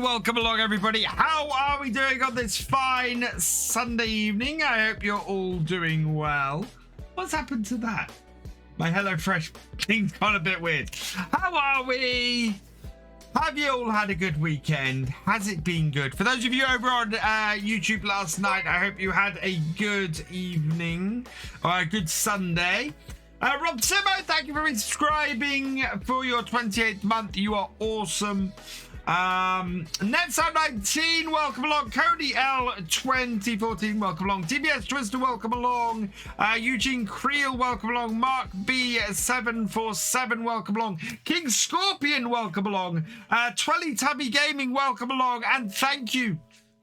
welcome along, everybody. How are we doing on this fine Sunday evening? I hope you're all doing well. What's happened to that? My HelloFresh thing's gone a bit weird. How are we? Have you all had a good weekend? Has it been good? For those of you over on YouTube last night, I hope you had a good evening or a good Sunday. Rob Simo, thank you for resubscribing for your 28th month. You are awesome. Netsound19, welcome along. Cody L 2014, welcome along. TBS Twister, welcome along. Eugene Creel, welcome along. Mark B 747, welcome along. King Scorpion, welcome along. Twelly Tubby Gaming, welcome along, and thank you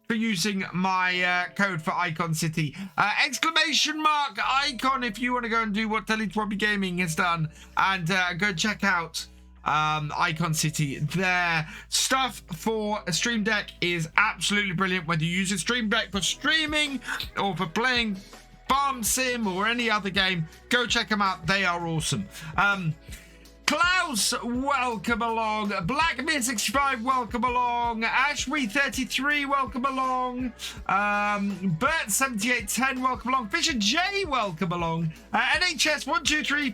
for using my code for Icon City. Exclamation mark Icon if you want to go and do what Teletubby Gaming has done, and go check out Icon City. Their stuff for a Stream Deck is absolutely brilliant, whether you use a Stream Deck for streaming or for playing Farm Sim or any other game. Go check them out, they are awesome. Klaus, welcome along. Blackbeard65, welcome along. Ashwee33, welcome along. Bert7810, welcome along. Fisherj, welcome along. NHS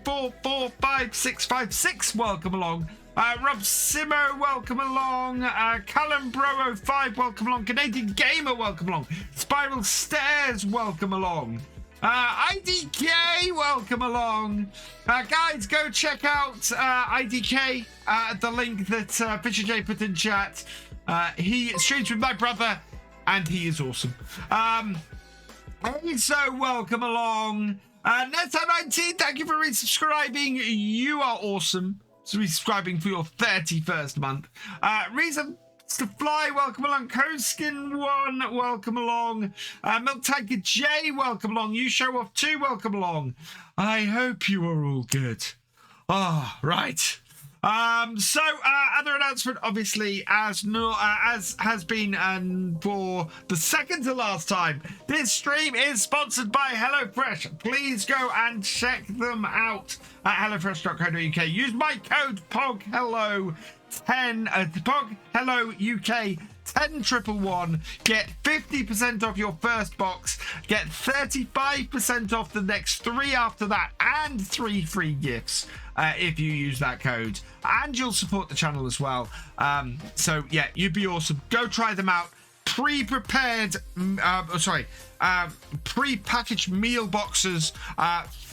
123445656, welcome along. Rob Simo, welcome along. Callum Bro 05, welcome along. Canadian Gamer, welcome along. Spiral Stairs, welcome along. IDK, welcome along. Guys, go check out IDK, the link that Fisherj put in chat. He streams with my brother, and he is awesome. So welcome along. Neto19, thank you for resubscribing. You are awesome. So resubscribing for your 31st month. Reason to Fly, welcome along. Coskin1, welcome along. Milk Tanker J, welcome along. You Show Off 2, welcome along. I hope you are all good. Oh, right. So other announcement, obviously, as has been for the second to last time, this stream is sponsored by HelloFresh. Please go and check them out at hellofresh.co.uk. Use my code POGHELLO10 POGHELLO UK 10111. Get 50% off your first box. Get 35% off the next 3 after that, and 3 free gifts if you use that code. And you'll support the channel as well. So yeah, you'd be awesome. Go try them out. Pre-prepared, pre-packaged meal boxes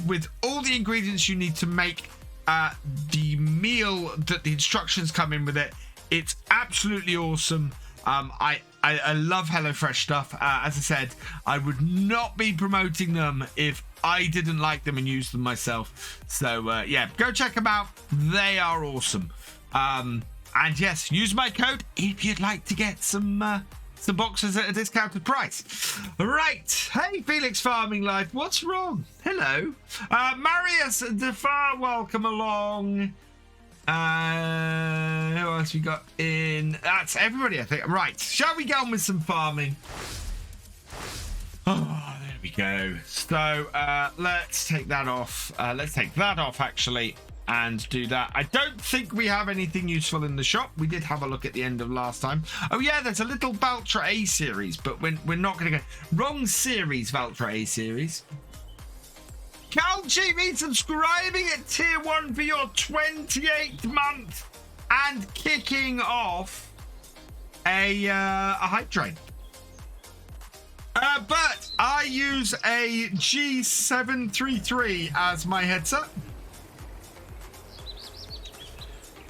with all the ingredients you need to make the meal that the instructions come in with it. It's absolutely awesome. I love HelloFresh stuff. As I said, I would not be promoting them if I didn't like them and use them myself. So yeah, go check them out. They are awesome. And yes, use my code if you'd like to get some boxes at a discounted price. Right. Hey, Felix Farming Life. What's wrong? Hello. Marius Defar, welcome along. Who else we got in? That's everybody, I think. Right. Shall we get on with some farming? Oh, there we go. So let's take that off. Let's take that off, actually, and do that. I don't think we have anything useful in the shop. We did have a look at the end of last time. Oh yeah, there's a little Valtra A series, but we're not going to go. Wrong series, Valtra A series. Calmsden resubscribing at tier 1 for your 28th month and kicking off a hype train. But I use a G733 as my headset.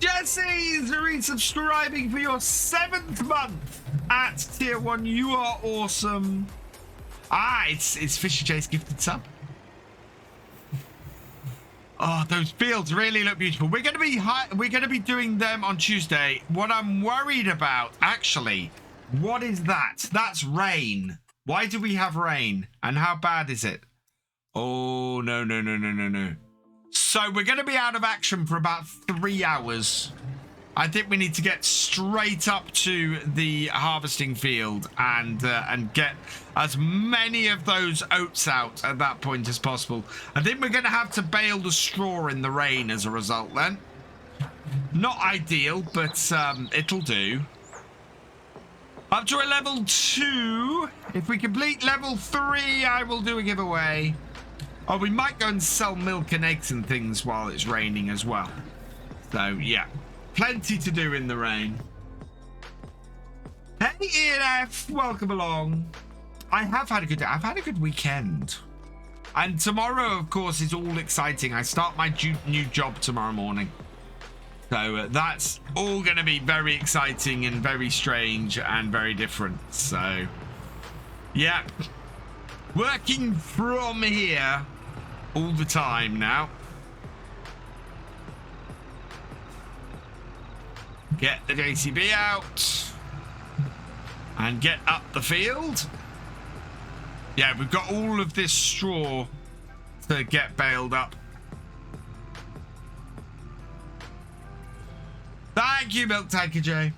Jesse's resubscribing for your 7th month at tier 1. You are awesome. It's Fisherj's gifted sub. Oh, those fields really look beautiful. We're going to be doing them on Tuesday. What I'm worried about, actually, what is that? That's rain. Why do we have rain? And how bad is it? Oh, no. So we're going to be out of action for about 3 hours. I think we need to get straight up to the harvesting field and get as many of those oats out at that point as possible. I think we're going to have to bale the straw in the rain as a result then. Not ideal, but it'll do. Up to a level 2. If we complete level 3, I will do a giveaway. Oh, we might go and sell milk and eggs and things while it's raining as well. So, yeah. Plenty to do in the rain. Hey, ENF. Welcome along. I've had a good weekend. And tomorrow, of course, is all exciting. I start my new job tomorrow morning. So that's all going to be very exciting and very strange and very different. So, yeah. Working from here all the time now. Get the JCB out. And get up the field. Yeah, we've got all of this straw to get baled up. Thank you, Milk Tanker J.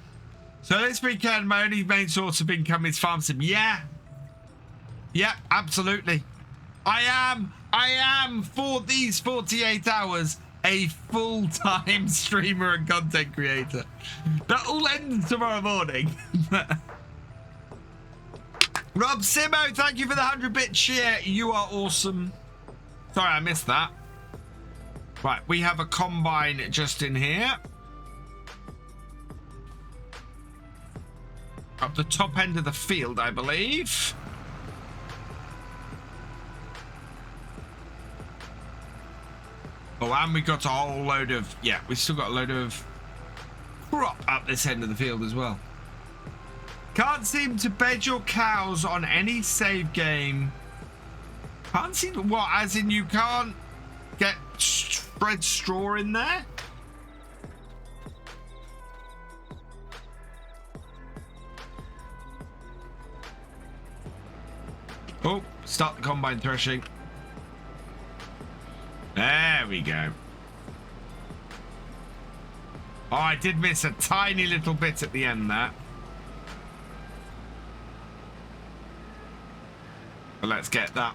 So this weekend, my only main source of income is farm sim. Yeah. Yeah, absolutely. I am for these 48 hours a full-time streamer and content creator. That all ends tomorrow morning. Rob Simo, thank you for the 100-bit share. You are awesome. Sorry, I missed that. Right, we have a combine just in here. Up the top end of the field, I believe. Oh, and we got a whole load of... Yeah, we've still got a load of crop up this end of the field as well. Can't seem to bed your cows on any save game. Can't seem to... What, as in you can't get spread straw in there? Oh, start the combine threshing. There we go. Oh, I did miss a tiny little bit at the end there. But let's get that.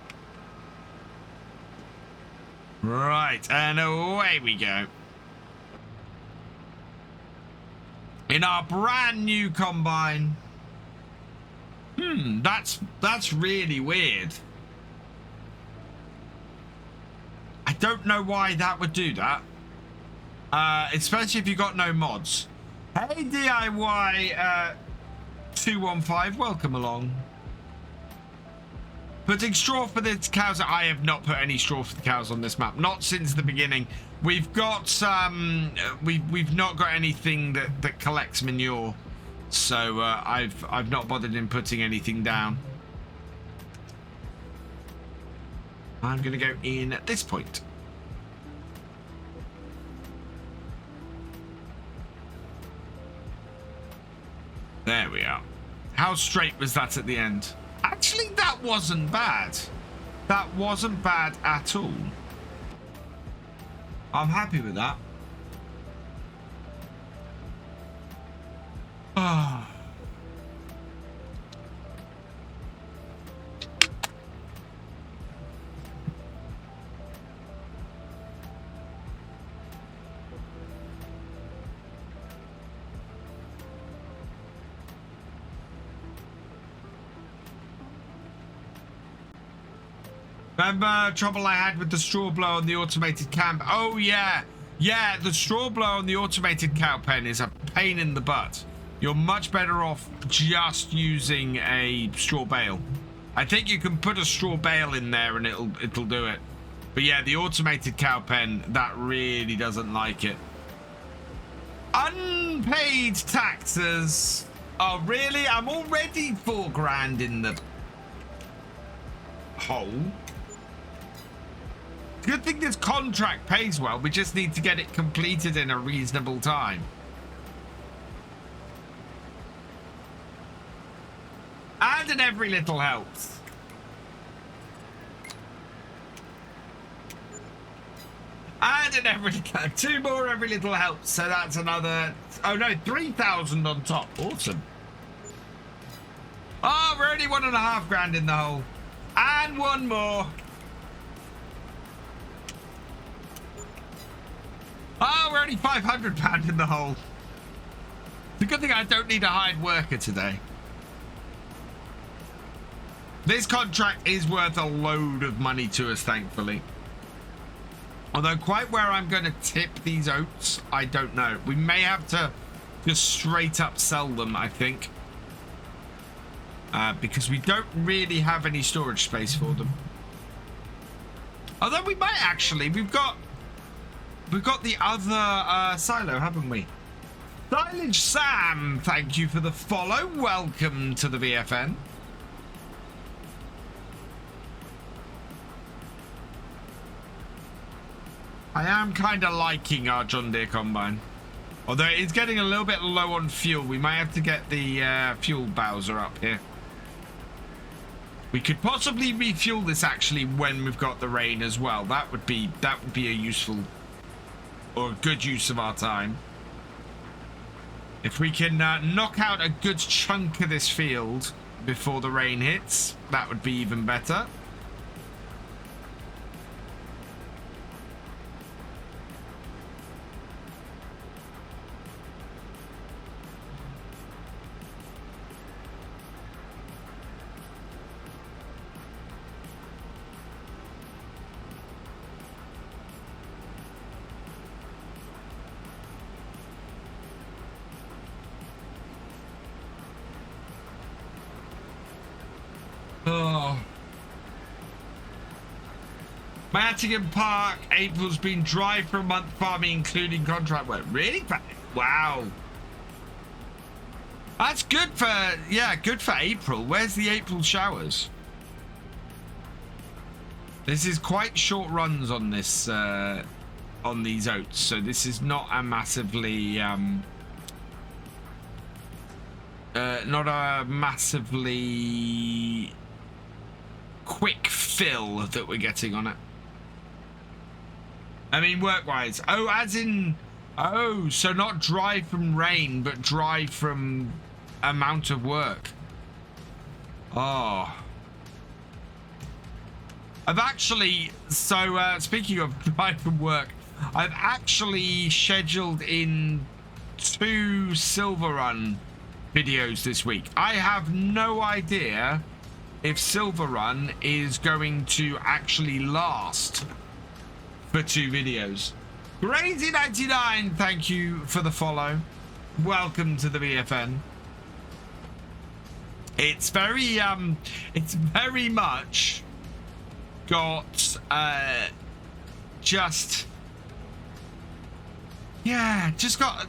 Right, and away we go. In our brand new combine. That's really weird. I don't know why that would do that. Especially if you got no mods. Hey DIY 215, welcome along. Putting straw for the cows. I have not put any straw for the cows on this map. Not since the beginning. We've got we've not got anything that collects manure. So I've not bothered in putting anything down. I'm gonna go in at this point. There we are. How straight was that at the end? Actually, that wasn't bad. That wasn't bad at all. I'm happy with that. Ah. Remember trouble I had with the straw blower on the automated camp? Oh yeah, yeah. The straw blower on the automated cow pen is a pain in the butt. You're much better off just using a straw bale. I think you can put a straw bale in there and it'll do it. But yeah, the automated cow pen, that really doesn't like it. Unpaid taxes. Oh really? I'm already $4,000 in the hole. Good thing this contract pays well. We just need to get it completed in a reasonable time. And every little helps. And every two more every little helps. So that's another. Oh no, 3,000 on top. Awesome. Oh, we're only $1,500 in the hole. And one more. Oh, we're only £500 in the hole. It's a good thing I don't need a hired worker today. This contract is worth a load of money to us, thankfully. Although quite where I'm going to tip these oats, I don't know. We may have to just straight up sell them, I think. Because we don't really have any storage space for them. Although we might actually. We've got the other silo, haven't we? Silage Sam, thank you for the follow. Welcome to the VFN. I am kind of liking our John Deere combine. Although it is getting a little bit low on fuel. We might have to get the fuel Bowser up here. We could possibly refuel this actually when we've got the rain as well. That would be a useful or a good use of our time. If we can knock out a good chunk of this field before the rain hits, that would be even better. Oh. Madgin Park, April's been dry for a month farming, including contract work. Really? Wow. That's good for, yeah, good for April. Where's the April showers? This is quite short runs on this, on these oats. So this is not a massively, not a massively quick fill that we're getting on it. I mean, work-wise. Oh, as in, oh, so not dry from rain, but dry from amount of work. Oh. I've actually, so speaking of dry from work, I've actually scheduled in 2 Silver Run videos this week. I have no idea if Silver Run is going to actually last for 2 videos. Crazy99, thank you for the follow. Welcome to the VFN. It's very much got just got.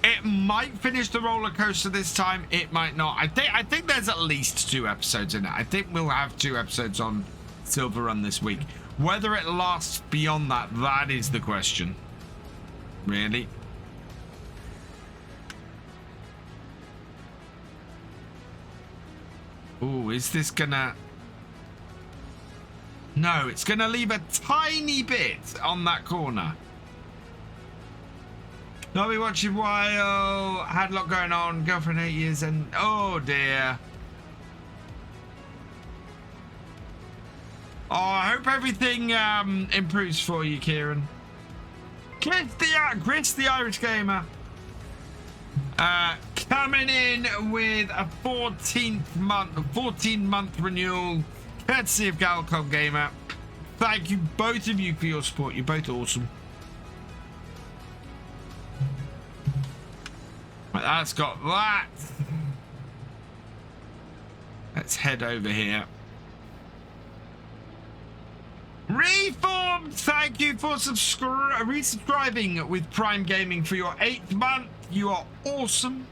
It might finish the roller coaster this time. It might not. I think there's at least 2 episodes in it. I think we'll have 2 episodes on Silver Run this week. Whether it lasts beyond that, that is the question. Really? Ooh, is this gonna... No, it's gonna leave a tiny bit on that corner. Not been watching a while, had a lot going on, girlfriend 8 years and oh dear. Oh, I hope everything improves for you, Kieran. Chris the Irish Gamer. Coming in with a 14-month renewal, courtesy of Galcomp Gamer. Thank you, both of you, for your support. You're both awesome. Right, that's got that. Let's head over here. Reformed, thank you for resubscribing with Prime Gaming for your 8th month. You are awesome.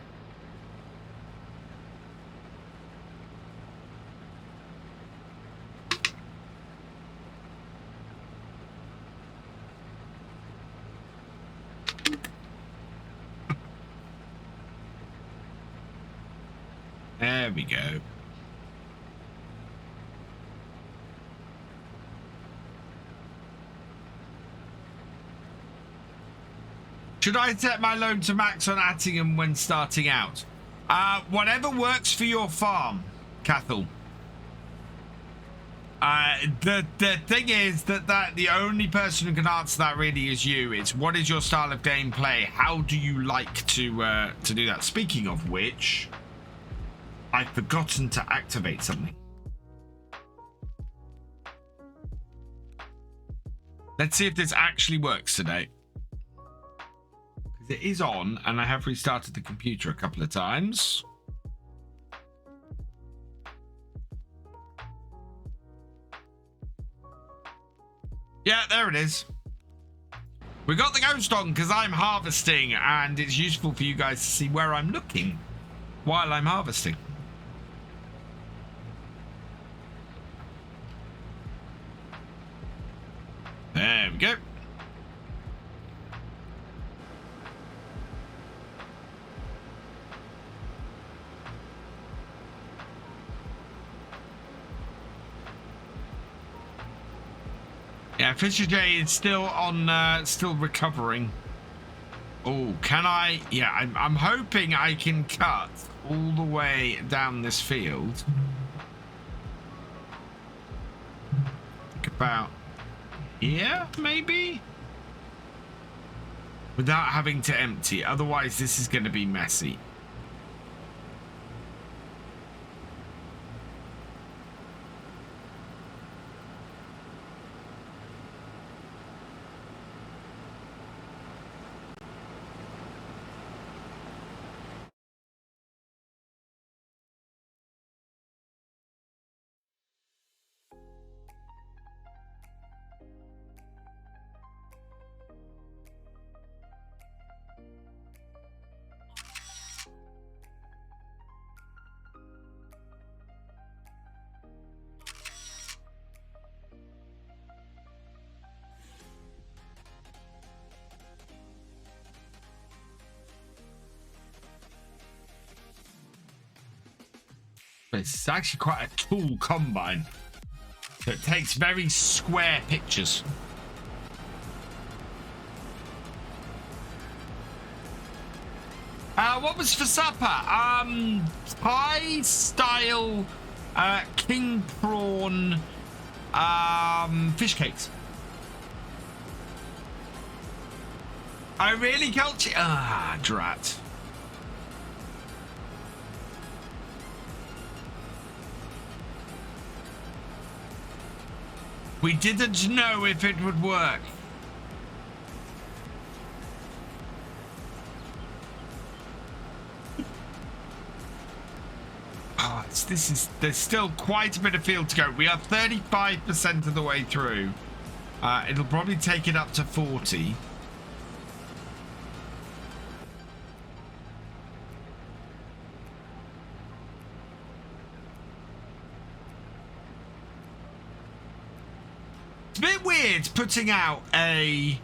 There we go. Should I set my loan to max on Attingham when starting out? Whatever works for your farm, Cathal. The thing is that the only person who can answer that really is you. It's what is your style of gameplay? How do you like to do that? Speaking of which, I've forgotten to activate something. Let's see if this actually works today. Because it is on, and I have restarted the computer a couple of times. Yeah, there it is. We got the ghost on because I'm harvesting, and it's useful for you guys to see where I'm looking while I'm harvesting. There we go. Yeah, Thefisherj is still on, still recovering. Oh, can I? Yeah, I'm hoping I can cut all the way down this field. Think about here, maybe? Without having to empty. Otherwise, this is going to be messy. It's actually quite a tall combine. So it takes very square pictures. What was for supper? Thai style king prawn fish cakes. I really can't. Ah, drat. We didn't know if it would work. Oh, there's still quite a bit of field to go. We are 35% of the way through. It'll probably take it up to 40. It's a bit weird putting out a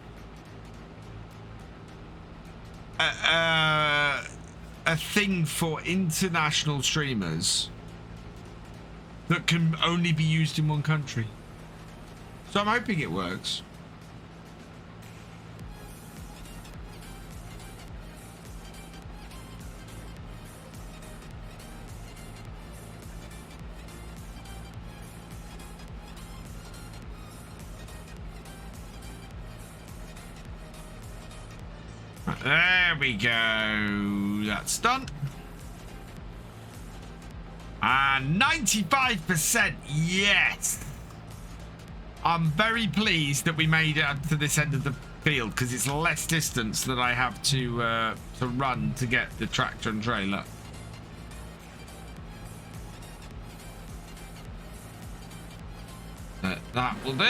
thing for international streamers that can only be used in one country. So I'm hoping it works. There we go. That's done. And 95%, yes. I'm very pleased that we made it up to this end of the field because it's less distance that I have to run to get the tractor and trailer. That will do.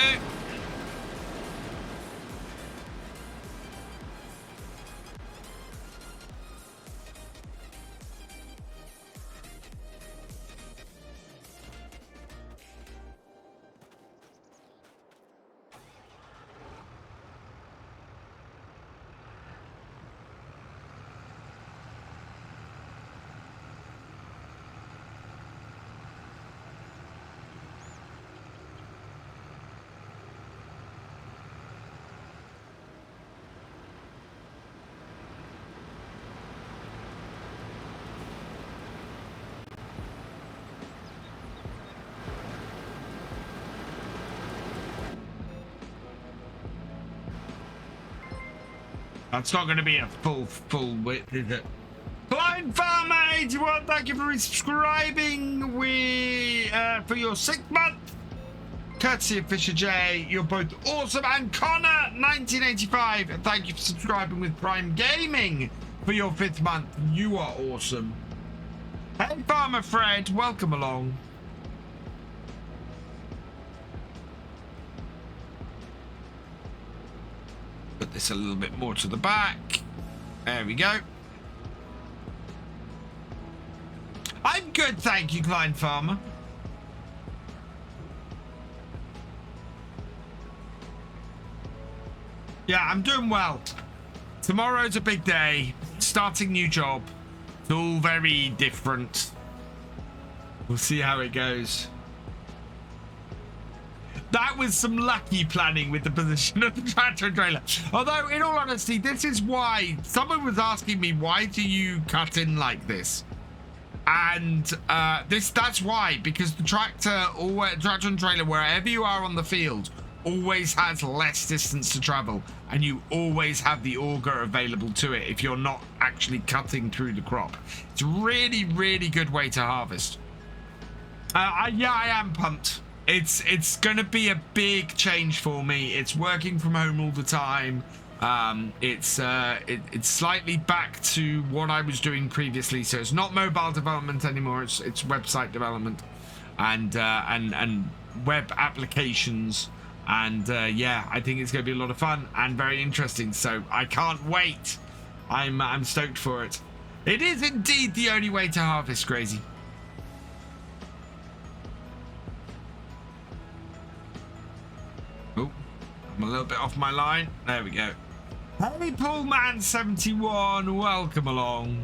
That's not going to be a full width, is it? Blind Klein Farmer 81, thank you for subscribing for your 6th month. Courtesy of Thefisherj, you're both awesome. And Connor 1985, thank you for subscribing with Prime Gaming for your 5th month. You are awesome. Hey Farmer Fred, welcome along. Put this a little bit more to the back. There we go. I'm good, thank you, Klein Farmer. Yeah, I'm doing well. Tomorrow's a big day. Starting new job. It's all very different. We'll see how it goes. That was some lucky planning with the position of the tractor trailer. Although, in all honesty, this is why someone was asking me, why do you cut in like this? And that's why, because the tractor and trailer, wherever you are on the field, always has less distance to travel, and you always have the auger available to it if you're not actually cutting through the crop. It's a really, really good way to harvest. Yeah, I am pumped. It's going to be a big change for me. It's working from home all the time. It's slightly back to what I was doing previously. So it's not mobile development anymore. It's website development and web applications. And yeah, I think it's going to be a lot of fun and very interesting. So I can't wait. I'm stoked for it. It is indeed the only way to harvest, Crazy. Oh, I'm a little bit off my line. There we go. Hey, Paulman71, welcome along.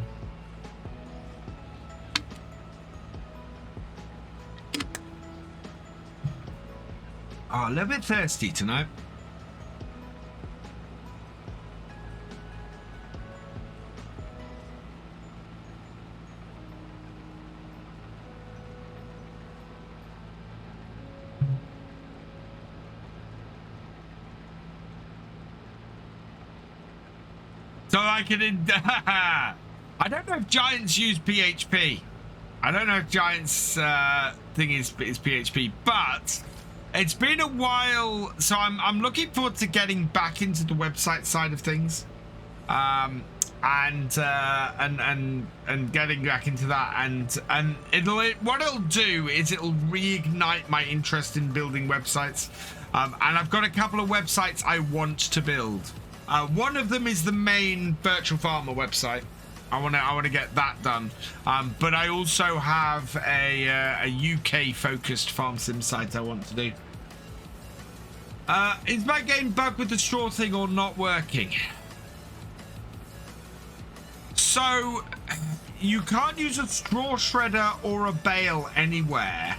Oh, a little bit thirsty tonight. So I can... I don't know if Giants use PHP. I don't know if Giants thing is PHP, but it's been a while. So I'm looking forward to getting back into the website side of things, and getting back into that. And what it'll do is it'll reignite my interest in building websites. And I've got a couple of websites I want to build. One of them is the main virtual farmer website. I want to get that done. But I also have a UK focused farm sim site I want to do. Is my game bugged with the straw thing or not working? So you can't use a straw shredder or a bale anywhere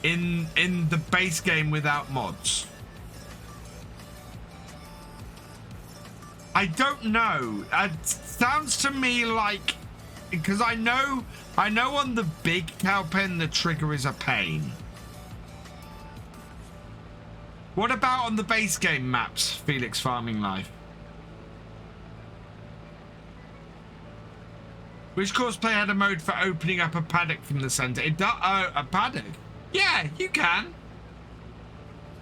in the base game without mods. I don't know. It sounds to me like, because I know on the big cow pen the trigger is a pain. What about on the base game maps, Felix Farming Life? Which courseplay had a mode for opening up a paddock from the center? It does. A paddock? Yeah, you can.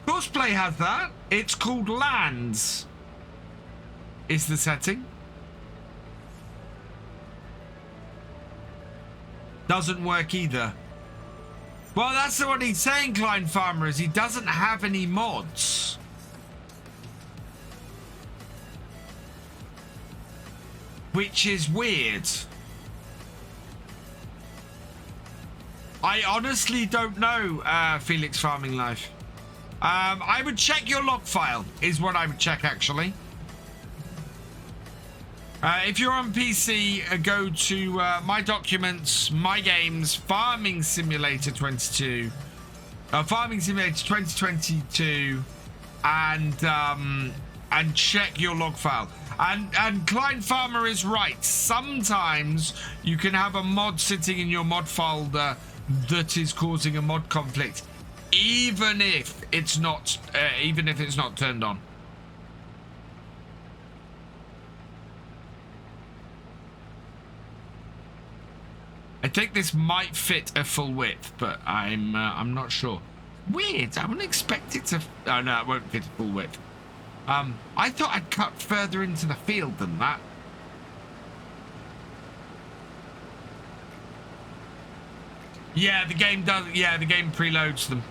Courseplay has that. It's called lands. Is the setting. Doesn't work either. Well, that's what he's saying, Klein Farmer, is he doesn't have any mods. Which is weird. I honestly don't know, Felix Farming Life. I would check your log file, is what I would check, actually. If you're on PC, go to My Documents, My Games, Farming Simulator 22, Farming Simulator 2022, and check your log file. And Klein Farmer is right. Sometimes you can have a mod sitting in your mod folder that is causing a mod conflict, even if it's not turned on. I think this might fit a full width, but I'm not sure. Weird. I wouldn't expect it to. Oh no, it won't fit a full width. I thought I'd cut further into the field than that. Yeah, the game does. Yeah, the game preloads them.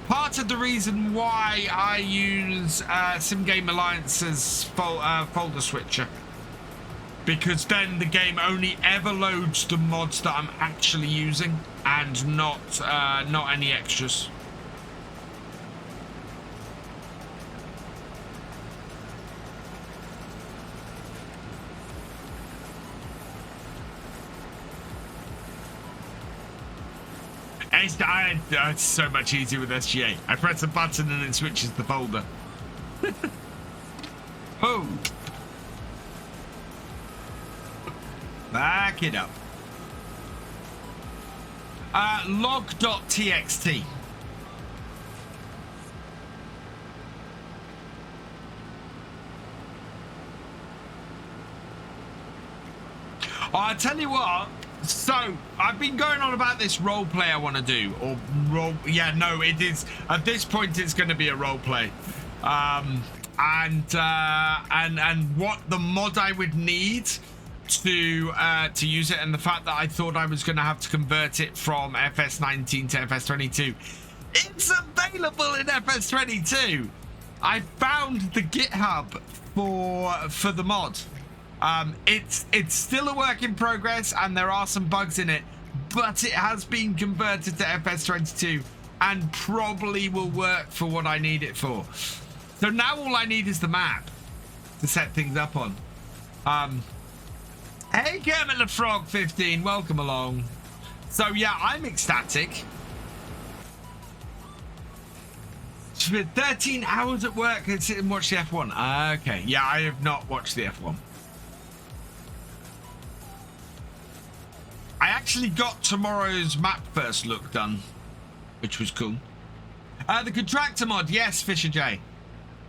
Part of the reason why I use Sim Game Alliance's folder switcher, because then the game only ever loads the mods that I'm actually using and not any extras. It's so much easier with SGA. I press a button and it switches the folder. Oh. Back it up. Log.txt. I'll tell you what. So I've been going on about this role play I want to do, or role. Yeah, no, it is at this point. It's going to be a role play, and what the mod I would need to use it, and the fact that I thought I was going to have to convert it from FS19 to FS22. It's available in FS22. I found the GitHub for the mod. It's still a work in progress and there are some bugs in it, but it has been converted to FS22 and probably will work for what I need it for. So now all I need is the map to set things up on. Hey Kermit the Frog 15, welcome along. So yeah, I'm ecstatic. Spent 13 hours at work and sit and watch the F1. Okay, yeah, I have not watched the F1. I actually got tomorrow's map first look done, which was cool. The contractor mod, yes, Thefisherj.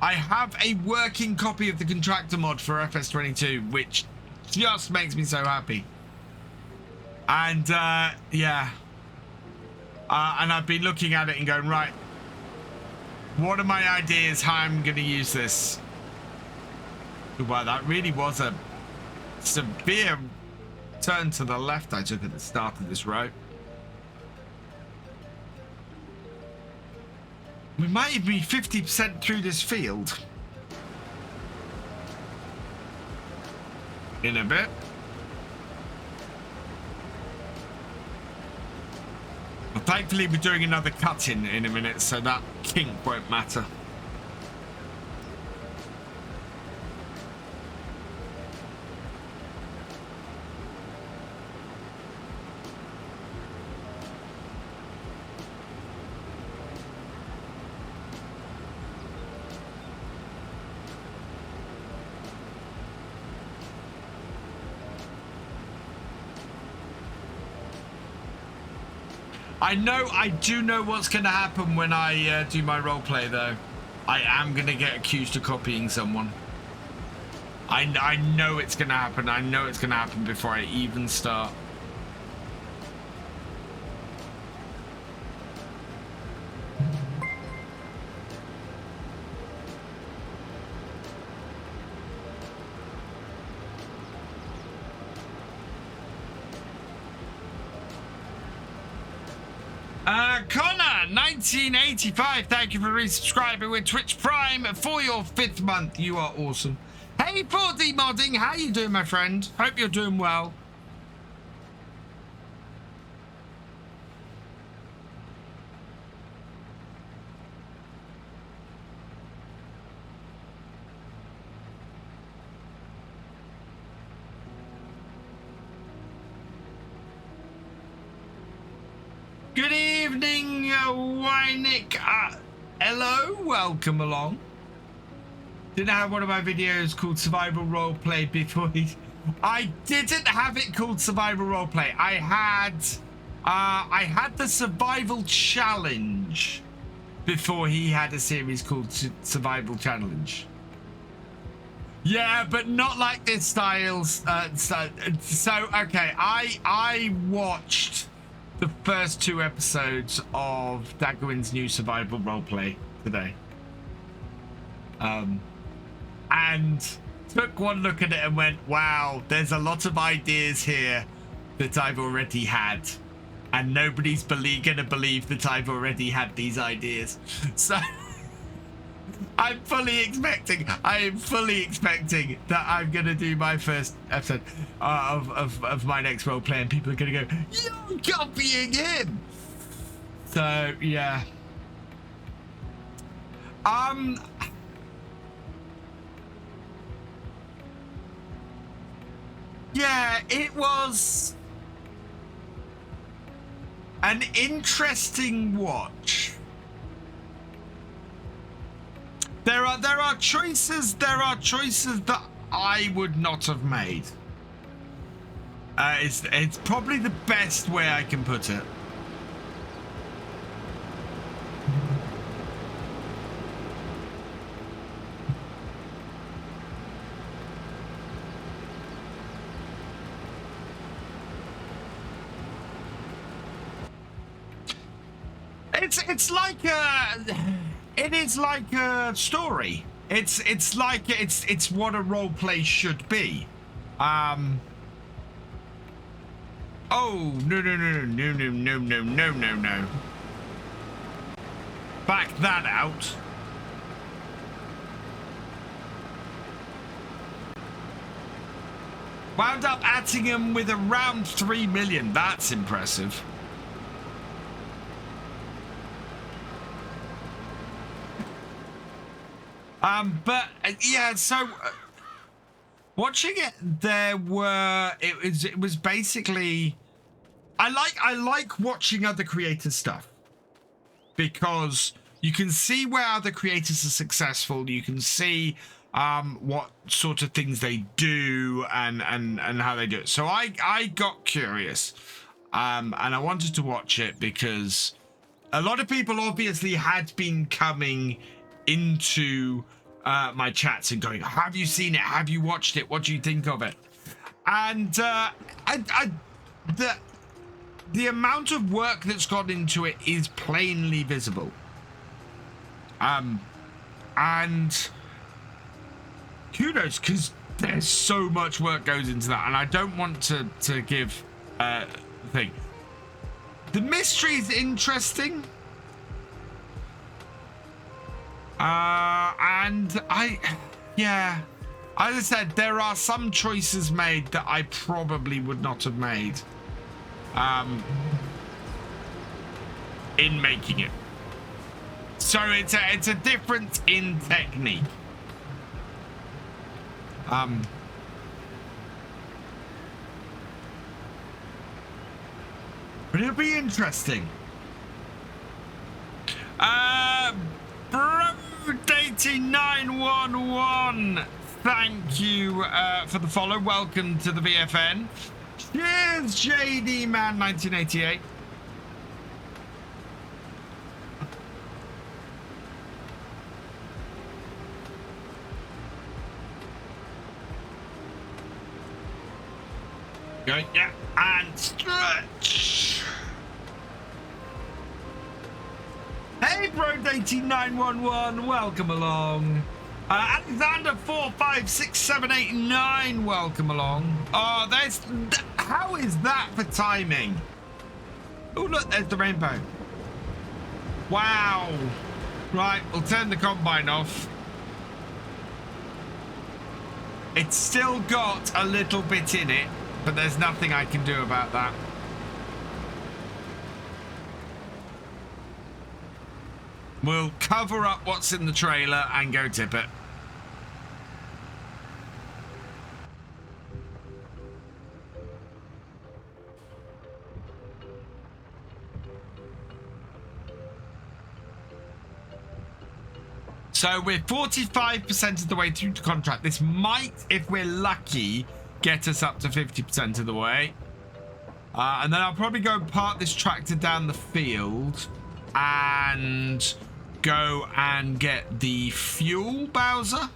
I have a working copy of the contractor mod for FS22, which just makes me so happy. And yeah, and I've been looking at it and going, right, what are my ideas how I'm going to use this? Wow, that really was a severe turn to the left I took at the start of this road. We might even be 50% through this field. In a bit. Well, thankfully we're doing another cut in a minute, so that kink won't matter. I do know what's going to happen when I do my roleplay, though. I am going to get accused of copying someone. I know it's going to happen. I know it's going to happen before I even start. Connor 1985, thank you for resubscribing with Twitch Prime for your 5th month. You are awesome. Hey 4D Modding, how you doing, my friend? Hope you're doing well. Good evening, Wynick. Hello, welcome along. Didn't have one of my videos called Survival Roleplay before I didn't have it called Survival Roleplay. I had the Survival Challenge before he had a series called Survival Challenge. Yeah, but not like this styles. So okay, I watched the first 2 episodes of Dagwin's new survival roleplay today. And took one look at it and went, wow, there's a lot of ideas here that I've already had. And nobody's gonna believe that I've already had these ideas. So I am fully expecting that I'm gonna do my first episode of my next roleplay, and people are gonna go, "You're copying him." So yeah. Yeah, it was an interesting watch. There are choices that I would not have made. It's probably the best way I can put it. It is like a story. It's what a role play should be. Oh no. Back that out. Wound up atting him with around 3 million. That's impressive. But yeah, so watching it, it was basically, I like watching other creators' stuff because you can see where other creators are successful. You can see what sort of things they do and how they do it. So I got curious, and I wanted to watch it because a lot of people obviously had been coming into my chats and going, have you seen it? Have you watched it? What do you think of it? And the amount of work that's gone into it is plainly visible. And kudos, because there's so much work goes into that, and I don't want to give the thing. The mystery is interesting. And yeah, as I said, there are some choices made that I probably would not have made in making it. So it's a difference in technique. But it'll be interesting. Dating911, thank you for the follow. Welcome to the VFN. Cheers, JD Man 1988. Go, yeah, and stretch. Hey, Bro18911, welcome along. Alexander 456789, welcome along. Oh, how is that for timing? Oh, look, there's the rainbow. Wow. Right, we'll turn the combine off. It's still got a little bit in it, but there's nothing I can do about that. We'll cover up what's in the trailer and go tip it. So we're 45% of the way through the contract. This might, if we're lucky, get us up to 50% of the way. And then I'll probably go park this tractor down the field and go and get the fuel, Bowser.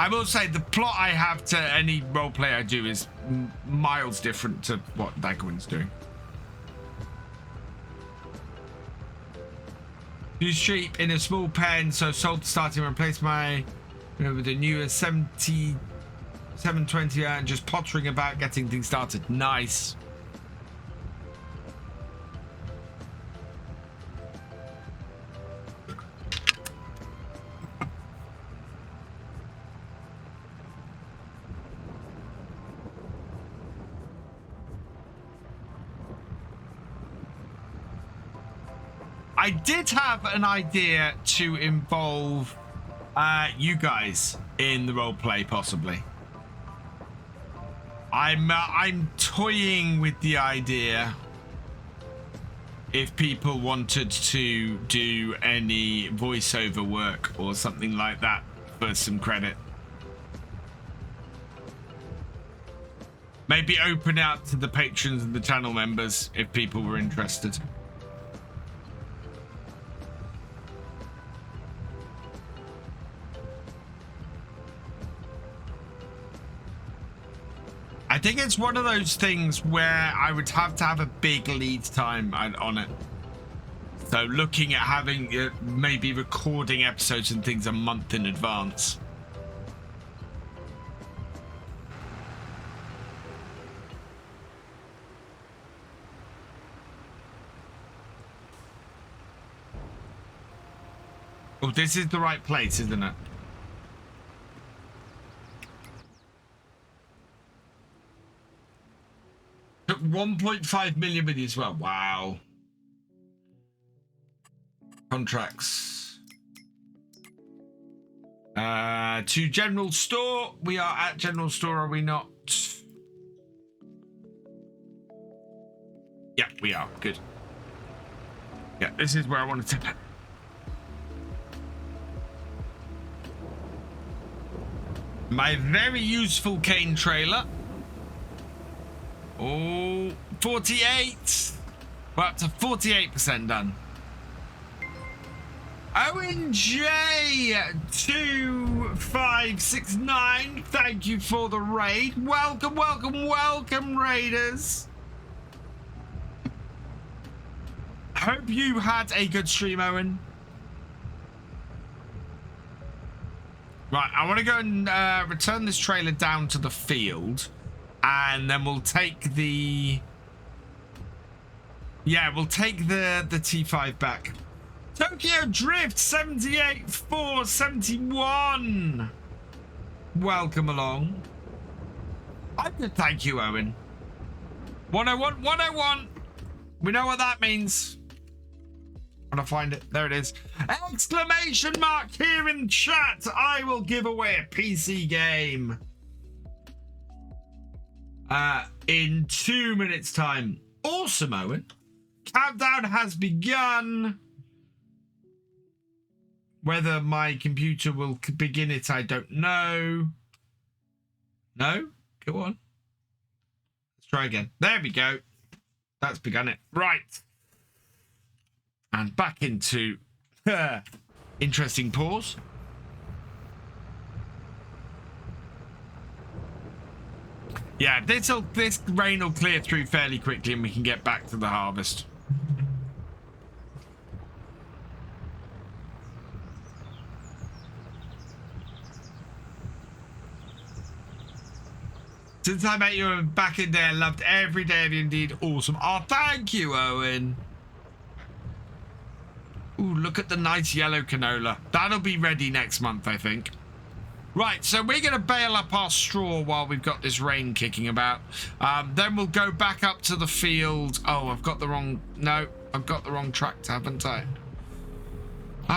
I will say the plot I have to any roleplay I do is miles different to what Dagwin's doing. New sheep in a small pen, so sold starting to replace my with the newer 720 and just pottering about getting things started. Nice. I did have an idea to involve you guys in the roleplay, possibly. I'm toying with the idea if people wanted to do any voiceover work or something like that for some credit. Maybe open out to the patrons and the channel members if people were interested. I think it's one of those things where I would have to have a big lead time on it. So looking at having maybe recording episodes and things a month in advance. Oh, this is the right place, isn't it? Took 1.5 million with you as well. Wow. Contracts. To general store. We are at general store, are we not? Yeah, we are. Good. Yeah, this is where I wanted to. My very useful cane trailer. Oh, 48. We're up to 48% done. Owen J 2569. Thank you for the raid. Welcome, welcome, welcome, raiders. Hope you had a good stream, Owen. Right, I want to go and return this trailer down to the field, and then we'll take the... Yeah, we'll take the T5 back. Tokyo Drift 78,471. Welcome along. I'm good, thank you, Owen. 101, 101. We know what that means. I'm gonna find it. There it is. Exclamation mark here in chat. I will give away a PC game in 2 minutes time. Awesome, Owen. Countdown has begun. Whether my computer will begin it, I don't know. No? Go on. Let's try again. There we go. That's begun it. Right. And back into interesting pause. Yeah, this rain will clear through fairly quickly and we can get back to the harvest. Since I met you back in there, loved every day of you indeed. Awesome. Oh, thank you, Owen. Ooh, look at the nice yellow canola. That'll be ready next month, I think. Right, so we're going to bale up our straw while we've got this rain kicking about. Then we'll go back up to the field. Oh, I've got the wrong... No, I've got the wrong tractor, haven't I?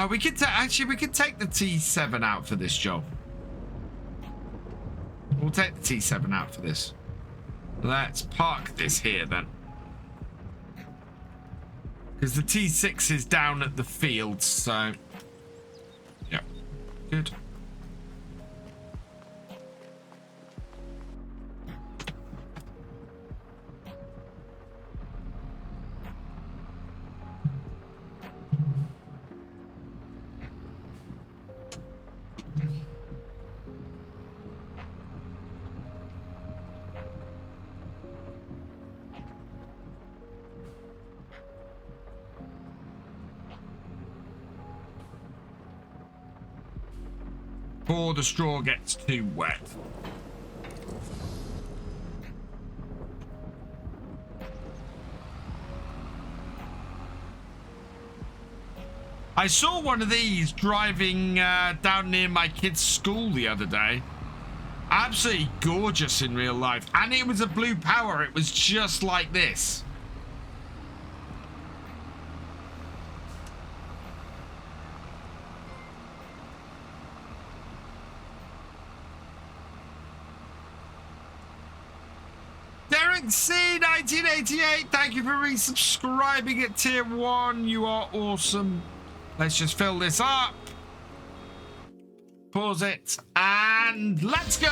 We could actually, we could take the T7 out for this job. We'll take the T7 out for this. Let's park this here then. Because the T6 is down at the field, so... Yeah, good. before the straw gets too wet. I saw one of these driving down near my kid's school the other day. Absolutely gorgeous in real life. And it was a blue power. It was just like this. Derek C 1988, thank you for resubscribing at tier 1. You are awesome. Let's just fill this up. Pause it and let's go.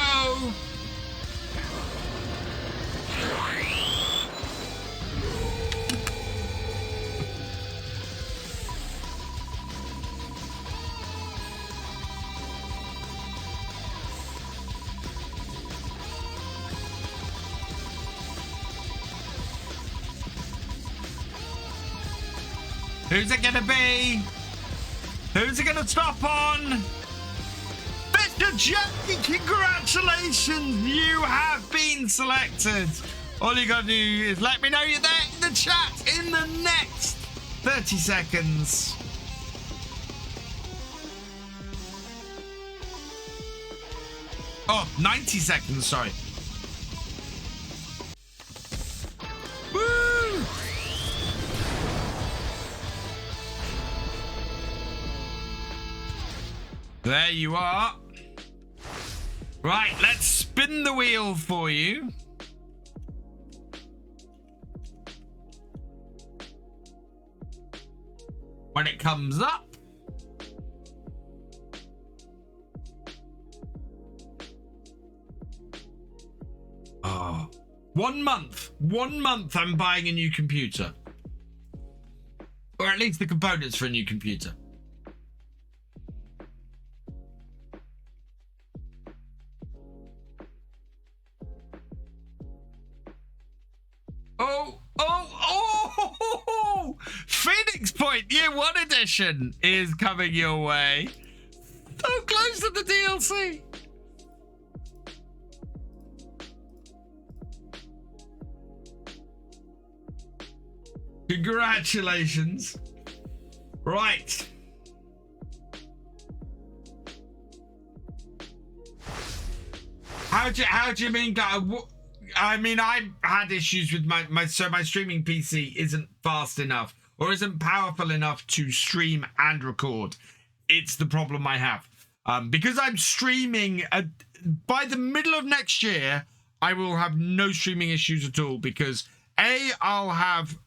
Who's it gonna be? Who's it gonna stop on? Mr. Jackie, congratulations! You have been selected. All you gotta do is let me know you're there in the chat in the next 30 seconds. Oh, 90 seconds, sorry. Woo! There you are. Right, let's spin the wheel for you. When it comes up. Oh, 1 month. 1 month I'm buying a new computer. Or at least the components for a new computer. Oh! Phoenix Point Year 1 edition is coming your way. So close to the DLC. Congratulations. Right. How do you mean, guy? I mean, I've had issues with my streaming PC isn't fast enough or isn't powerful enough to stream and record. It's the problem I have. Because I'm streaming, by the middle of next year, I will have no streaming issues at all because A, I'll have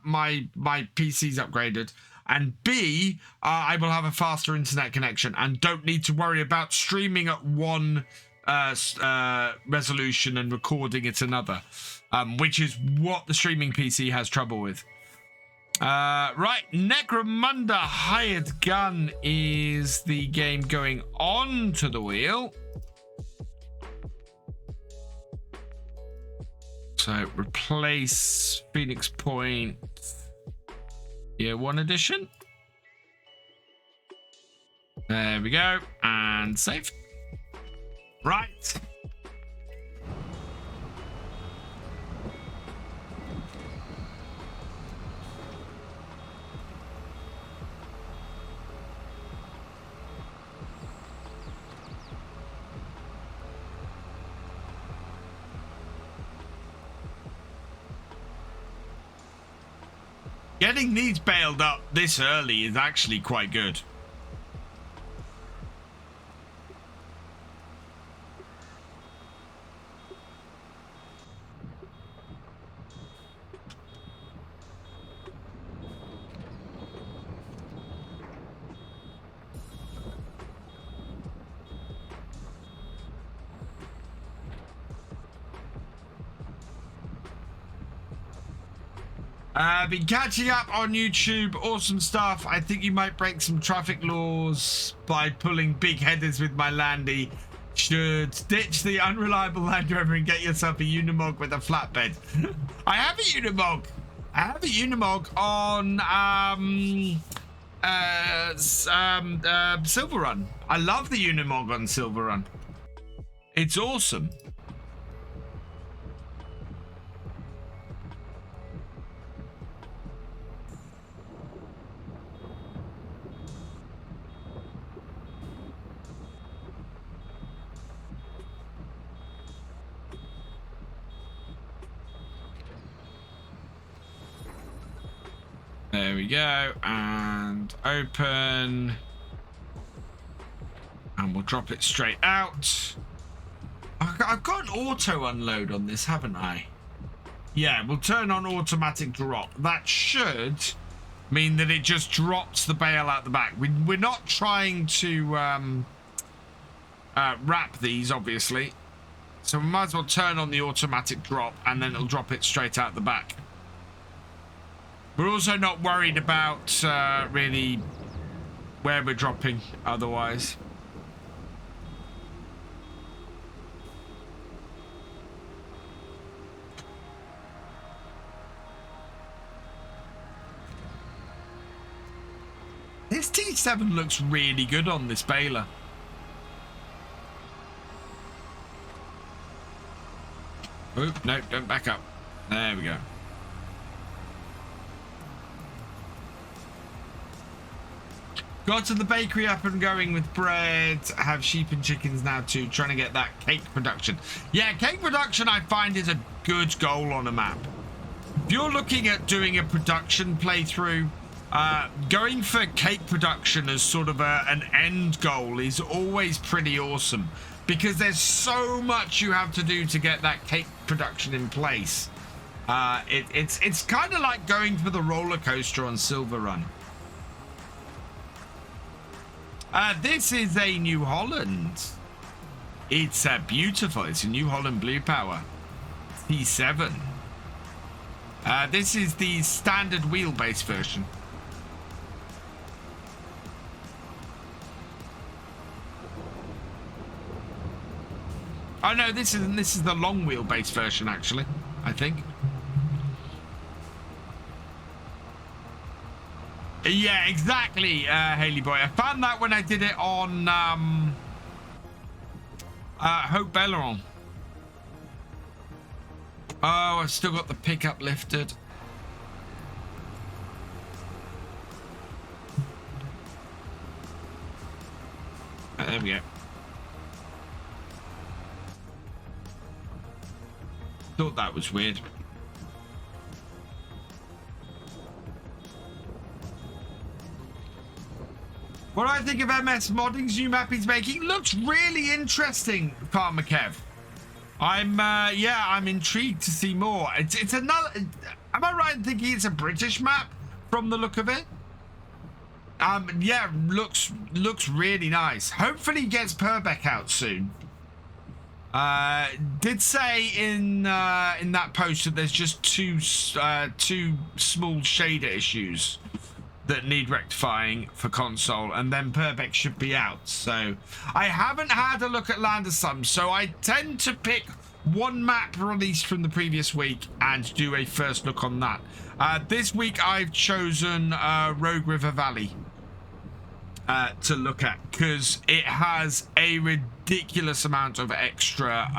my PCs upgraded, and B, I will have a faster internet connection and don't need to worry about streaming at one resolution and recording at another, which is what the streaming PC has trouble with. Right, Necromunda Hired Gun is the game going on to the wheel. So replace Phoenix Point Year 1 edition. There we go, and save. Right. Getting these bailed up this early is actually quite good. Been catching up on YouTube. Awesome stuff. I think you might break some traffic laws by pulling big headers with my Landy. Should ditch the unreliable Land Rover and get yourself a Unimog with a flatbed. I have a Unimog. I have a Unimog on Silver Run. I love the Unimog on Silver Run. It's awesome. There we go, and open, and we'll drop it straight out. I've got an auto unload on this, haven't I? Yeah, we'll turn on automatic drop. That should mean that it just drops the bale out the back. We're not trying to wrap these, obviously, so we might as well turn on the automatic drop, and then it'll drop it straight out the back. We're also not worried about really where we're dropping otherwise. This T7 looks really good on this baler. Oh, no, don't back up. There we go. Got to the bakery up and going with bread. Have sheep and chickens now too. Trying to get that cake production. Yeah, cake production I find is a good goal on a map. If you're looking at doing a production playthrough, going for cake production as sort of an end goal is always pretty awesome, because there's so much you have to do to get that cake production in place. It's kind of like going for the roller coaster on Silver Run. This is a New Holland. It's beautiful. It's a New Holland Blue Power T7. This is the standard wheelbase version. Oh no, this is the long wheelbase version, actually, I think. Yeah, exactly, Haley Boy. I found that when I did it on Hope Belleron. Oh, I've still got the pickup lifted. There we go. Thought that was weird. What do I think of MS Modding's new map he's making? Looks really interesting, Farmer Kev. I'm intrigued to see more. It's another. Am I right in thinking it's a British map from the look of it? Yeah, looks really nice. Hopefully he gets Purbeck out soon. Did say in that post that there's just two small shader issues that need rectifying for console, and then Purbeck should be out. So I haven't had a look at Land of Sun, so I tend to pick one map released from the previous week and do a first look on that. This week I've chosen Rogue River Valley to look at, because it has a ridiculous amount of extra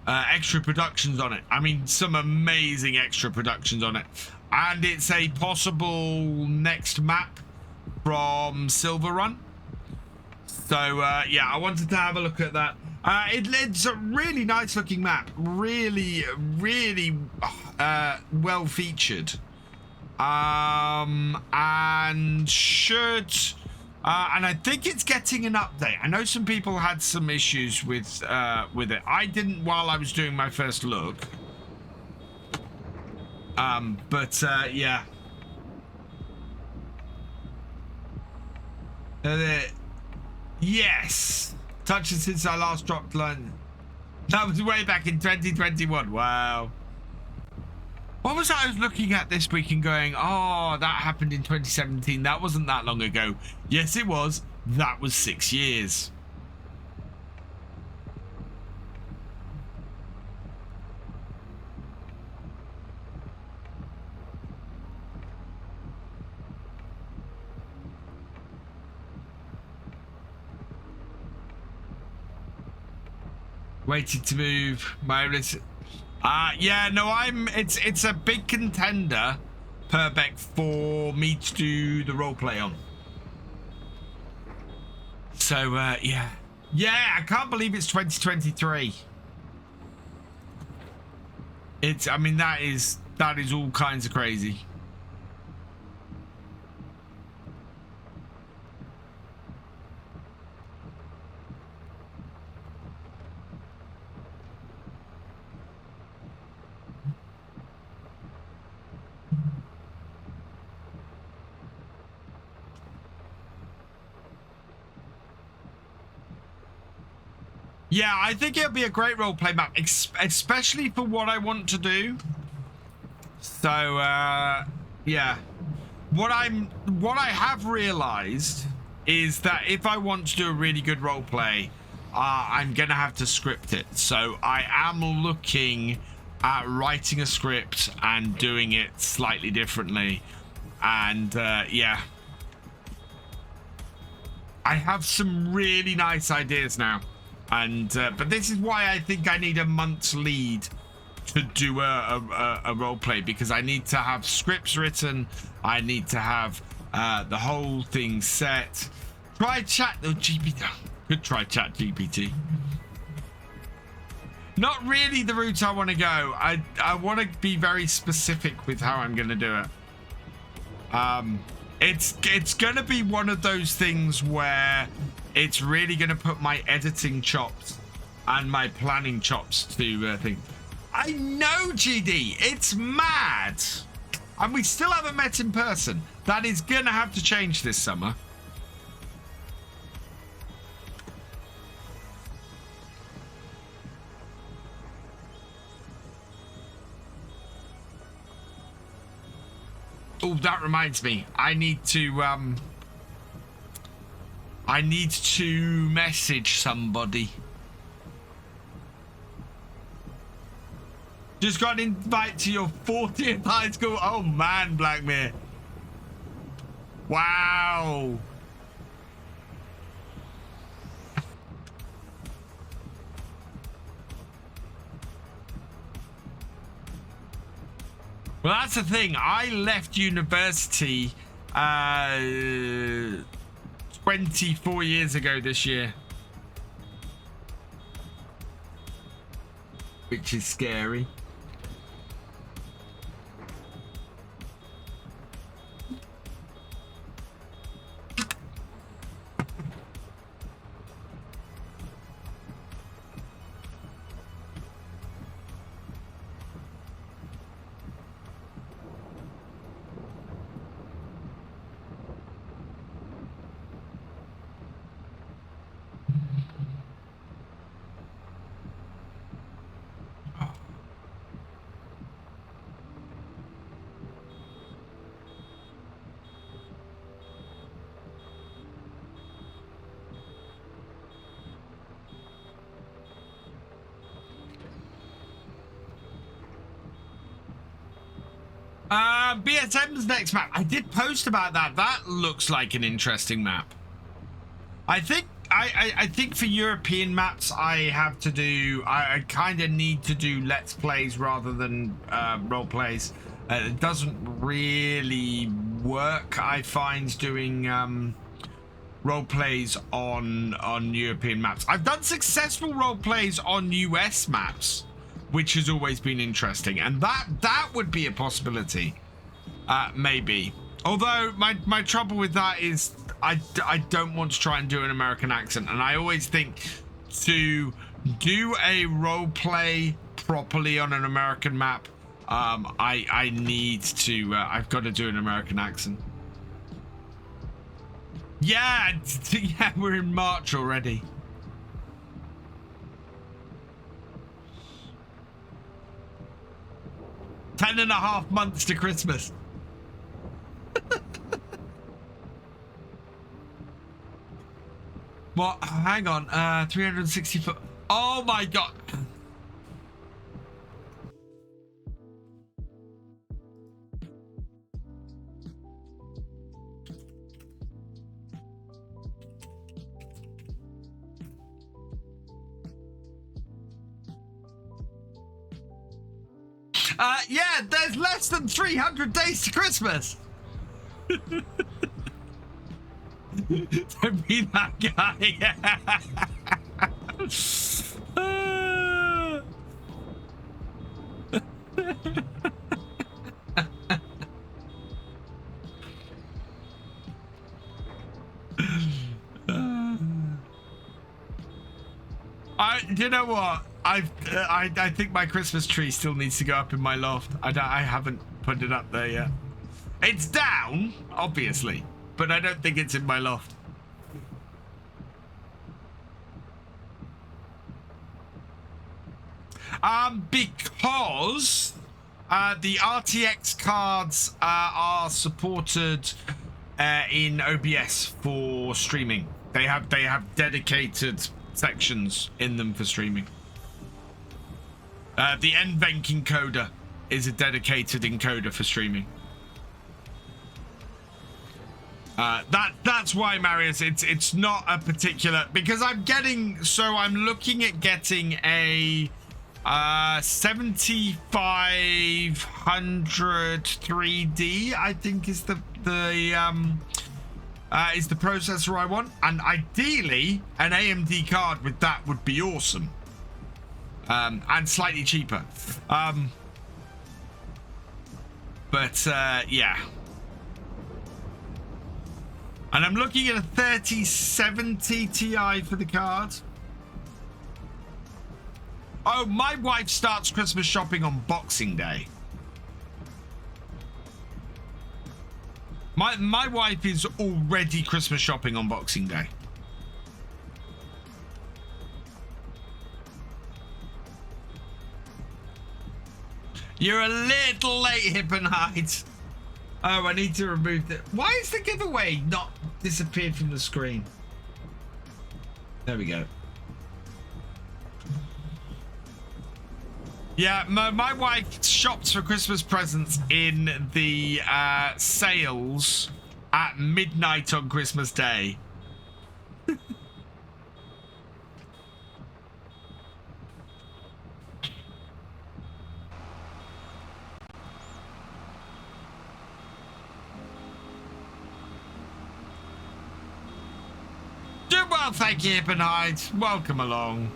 extra productions on it. I mean, some amazing extra productions on it. And it's a possible next map from Silver Run. So, yeah, I wanted to have a look at that. It's a really nice looking map. Really, really well featured. And should... and I think it's getting an update. I know some people had some issues with it. I didn't while I was doing my first look. But yeah. Yes. Touched since I last dropped line. That was way back in 2021. Wow. What was that I was looking at this week and going, oh, that happened in 2017. That wasn't that long ago. Yes, it was. That was 6 years. Waited to move. Yeah, no, it's a big contender, Purbeck, for me to do the roleplay on. So, yeah. Yeah, I can't believe it's 2023. I mean, that is all kinds of crazy. Yeah, I think it'll be a great roleplay map, especially for what I want to do. So, yeah. What I have realized is that if I want to do a really good roleplay, I'm gonna have to script it. So I am looking at writing a script and doing it slightly differently. And yeah, I have some really nice ideas now. And but this is why I think I need a month's lead to do a role play, because I need to have scripts written. I need to have the whole thing set. Try chat GPT. Could try chat GPT. Not really the route I want to go. I want to be very specific with how I'm going to do it. It's going to be one of those things where it's really going to put my editing chops and my planning chops to things. I know, GD. It's mad. And we still haven't met in person. That is going to have to change this summer. Oh, that reminds me. I need to message somebody. Just got an invite to your 40th high school. Oh man, Blackmere. Wow. Well, that's the thing. I left university 24 years ago this year. Which is scary. BSM's next map. I did post about that. That looks like an interesting map. I think for European maps, I have to do. I kind of need to do let's plays rather than role plays. It doesn't really work. I find doing role plays on European maps. I've done successful role plays on US maps, which has always been interesting, and that would be a possibility. Maybe. Although my trouble with that is I don't want to try and do an American accent, and I always think to do a role play properly on an American map, I need to I've got to do an American accent. Yeah, yeah, we're in March already. Ten and a half months to Christmas. What? Hang on. 360 foot. Oh my god. Yeah, there's less than 300 days to Christmas. Don't be that guy. You know what? I think my Christmas tree still needs to go up in my loft. I haven't put it up there yet. It's down, obviously, but I don't think it's in my loft. Because the RTX cards are supported in OBS for streaming. They have dedicated sections in them for streaming. The NVENC encoder is a dedicated encoder for streaming. That's why, Marius, it's not a particular, because I'm looking at getting a 7500 3D, I think is the processor I want, and ideally an AMD card with that would be awesome, and slightly cheaper, but yeah. And I'm looking at a 3070 Ti for the card. Oh, my wife starts Christmas shopping on Boxing Day. My wife is already Christmas shopping on Boxing Day. You're a little late, Hip and Hide. Oh, I need to remove the... Why is the giveaway not disappeared from the screen? There we go. Yeah, my wife shops for Christmas presents in the sales at midnight on Christmas Day. Do well, thank you, Hip and Hide. Welcome along.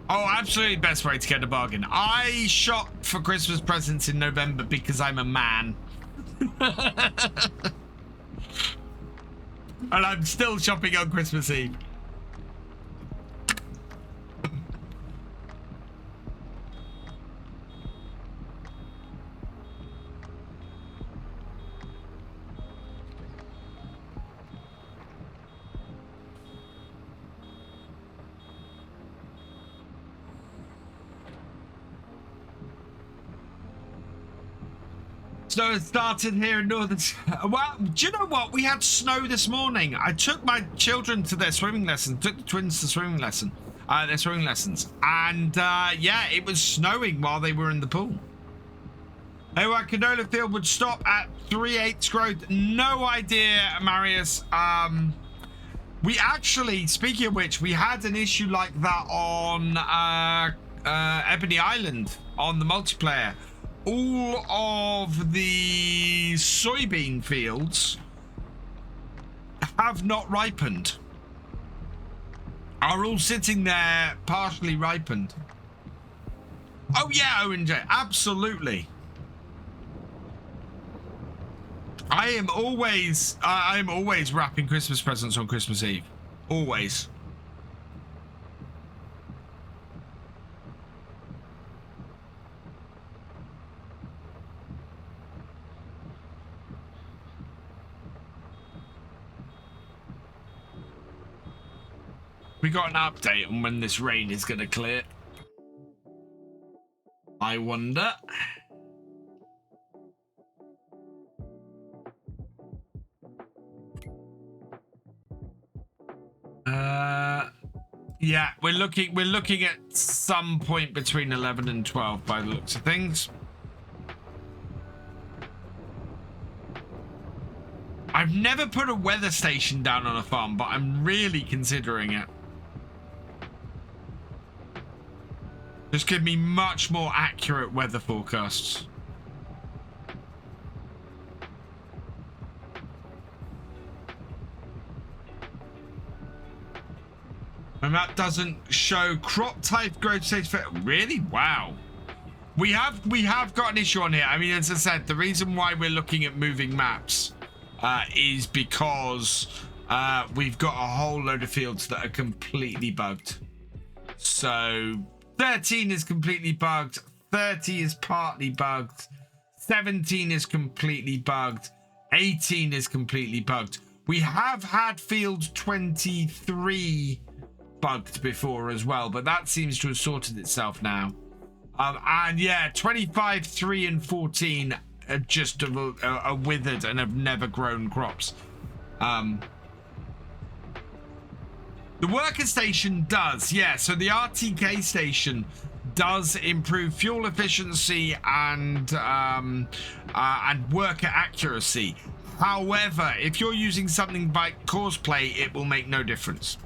Oh, absolutely best way to get a bargain. I shop for Christmas presents in November because I'm a man. And I'm still shopping on Christmas Eve. Snow has started here in northern... Well, do you know what? We had snow this morning. I took my children to their swimming lesson. Took the twins to their swimming lessons. And, yeah, it was snowing while they were in the pool. Our canola field would stop at 3/8 growth. No idea, Marius. We actually, speaking of which, we had an issue like that on Ebony Island on the multiplayer. All of the soybean fields have not ripened. Are all sitting there partially ripened. Oh yeah, ONJ, absolutely. I am always wrapping Christmas presents on Christmas Eve. Always. We got an update on when this rain is going to clear. I wonder. Yeah, we're looking at some point between 11 and 12 by the looks of things. I've never put a weather station down on a farm, but I'm really considering it. Just give me much more accurate weather forecasts. My map doesn't show crop type growth stage for really? Wow. We have got an issue on here. I mean, as I said, the reason why we're looking at moving maps is because we've got a whole load of fields that are completely bugged. So 13 is completely bugged, 30 is partly bugged, 17 is completely bugged, 18 is completely bugged. We have had field 23 bugged before as well, but that seems to have sorted itself now. And yeah, 25, 3 and 14 are just are withered and have never grown crops. The worker station does, yeah. So the RTK station does improve fuel efficiency and worker accuracy. However, if you're using something like Cosplay, it will make no difference.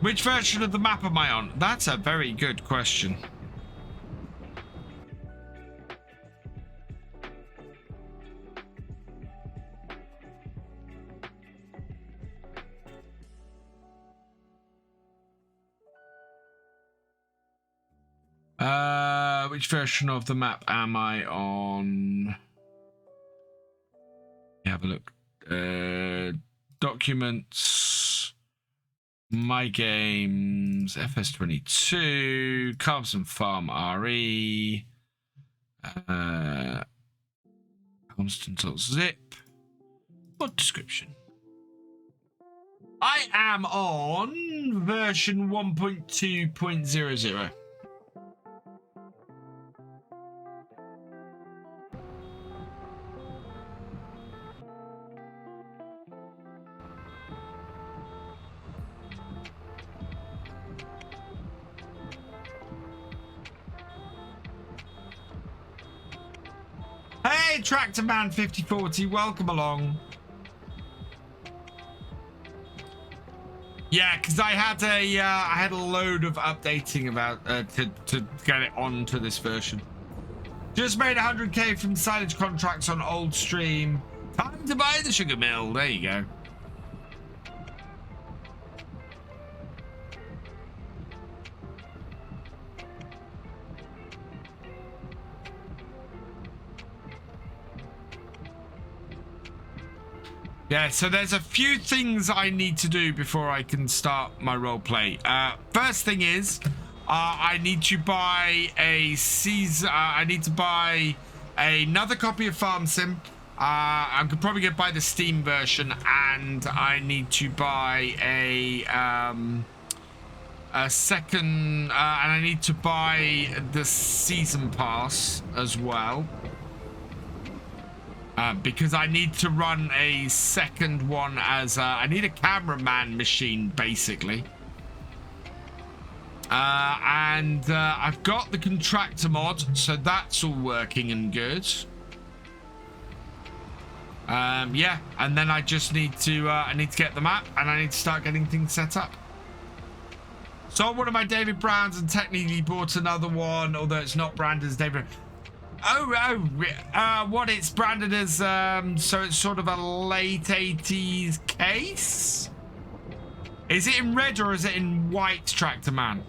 Which version of the map am I on? That's a very good question. Which version of the map am I on? Have a look. Documents, my games, FS22, Calmsden Farm RE, Constant.zip. What description? I am on version 1.2.00. Hey, Tractor Man 5040, welcome along. Yeah, because I had a load of updating about to get it onto this version. Just made 100k from silage contracts on old stream. Time to buy the sugar mill. There you go. Yeah, so there's a few things I need to do before I can start my roleplay. First thing is, I need to buy a season. I need to buy another copy of Farm Sim. I'm probably gonna buy the Steam version, and I need to buy a second, and I need to buy the season pass as well. Because I need to run a second one as I need a cameraman machine basically, and I've got the contractor mod, so that's all working and good. Yeah, and then I just need to get the map, and I need to start getting things set up. So one of my David Browns and technically bought another one, although it's not branded as David. What it's branded as, so it's sort of a late 80s case? Is it in red or is it in white, Tractor Man?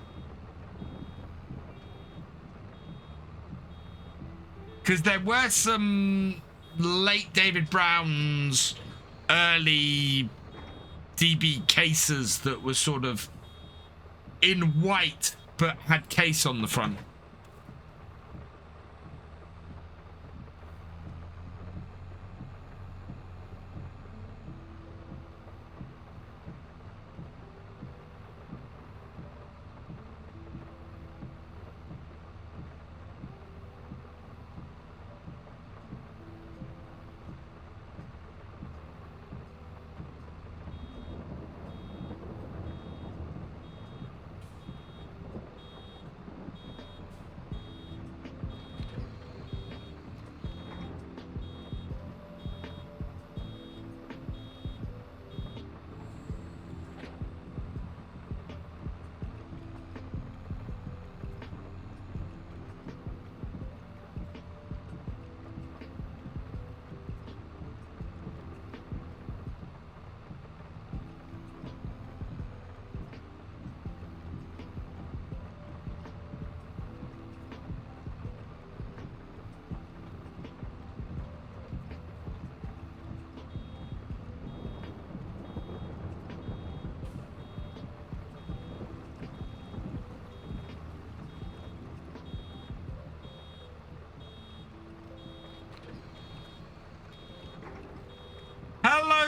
Because there were some late David Brown's early DB cases that were sort of in white but had case on the front.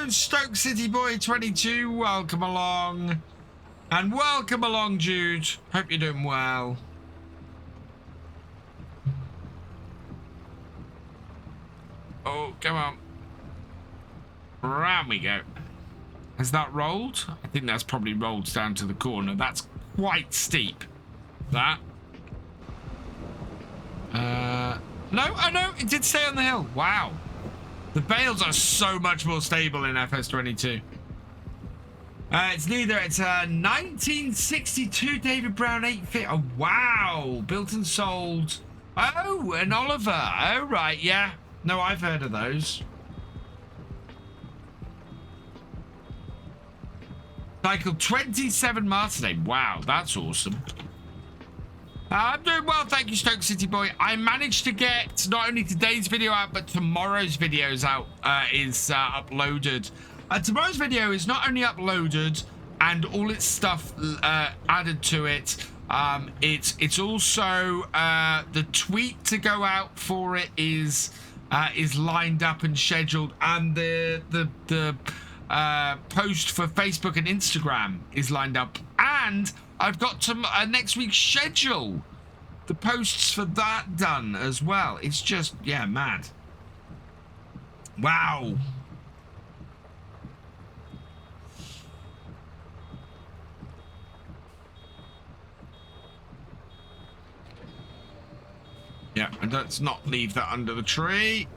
Hello, Stoke City Boy 22. Welcome along. And welcome along, Jude. Hope you're doing well. Oh, come on. Round we go. Has that rolled? I think that's probably rolled down to the corner. That's quite steep. That. No, oh no, it did stay on the hill. Wow. The bales are so much more stable in FS22. It's neither. It's a 1962 David Brown 8-fit. Oh, wow. Built and sold. Oh, an Oliver. Oh, right. Yeah. No, I've heard of those. Cycle 27 miles today. Wow, that's awesome. I'm doing well, thank you, Stoke City Boy. I managed to get not only today's video out, but tomorrow's videos out is uploaded. Tomorrow's video is not only uploaded and all its stuff added to it. It's also the tweet to go out for it is lined up and scheduled, and the post for Facebook and Instagram is lined up, and I've got some next week's schedule, the posts for that done as well. It's just, yeah, mad. Wow. Yeah, and let's not leave that under the tree.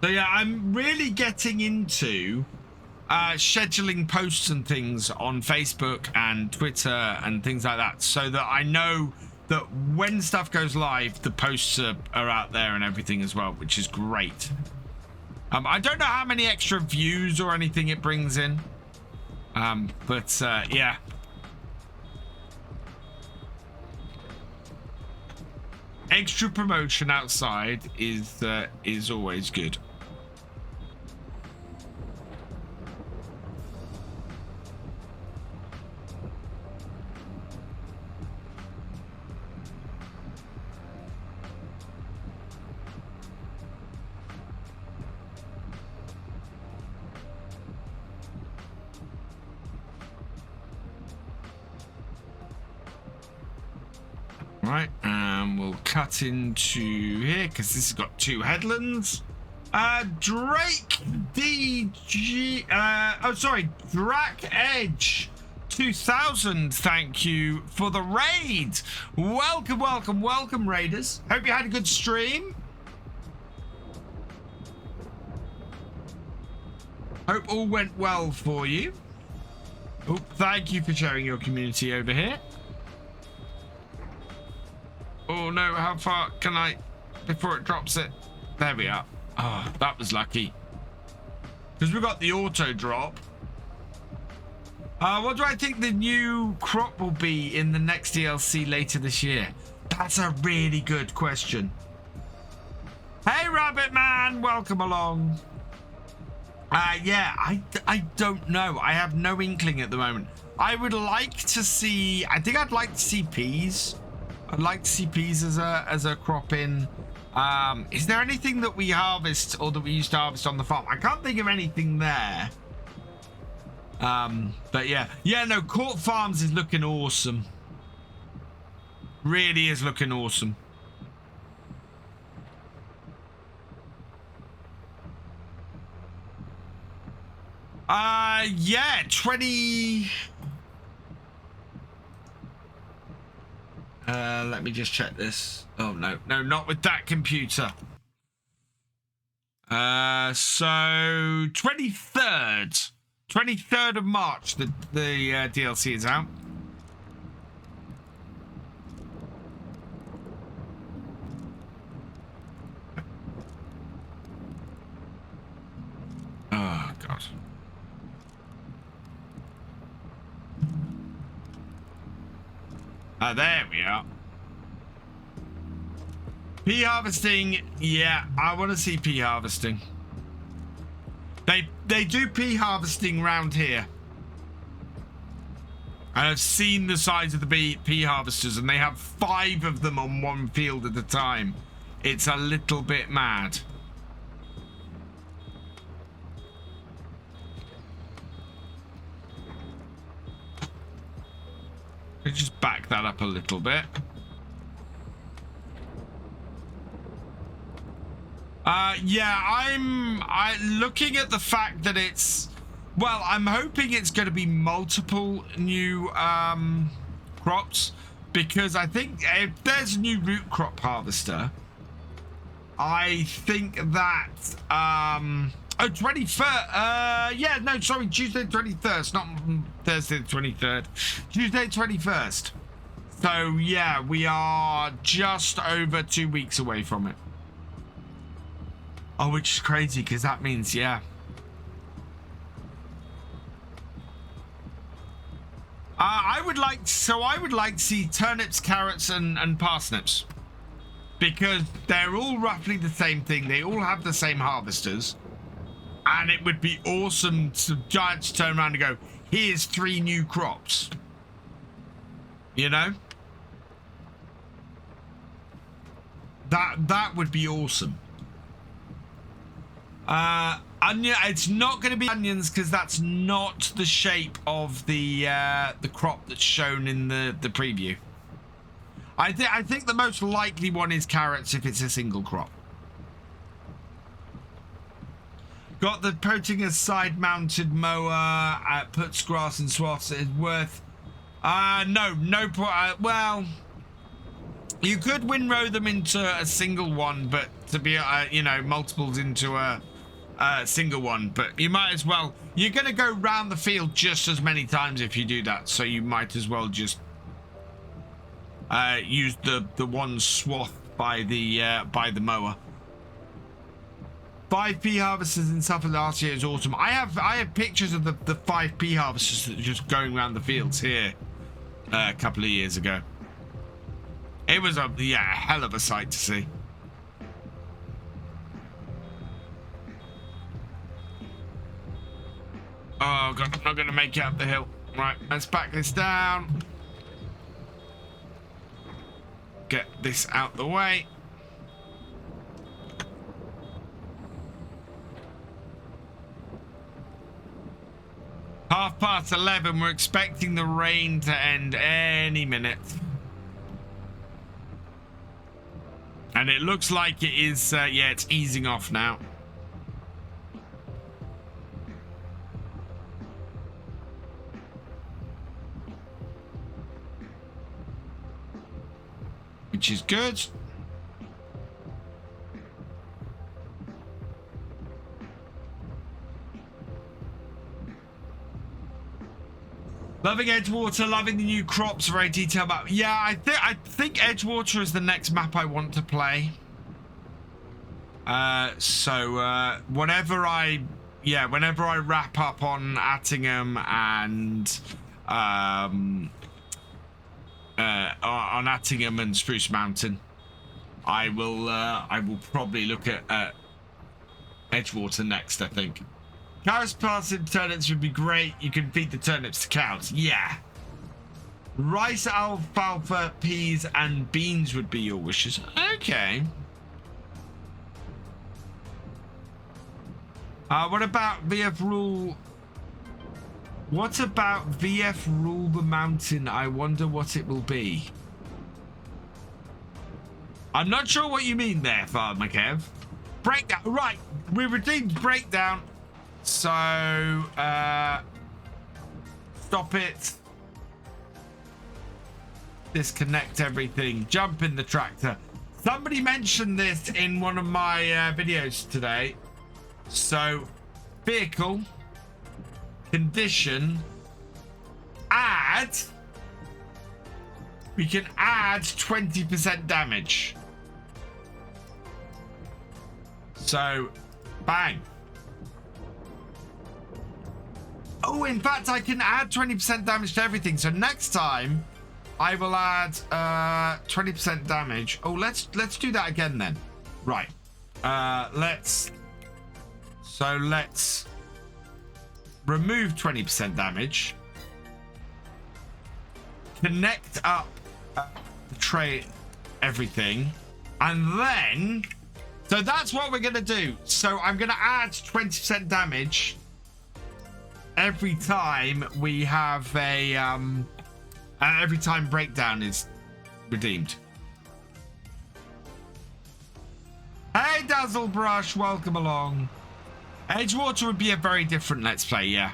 So yeah, I'm really getting into scheduling posts and things on Facebook and Twitter and things like that, so that I know that when stuff goes live, the posts are out there and everything as well, which is great. I don't know how many extra views or anything it brings in, but yeah. Extra promotion outside is always good. Right, and we'll cut into here because this has got two headlands. Drake DG, Drac Edge 2000. Thank you for the raid. Welcome, welcome, welcome, raiders. Hope you had a good stream. Hope all went well for you. Oh, thank you for sharing your community over here. Oh no, how far can I, before it drops it? There we are. Oh, that was lucky. Because we got the auto drop. What do I think the new crop will be in the next DLC later this year? That's a really good question. Hey, Rabbit Man, welcome along. Yeah, I don't know. I have no inkling at the moment. I would like to see, I think I'd like to see peas. I'd like to see peas as a crop in. Is there anything that we harvest or that we used to harvest on the farm? I can't think of anything there. But yeah. Yeah, no, Court Farms is looking awesome. Really is looking awesome. Yeah, 20... let me just check this. Oh, no, not with that computer. So 23rd of March, the DLC is out. Oh, God. There we are. Pea harvesting, yeah, I want to see pea harvesting. They do pea harvesting round here. And I've seen the size of the pea harvesters, and they have 5 of them on one field at a time. It's a little bit mad. Let's just back that up a little bit. Yeah, I'm looking at the fact that it's, well, I'm hoping it's going to be multiple new crops, because I think if there's a new root crop harvester, I think that oh, 21st, yeah, no, sorry, Tuesday 21st, not Thursday the 23rd, Tuesday 21st. So yeah, we are just over 2 weeks away from it. Oh, which is crazy, because that means, yeah. I would like to see turnips, carrots, and parsnips, because they're all roughly the same thing. They all have the same harvesters, and it would be awesome to giants turn around and go, here's 3 new crops. You know? That would be awesome. Onion, it's not going to be onions, because that's not the shape of the crop that's shown in the preview. I think the most likely one is carrots if it's a single crop. Got the Protinga side-mounted mower, puts grass and swaths. It's worth. Well, you could windrow them into a single one, but to be you know, multiples into a single one, but you might as well, you're going to go round the field just as many times if you do that, so you might as well just use the one swath by the mower. 5 pea harvesters in Suffolk last year is awesome. I have pictures of the 5 pea harvesters that are just going around the fields here a couple of years ago. It was a hell of a sight to see. Oh god, I'm not going to make it up the hill. Right, let's back this down. Get this out the way. Half past 11. We're expecting the rain to end any minute. And it looks like it is, yeah, it's easing off now. Which is good. Loving Edgewater, loving the new crops, very detailed map. Yeah, I think Edgewater is the next map I want to play. Whenever I wrap up on Attingham and on Attingham and Spruce Mountain, I will probably look at Edgewater next, I think. Carrots, parsnip, turnips would be great. You can feed the turnips to cows. Yeah. Rice, alfalfa, peas, and beans would be your wishes. Okay. What about VF rule? What about VF rule the mountain? I wonder what it will be. I'm not sure what you mean there, FarmCatGR. Breakdown. Right. We redeemed breakdown. So, stop it. Disconnect everything. Jump in the tractor. Somebody mentioned this in one of my videos today. So, vehicle, condition, add. We can add 20% damage. So, bang. Oh, in fact, I can add 20% damage to everything. So next time, I will add 20% damage. Oh, let's do that again then. Right. Let's remove 20% damage. connect up the tray, everything, and then, so that's what we're going to do. So I'm going to add 20% damage every time we have a, every time breakdown is redeemed. Hey, Dazzlebrush, welcome along. Edgewater would be a very different Let's Play, yeah.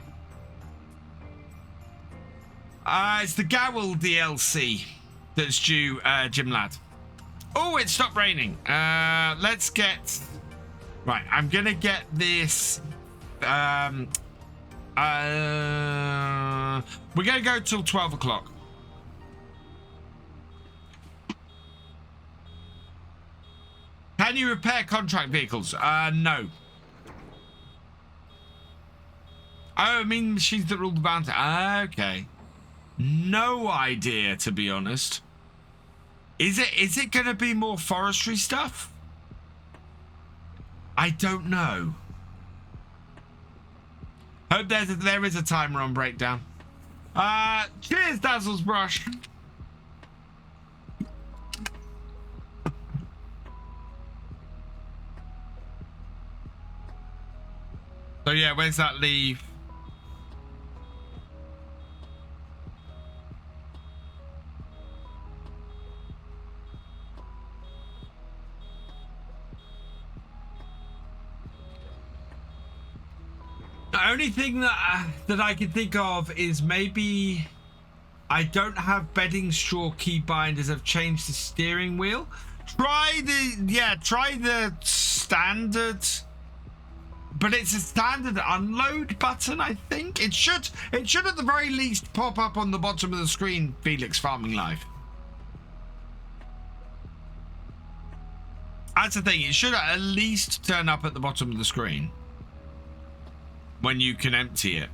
It's the Gowl DLC that's due, Jim Lad. Oh, it stopped raining. Let's get... Right, I'm going to get this... we're going to go till 12 o'clock. Can you repair contract vehicles? No. Oh, I mean machines that rule the bounty. Okay. No idea, to be honest. Is it going to be more forestry stuff? I don't know. Hope there is a timer on breakdown. Cheers, Dazzle's brush. So yeah, where's that leave? The only thing that I can think of is maybe I don't have bedding straw key binders. I've changed the steering wheel. Try the standard, but it's a standard unload button. I think it should at the very least pop up on the bottom of the screen. Felix Farming Live. That's the thing. It should at least turn up at the bottom of the screen when you can empty it.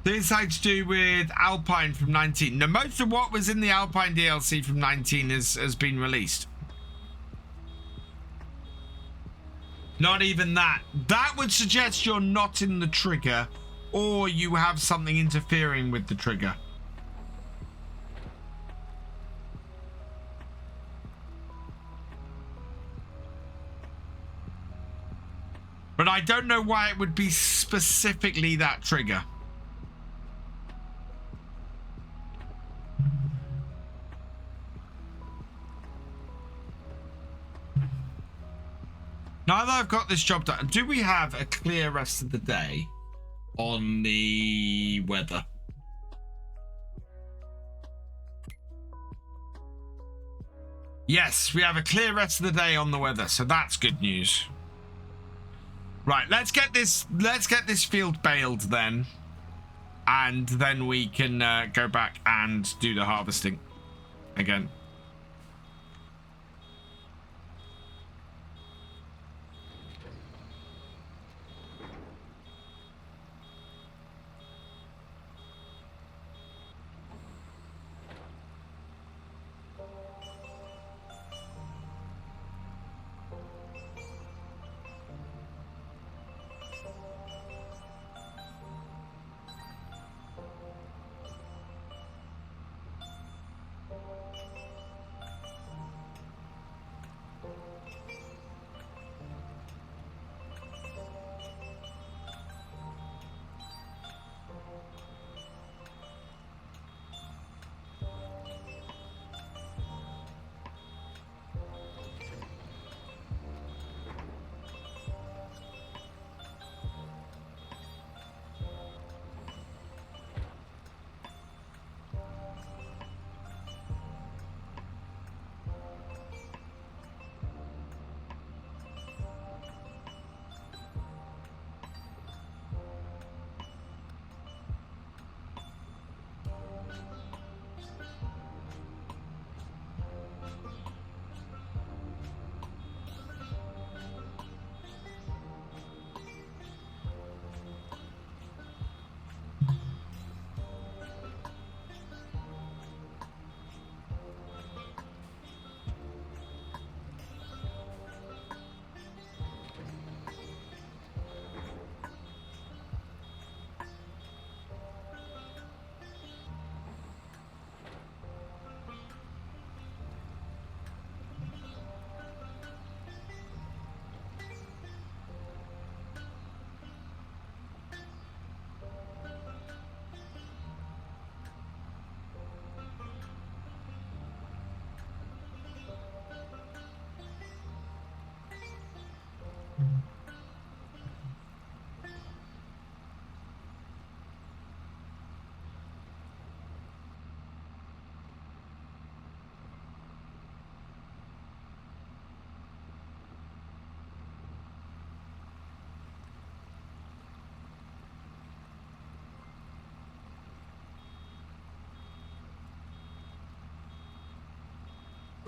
This had to do with Alpine from 19. Now, most of what was in the Alpine DLC from 19 has been released. Not even that. That would suggest you're not in the trigger, or you have something interfering with the trigger. But I don't know why it would be specifically that trigger. Now that I've got this job done, do we have a clear rest of the day on the weather? Yes, we have a clear rest of the day on the weather, so that's good news. Right, let's get this field baled then, and then we can go back and do the harvesting again.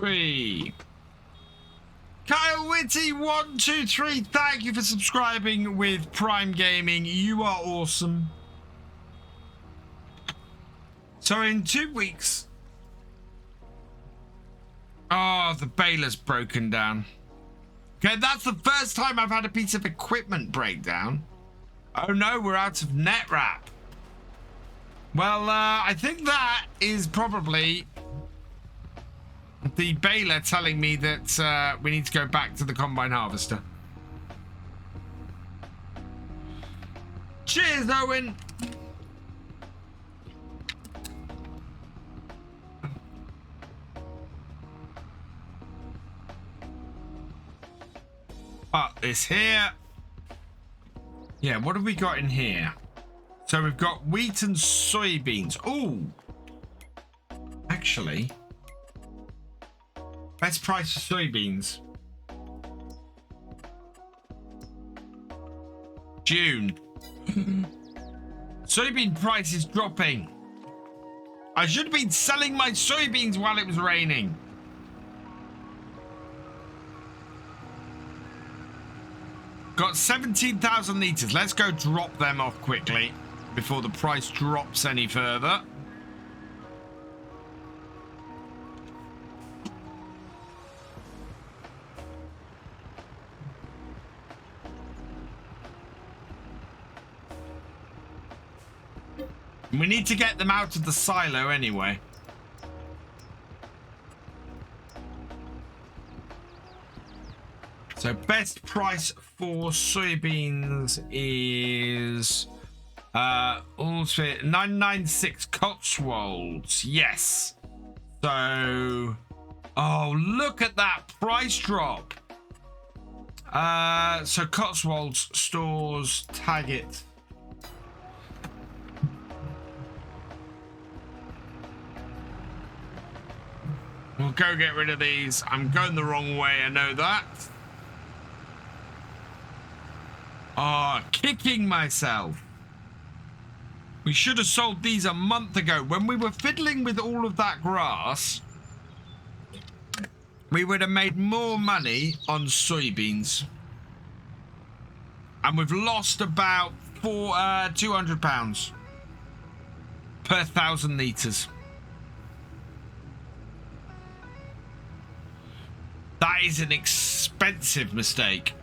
3. Kyle Whitty 123, thank you for subscribing with Prime Gaming. You are awesome. So in 2 weeks. Oh, the baler's broken down. Okay, that's the first time I've had a piece of equipment break down. Oh no, we're out of net wrap. Well, I think that is probably the baler telling me that we need to go back to the combine harvester. Cheers, Owen. Put this here. Yeah, what have we got in here? So we've got wheat and soybeans. Ooh. Actually, best price for soybeans. June. Soybean price is dropping. I should have been selling my soybeans while it was raining. Got 17,000 litres. Let's go drop them off quickly before the price drops any further. We need to get them out of the silo anyway. So best price for soybeans is also 996 Cotswolds. Yes. So, oh, look at that price drop. So Cotswolds stores, tag it. We'll go get rid of these. I'm going the wrong way, I know that. Oh, kicking myself. We should have sold these a month ago. When we were fiddling with all of that grass, we would have made more money on soybeans. And we've lost about £200 per 1,000 litres. That is an expensive mistake.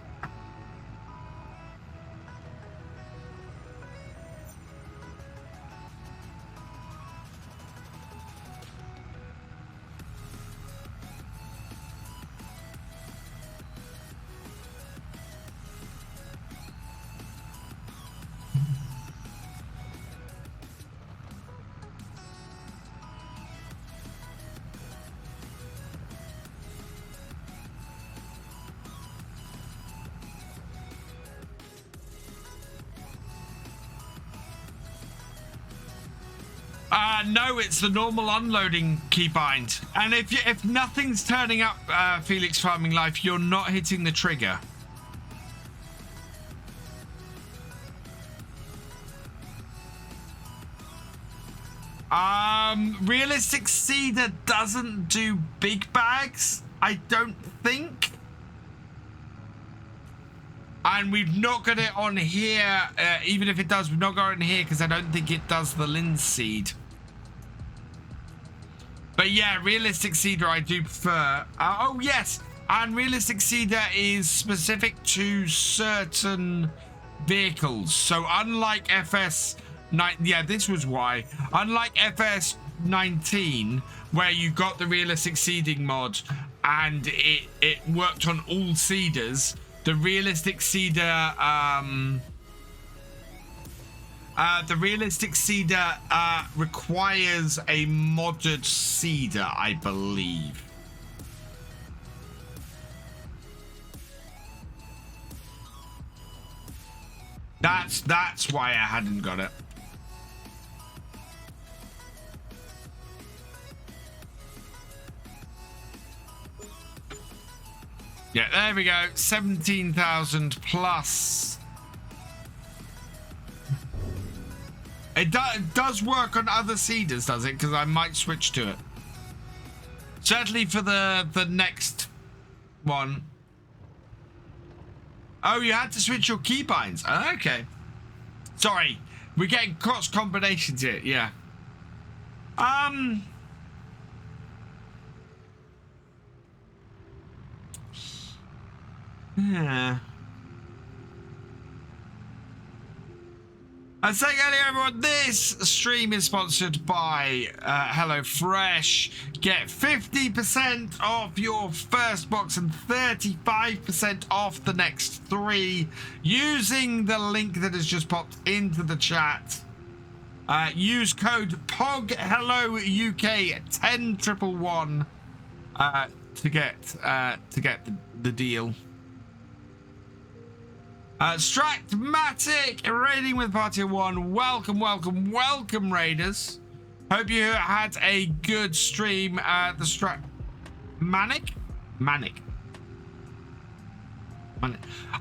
No, it's the normal unloading keybind. And if nothing's turning up, Felix Farming Life, you're not hitting the trigger. Realistic Seeder doesn't do big bags, I don't think. And we've not got it on here. Even if it does, we've not got it in here because I don't think it does the linseed. But yeah, Realistic Seeder I do prefer. Oh yes, and Realistic Seeder is specific to certain vehicles. So unlike FS9, yeah, this was why. Unlike FS19, where you got the Realistic Seeding mod and it worked on all seeders, the Realistic Seeder requires a modded seeder, I believe. That's why I hadn't got it. Yeah, there we go. 17,000 plus. It does work on other seeders, does it? Because I might switch to it. Certainly for the next one. Oh, you had to switch your keybinds. Okay. Sorry, we're getting cross combinations here. Yeah. Yeah. I was saying earlier, everyone, this stream is sponsored by HelloFresh. Get 50% off your first box and 35% off the next 3 using the link that has just popped into the chat. Use code POGHELLOUK10111 to get the deal. Stractmatic raiding with Party 1. Welcome, welcome, welcome, Raiders. Hope you had a good stream. The Manic.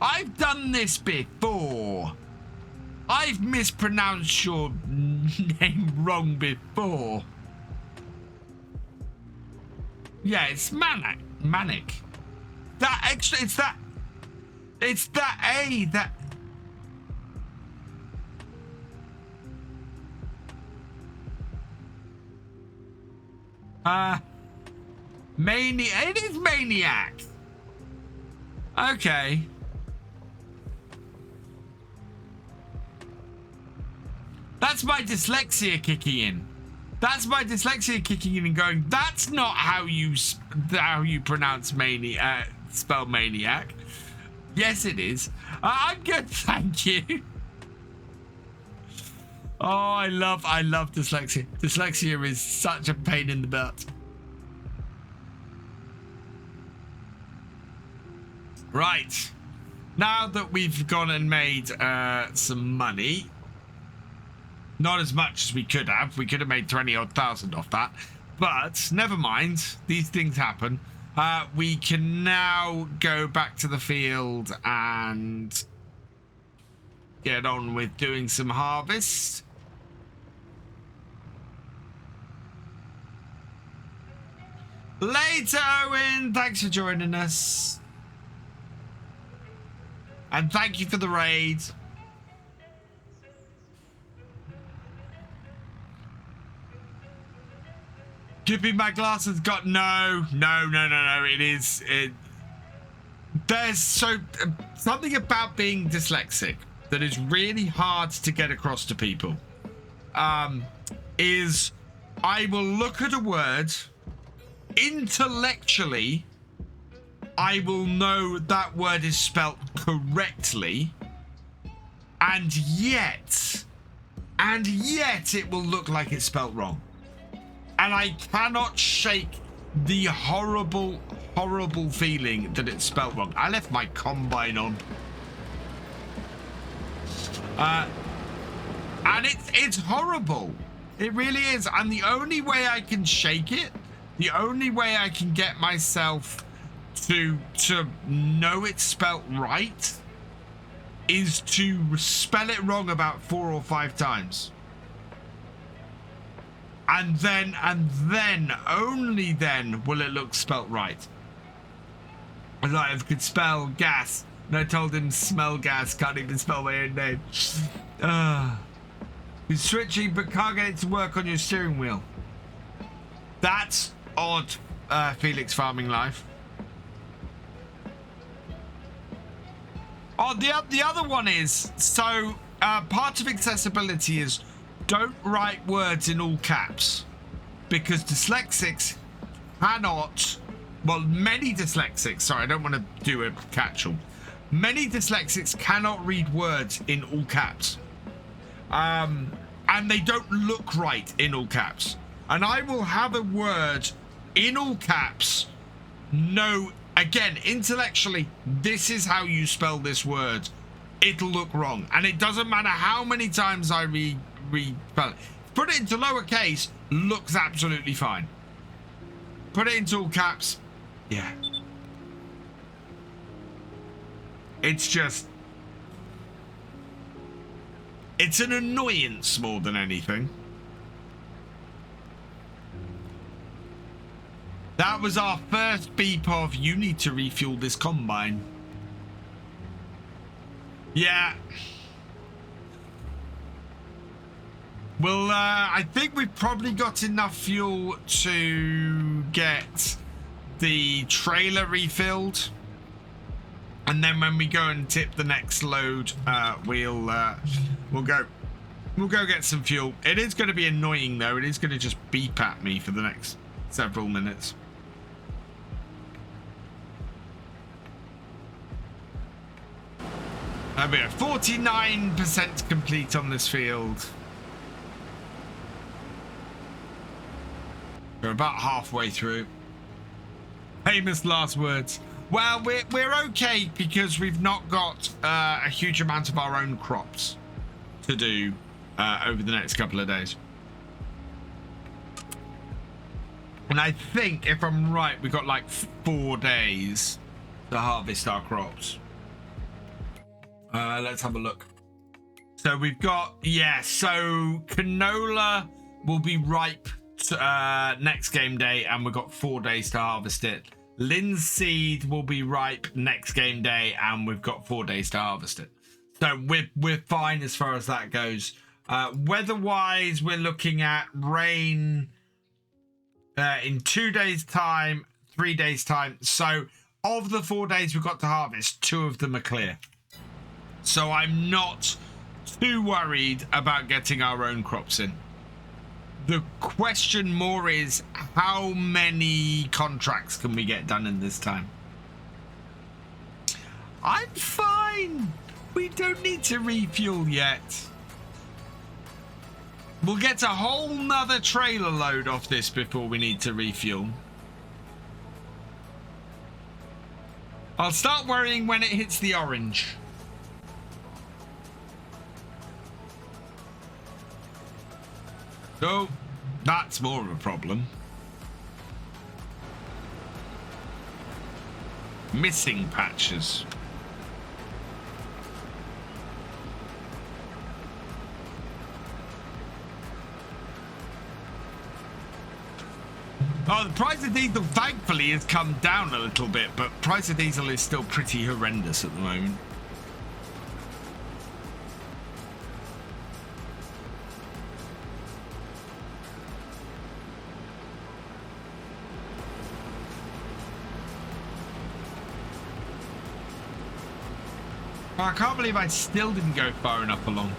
I've done this before. I've mispronounced your name wrong before. Yeah, it's Manic. That extra, it's that A that. Maniac. It is Maniac. Okay. That's my dyslexia kicking in. That's my dyslexia kicking in and going, that's not how you pronounce spell maniac. Yes, it is. I'm good, thank you. Oh, I love dyslexia. Dyslexia is such a pain in the butt. Right. Now that we've gone and made some money, not as much as we could have. We could have made 20-odd thousand off that. But never mind. These things happen. We can now go back to the field and get on with doing some harvest. Later, Owen. Thanks for joining us. And thank you for the raid. Dipping my glasses got no. There's something about being dyslexic that is really hard to get across to people. Is I will look at a word intellectually. I will know that word is spelt correctly, and yet it will look like it's spelt wrong. And I cannot shake the horrible feeling that it's spelt wrong. I left my combine on. And it's horrible. It really is. And the only way I can shake it, the only way I can get myself to know it's spelt right is to spell it wrong about 4 or 5 times. And then only then will it look spelt right. Like I could spell gas, and I told him smell gas, can't even spell my own name. You're switching but can't get it to work on your steering wheel. That's odd, Felix Farming Life. Oh, the other one is, so part of accessibility is don't write words in all caps, because dyslexics cannot, well, many dyslexics, sorry, I don't want to do a catch-all. Many dyslexics cannot read words in all caps. And they don't look right in all caps. And I will have a word in all caps, no, again, intellectually, this is how you spell this word. It'll look wrong. And it doesn't matter how many times I spell it. Put it into lowercase, looks absolutely fine. Put it into all caps, yeah. It's just, it's an annoyance more than anything. That was our first beep of you need to refuel this combine. Yeah. Well, I think we've probably got enough fuel to get the trailer refilled. And then when we go and tip the next load, we'll go get some fuel. It is going to be annoying though. It is going to just beep at me for the next several minutes. There we go. 49% complete on this field. We're about halfway through. Famous last words. Well, we're okay because we've not got a huge amount of our own crops to do over the next couple of days. And I think, if I'm right, we've got like 4 days to harvest our crops. Let's have a look. So we've got, yeah, so canola will be ripe next game day, and we've got 4 days to harvest it. Linseed will be ripe next game day, and we've got 4 days to harvest it. So we're fine as far as that goes. Weather-wise, we're looking at rain in 2 days' time, 3 days' time. So of the 4 days we've got to harvest, 2 of them are clear. So I'm not too worried about getting our own crops in. The question more is, how many contracts can we get done in this time? I'm fine. We don't need to refuel yet. We'll get a whole nother trailer load off this before we need to refuel. I'll start worrying when it hits the orange. So that's more of a problem. Missing patches. Oh, the price of diesel thankfully has come down a little bit, but price of diesel is still pretty horrendous at the moment. I can't believe I still didn't go far enough along.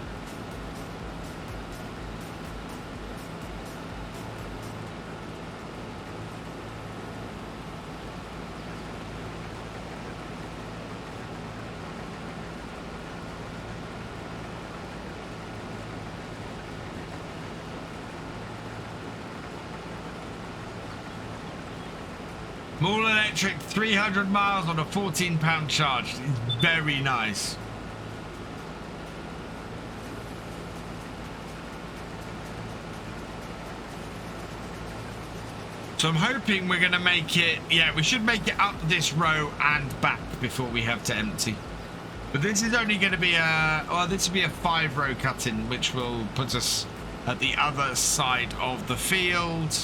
Small electric, 300 miles on a 14-pound charge. It's very nice. So I'm hoping we're going to make it, yeah, we should make it up this row and back before we have to empty. But this is only going to be a, well, this will be a 5-row cut-in, which will put us at the other side of the field.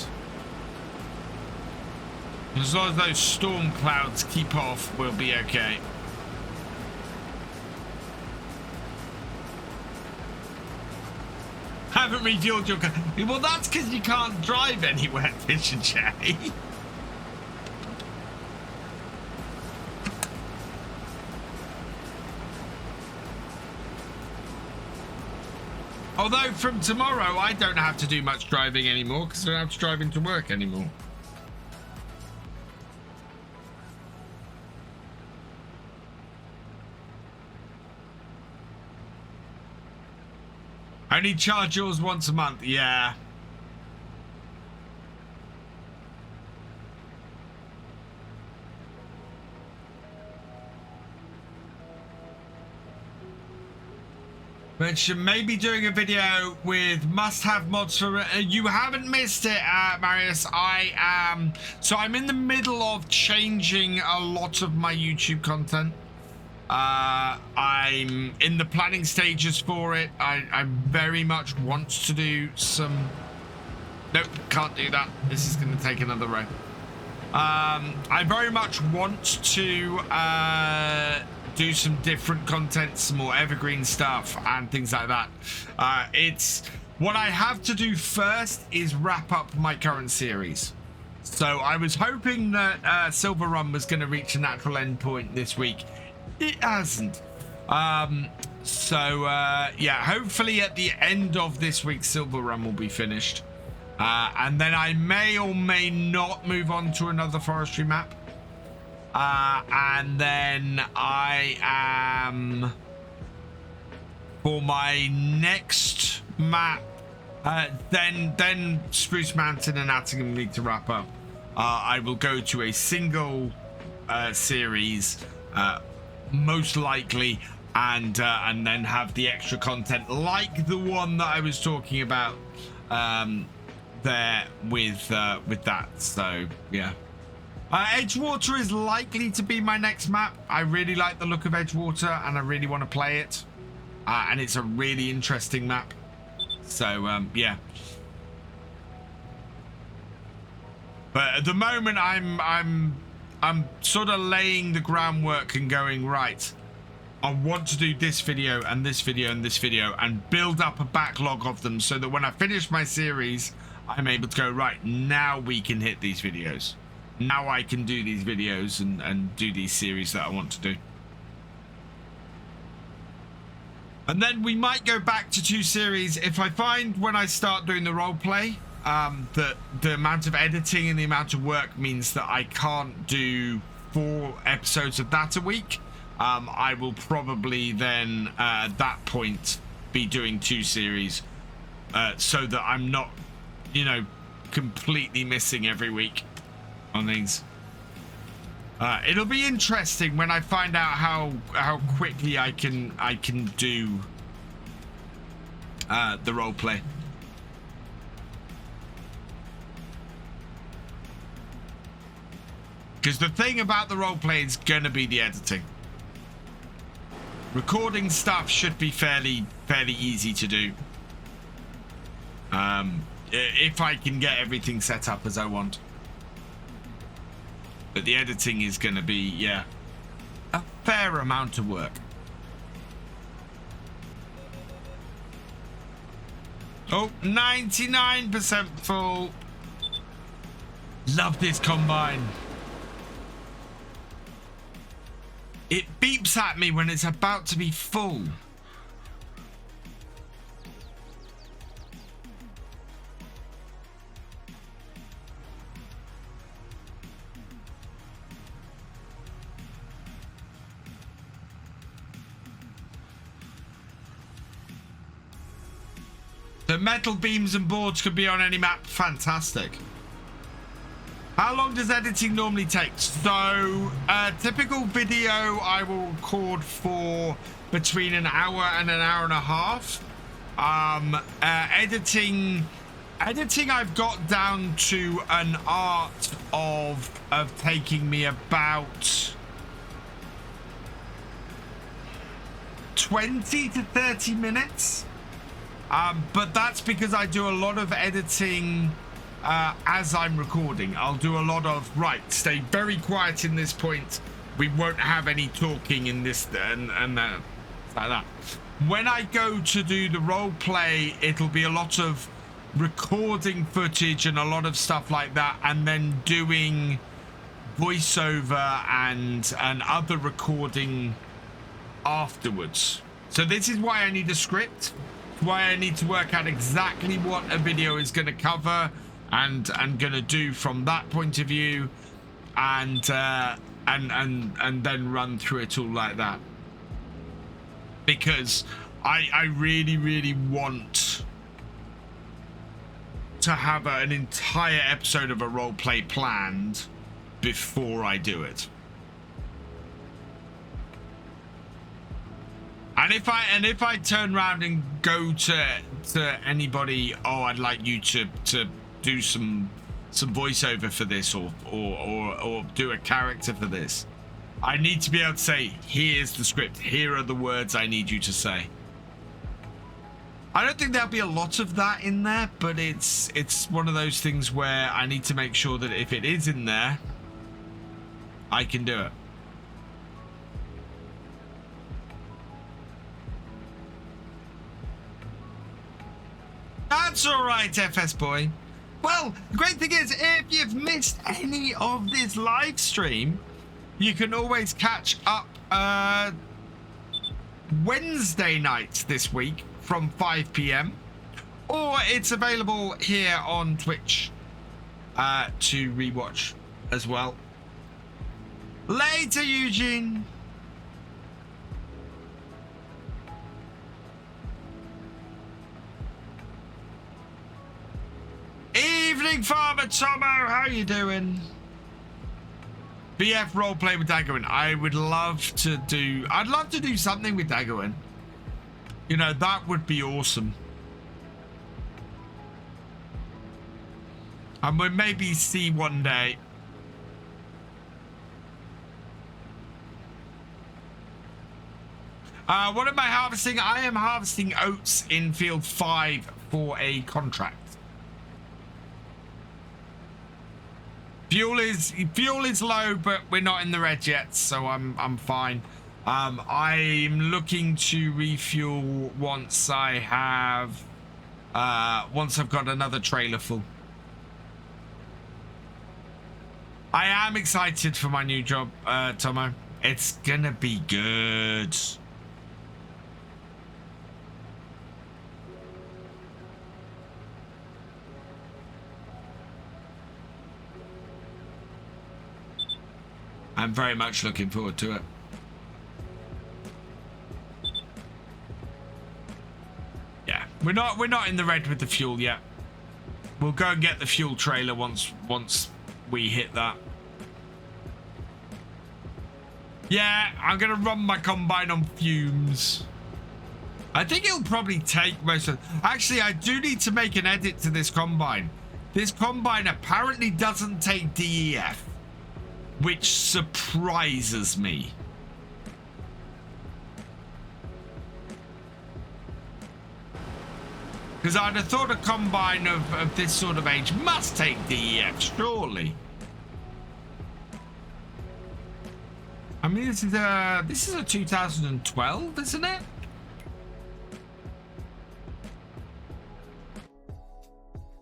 As long as those storm clouds keep off, we'll be okay. Haven't refueled your car. Well, that's because you can't drive anywhere, Thefisherj. Although from tomorrow, I don't have to do much driving anymore because I don't have to drive into work anymore. Only charge yours once a month, yeah. But maybe doing a video with must-have mods for. You haven't missed it, Marius. So I'm in the middle of changing a lot of my YouTube content. I'm in the planning stages for it. I very much want to do some. Nope, can't do that. This is going to take another row. I very much want to do some different content, some more evergreen stuff and things like that. It's what I have to do first is wrap up my current series. So I was hoping that Silver Run was going to reach a natural endpoint this week. It hasn't. Yeah, hopefully at the end of this week, Silver Run will be finished. And then I may or may not move on to another forestry map. And then I am, for my next map, then Spruce Mountain and Attingham need to wrap up. I will go to a single series, most likely, and then have the extra content like the one that I was talking about there with that. So yeah, Edgewater is likely to be my next map. I really like the look of Edgewater and I really want to play it, and it's a really interesting map. So yeah, but at the moment I'm sort of laying the groundwork and going, right, I want to do this video and this video and this video and build up a backlog of them so that when I finish my series, I'm able to go, right, now we can hit these videos. Now I can do these videos and do these series that I want to do. And then we might go back to 2 series if I find when I start doing the role play that the amount of editing and the amount of work means that I can't do 4 episodes of that a week. I will probably then at that point be doing 2 series so that I'm not, you know, completely missing every week on these. It'll be interesting when I find out how quickly I can do the role play. Because the thing about the role play is gonna be the editing. Recording stuff should be fairly easy to do. If I can get everything set up as I want. But the editing is going to be, yeah, a fair amount of work. Oh, 99% full. Love this combine. It beeps at me when it's about to be full. The metal beams and boards could be on any map. Fantastic. How long does editing normally take? So, a typical video I will record for between an hour and an hour and a half. Editing I've got down to an art of taking me about 20 to 30 minutes. But that's because I do a lot of editing as I'm recording. I'll do a lot of, right, stay very quiet in this point. We won't have any talking in this and like that. When I go to do the role play, it'll be a lot of recording footage and a lot of stuff like that, and then doing voiceover and other recording afterwards. So this is why I need a script. Why I need to work out exactly what a video is going to cover and going to do from that point of view, and then run through it all like that, because I really want to have an entire episode of a role play planned before I do it. And if I turn around and go to anybody, oh, I'd like you to do some voiceover for this, or do a character for this, I need to be able to say, here's the script, here are the words I need you to say. I don't think there'll be a lot of that in there, but it's one of those things where I need to make sure that if it is in there, I can do it. That's all right, FS boy. Well, the great thing is, if you've missed any of this live stream, you can always catch up Wednesday nights this week from 5 p.m. or it's available here on Twitch to rewatch as well. Later, Eugene. Evening, Farmer Tomo. How you doing? BF roleplay with Daggerwin. I'd love to do something with Daggerwin. You know, that would be awesome. And we'll maybe see one day. What am I harvesting? I am harvesting oats in field 5 for a contract. Fuel is low, but we're not in the red yet, so I'm fine. I'm looking to refuel once I have once I've got another trailer full. I am excited for my new job, Tomo. It's gonna be good. I'm very much looking forward to it. Yeah, we're not in the red with the fuel yet. We'll go and get the fuel trailer once we hit that. Yeah, I'm gonna run my combine on fumes. I think it'll probably take most of. Actually, I do need to make an edit to this combine. This combine apparently doesn't take DEF. Which surprises me. Because I'd have thought a combine of this sort of age must take DEF, surely. I mean, this is a 2012, isn't it?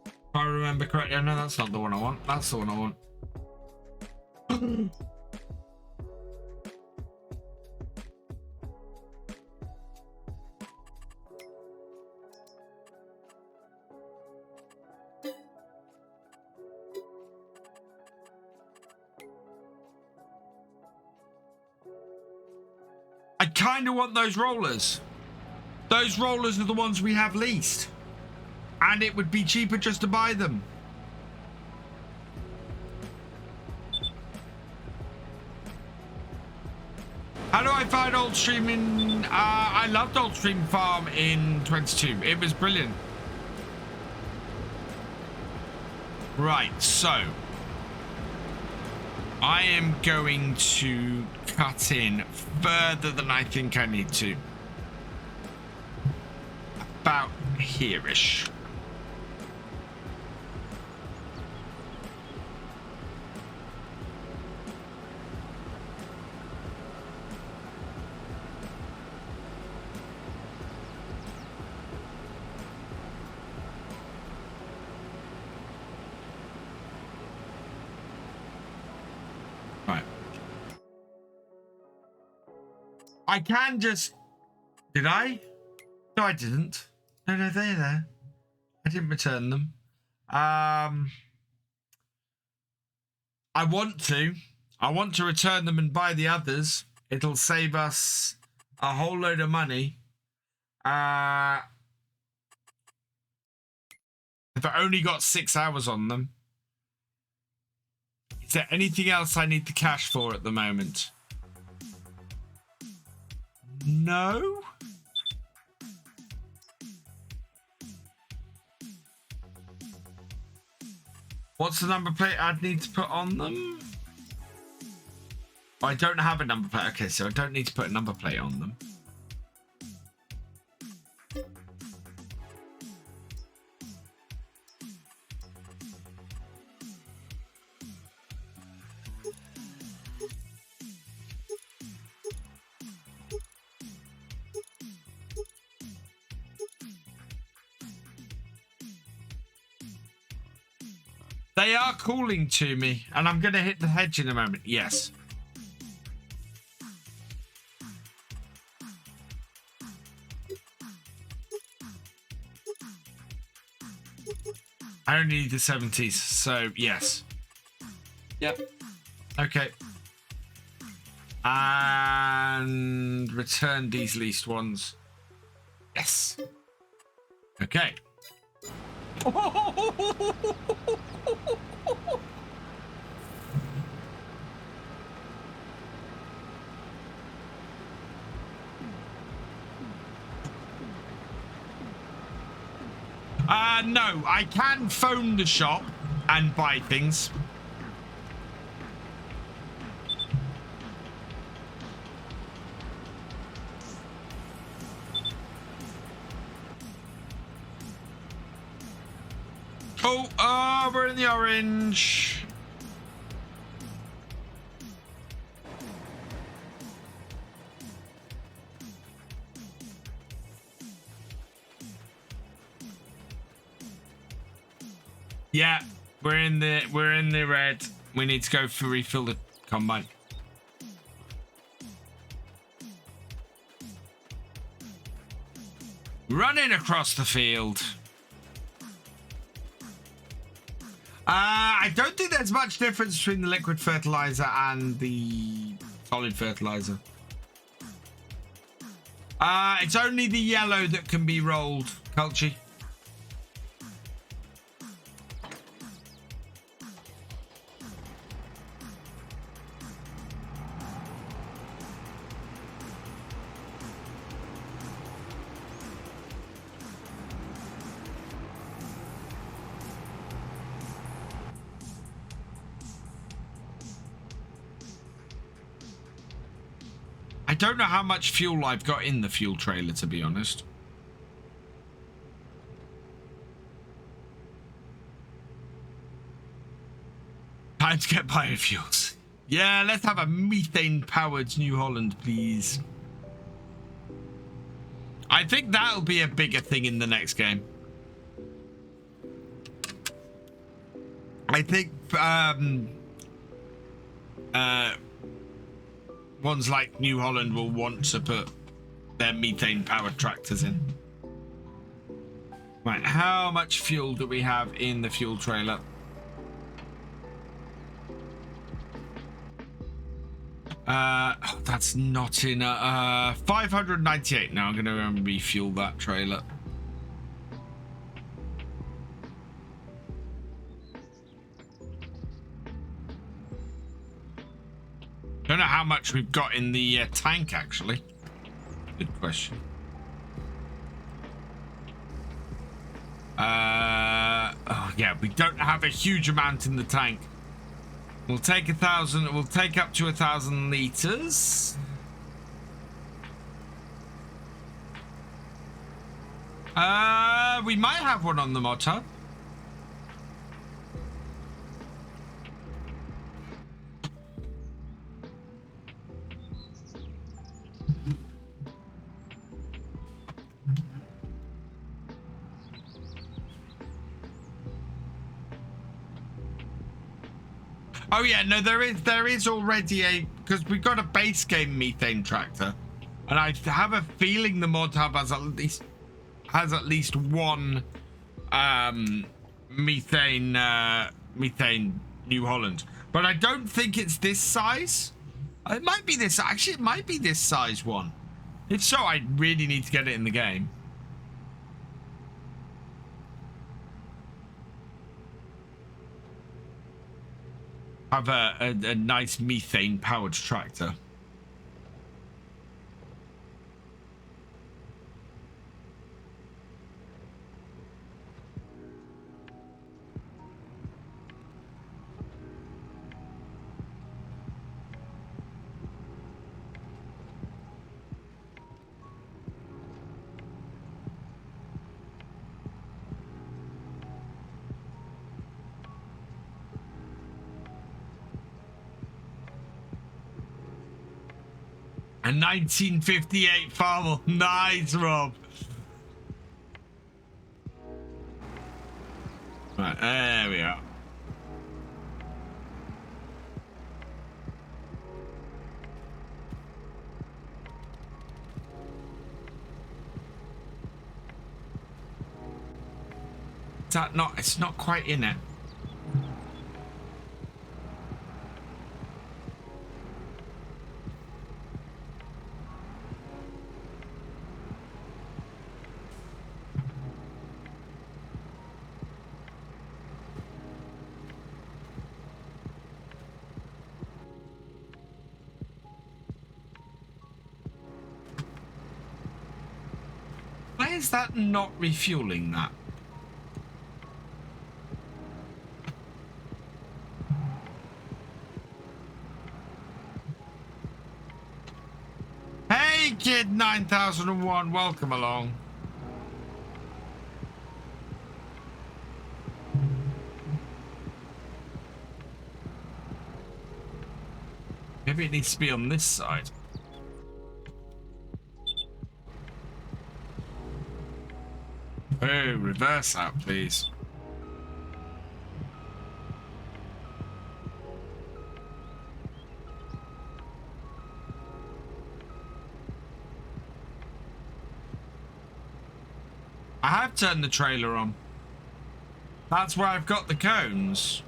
If I remember correctly. No, that's not the one I want. That's the one I want. I kind of want those rollers. Those rollers are the ones we have leased. And it would be cheaper just to buy them. How do I find old streaming? I loved old stream farm in 22. It was brilliant. Right, so I am going to cut in further than I think I need to. About here-ish. I can just... Did I? No, I didn't. No, they're there. I didn't return them. I want to. I want to return them and buy the others. It'll save us a whole load of money. If I only got 6 hours on them. Is there anything else I need the cash for at the moment? No. What's the number plate I'd need to put on them? I don't have a number plate. Okay, so I don't need to put a number plate on them. They are calling to me, and I'm going to hit the hedge in a moment. Yes. I only need the 70s, so yes. Yep. Okay. And return these least ones. Yes. Okay. No, I can phone the shop and buy things. Oh, we're in the orange. Yeah, we're in the red. We need to go for refill the combine. Running across the field. I don't think there's much difference between the liquid fertilizer and the solid fertilizer. It's only the yellow that can be rolled, Culchy. I don't know how much fuel I've got in the fuel trailer, to be honest. Time to get biofuels. Yeah, let's have a methane-powered New Holland, please. I think that'll be a bigger thing in the next game. I think ones like New Holland will want to put their methane-powered tractors in. Right, how much fuel do we have in the fuel trailer? That's not in 598. Now I'm going to refuel that trailer. Don't know how much we've got in the tank, actually. Good question. Oh yeah, we don't have a huge amount in the tank. We'll take 1,000. We'll take up to 1,000 liters. We might have one on the mod hub. Oh yeah, no, there is already a, because we've got a base game methane tractor, and I have a feeling the mod hub has at least one methane New Holland, but I don't think it's this size. It might be this. Actually, it might be this size one. If so, I really need to get it in the game. Have a nice methane powered tractor. A 1958 Farmer. Nice, Rob. Right, there we are. that not? It's not quite in it. Why is that not refueling that? Hey, Kid 9001, welcome along. Maybe it needs to be on this side. Oh, reverse out, please. I have turned the trailer on. That's where I've got the cones.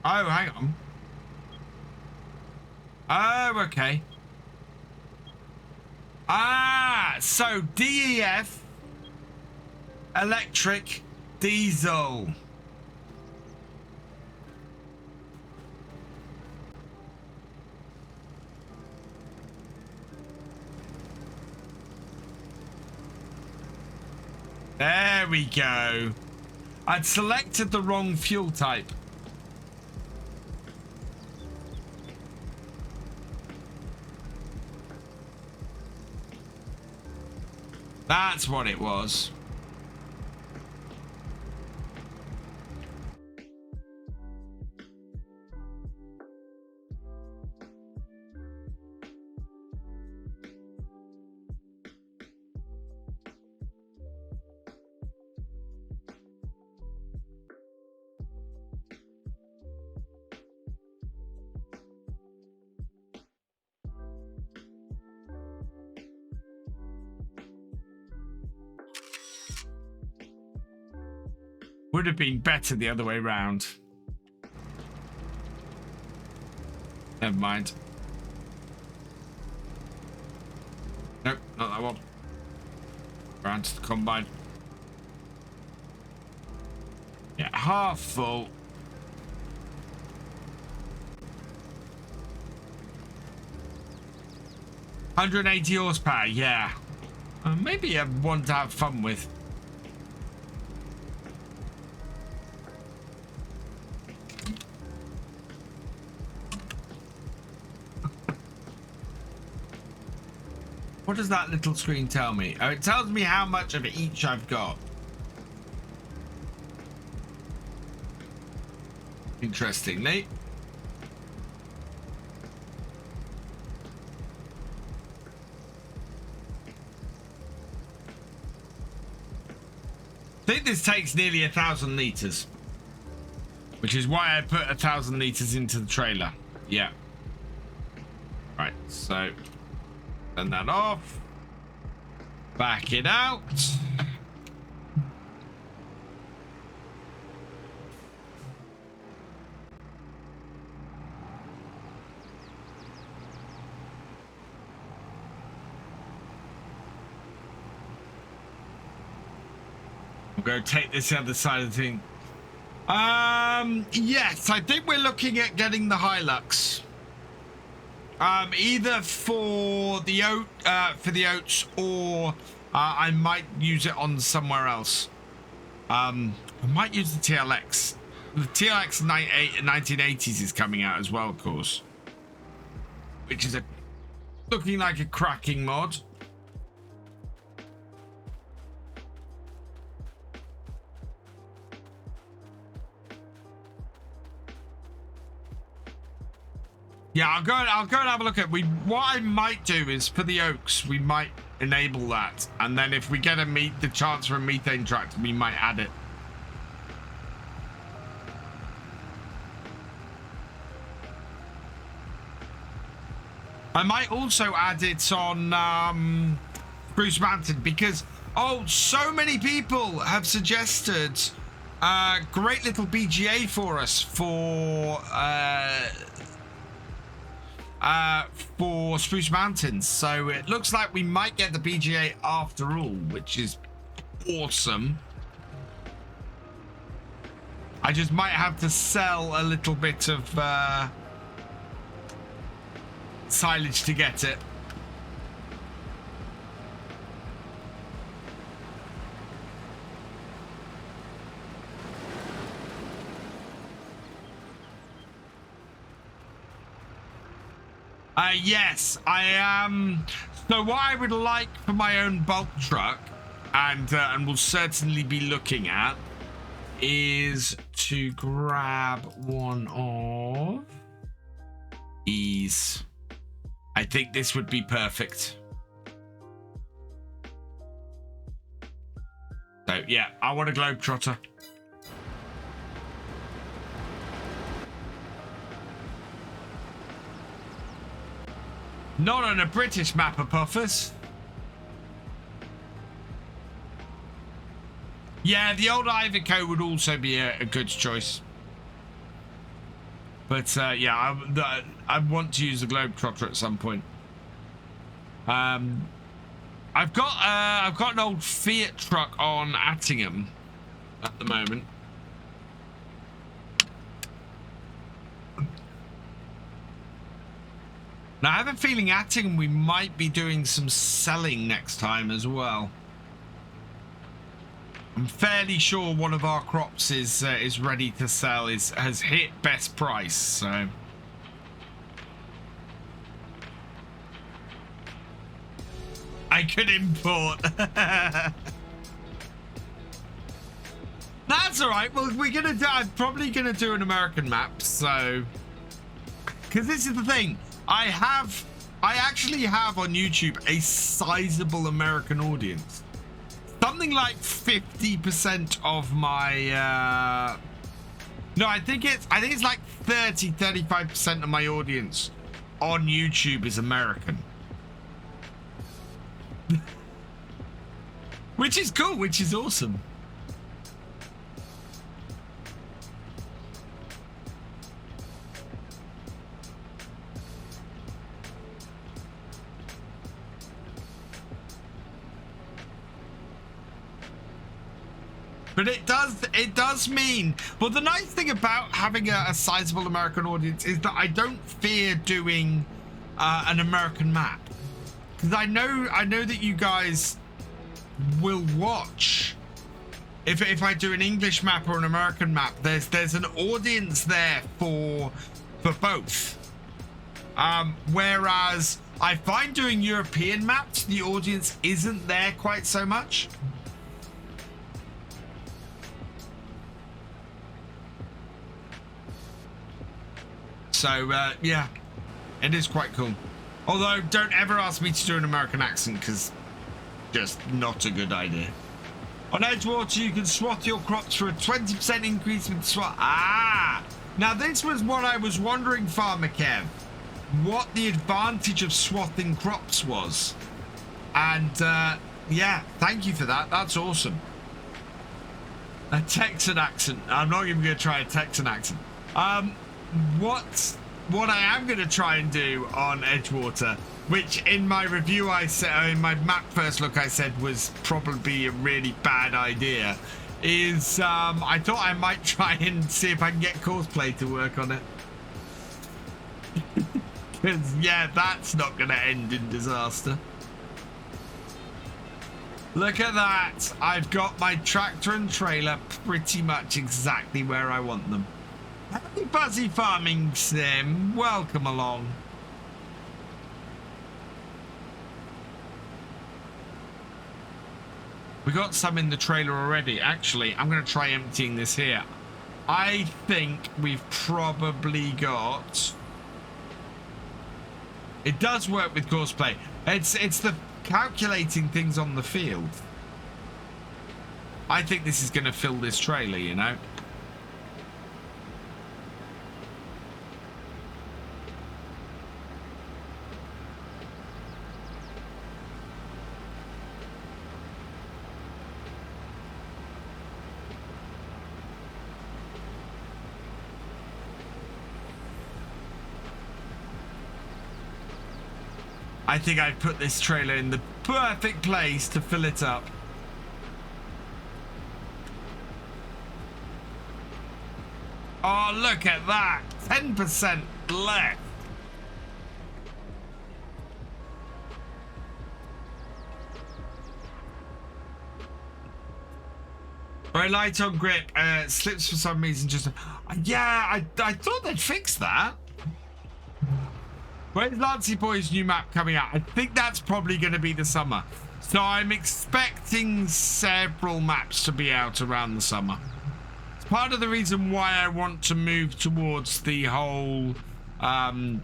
Oh, hang on. Oh, okay. Ah, so DEF, electric, diesel. There we go. I'd selected the wrong fuel type. That's what it was. Would have been better the other way round. Never mind. Nope, not that one. Round to the combine. Yeah, half full. $180 horsepower, yeah. Maybe a one to have fun with. What does that little screen tell me? Oh, it tells me how much of each I've got. Interestingly. I think this takes nearly 1,000 liters, which is why I put 1,000 liters into the trailer. Yeah. Right, so turn that off. Back it out. We'll go take this other side of the thing. Yes, I think we're looking at getting the Hilux. Either for the oats or I might use it on somewhere else. I might use the TLX. The TLX 1980s is coming out as well, of course, which is looking like a cracking mod. Yeah, I'll go and have a look at it. What I might do is for the oaks, we might enable that, and then if we get the chance for a methane tractor, we might add it. I might also add it on Bruce Mountain because, so many people have suggested a great little BGA for us for Spruce Mountains. So it looks like we might get the BGA after all, which is awesome. I just might have to sell a little bit of silage to get it. Yes, I am. So what I would like for my own bulk truck, and will certainly be looking at, is to grab one of these. I think this would be perfect. So yeah, I want a Globetrotter. Not on a British map of puffers. Yeah, the old Iveco would also be a good choice. But yeah, I want to use the Globetrotter at some point. I've got an old Fiat truck on Attingham at the moment. Now, I have a feeling Attingham we might be doing some selling next time as well. I'm fairly sure one of our crops is ready to sell, has hit best price, so. I could import. That's all right. Well, I'm probably gonna do an American map, so. Because this is the thing. I actually have on YouTube a sizable American audience. Something like 50% of my no, I think it's like 35% of my audience on YouTube is American. Which is cool, which is awesome. But it does mean, well, the nice thing about having a sizable American audience is that I don't fear doing an American map, because I know that you guys will watch. If I do an English map or an American map, there's an audience there for both. Whereas I find doing European maps, the audience isn't there quite so much. So, yeah, it is quite cool. Although, don't ever ask me to do an American accent, because just not a good idea. On Edgewater, you can swath your crops for a 20% increase with swath. Ah! Now, this was what I was wondering, Farmer Kev, what the advantage of swathing crops was. And, yeah, thank you for that. That's awesome. A Texan accent. I'm not even going to try a Texan accent. What I am going to try and do on Edgewater, which in my review I said, in my map first look I said was probably a really bad idea, is I thought I might try and see if I can get Cosplay to work on it. Because, yeah, that's not going to end in disaster. Look at that. I've got my tractor and trailer pretty much exactly where I want them. Happy Buzzy Farming Sim, welcome along. We got some in the trailer already. Actually, I'm going to try emptying this here. I think we've probably got... It does work with Cosplay. It's the calculating things on the field. I think this is going to fill this trailer, you know. I think I put this trailer in the perfect place to fill it up. Oh, look at that. 10% left. Very light on grip. Slips for some reason. Just yeah, I thought they'd fix that. When's Lancey Boy's new map coming out? I think that's probably going to be the summer. So I'm expecting several maps to be out around the summer. It's part of the reason why I want to move towards the whole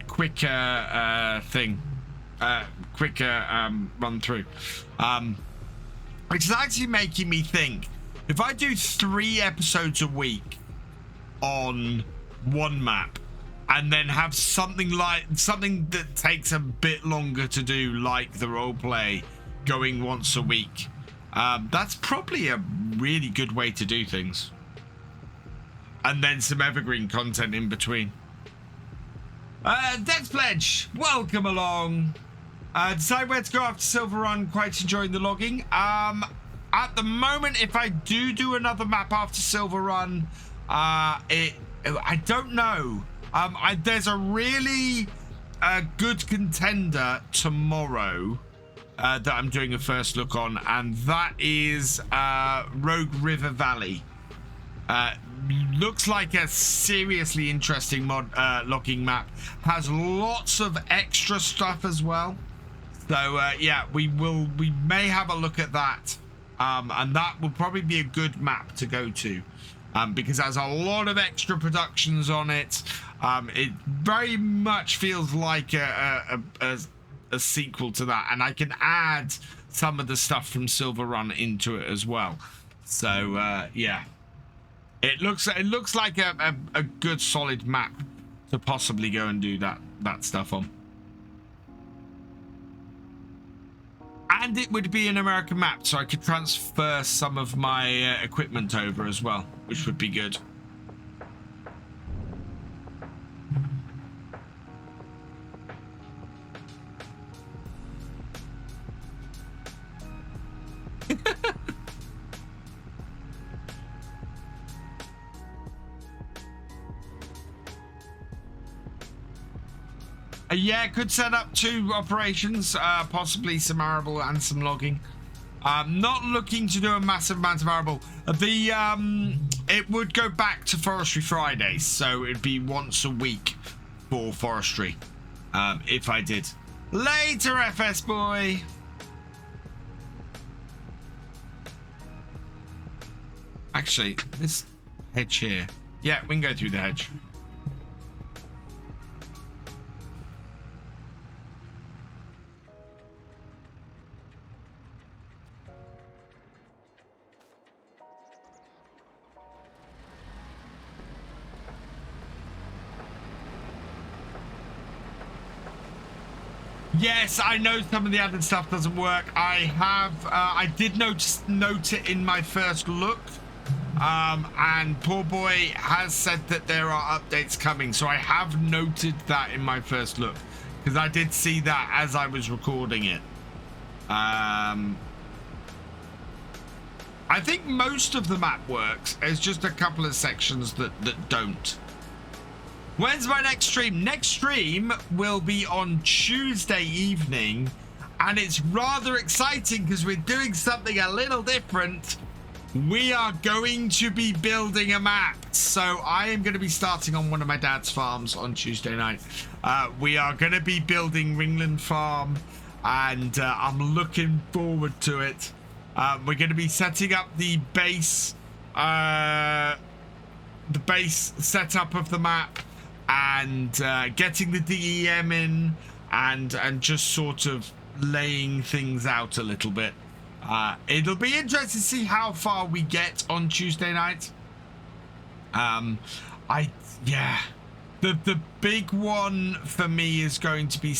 quicker thing. Quicker run through. Which is actually making me think, if I do 3 episodes a week on one map and then have something that takes a bit longer to do, like the role play, going once a week, that's probably a really good way to do things. And then some evergreen content in between. Death Pledge, welcome along. Decide where to go after Silver Run. Quite enjoying the logging. At the moment, if I do another map after Silver Run, I don't know. There's a really good contender tomorrow that I'm doing a first look on, and that is Rogue River Valley. Looks like a seriously interesting logging map. Has lots of extra stuff as well. So yeah, we may have a look at that. And that will probably be a good map to go to, because it has a lot of extra productions on it. It very much feels like a sequel to that, and I can add some of the stuff from Silver Run into it as well. So yeah, it looks like a good solid map to possibly go and do that stuff on. And it would be an American map, so I could transfer some of my equipment over as well, which would be good. Yeah, could set up 2 operations, possibly some arable and some logging. Not looking to do a massive amount of arable. It would go back to Forestry Fridays, so it'd be once a week for forestry, if I did. Later, FS boy. Actually, this hedge here. Yeah, we can go through the hedge. Yes, I know some of the added stuff doesn't work. I did note it in my first look. And poor boy has said that there are updates coming. So I have noted that in my first look, because I did see that as I was recording it. I think most of the map works. There's just a couple of sections that don't. When's my next stream? Next stream will be on Tuesday evening, and it's rather exciting because we're doing something a little different. We are going to be building a map. So I am going to be starting on one of my dad's farms on Tuesday night. We are going to be building Ringland Farm, and I'm looking forward to it. We're going to be setting up the base setup of the map, and getting the DEM in, and just sort of laying things out a little bit. It'll be interesting to see how far we get on Tuesday night. The big one for me is going to be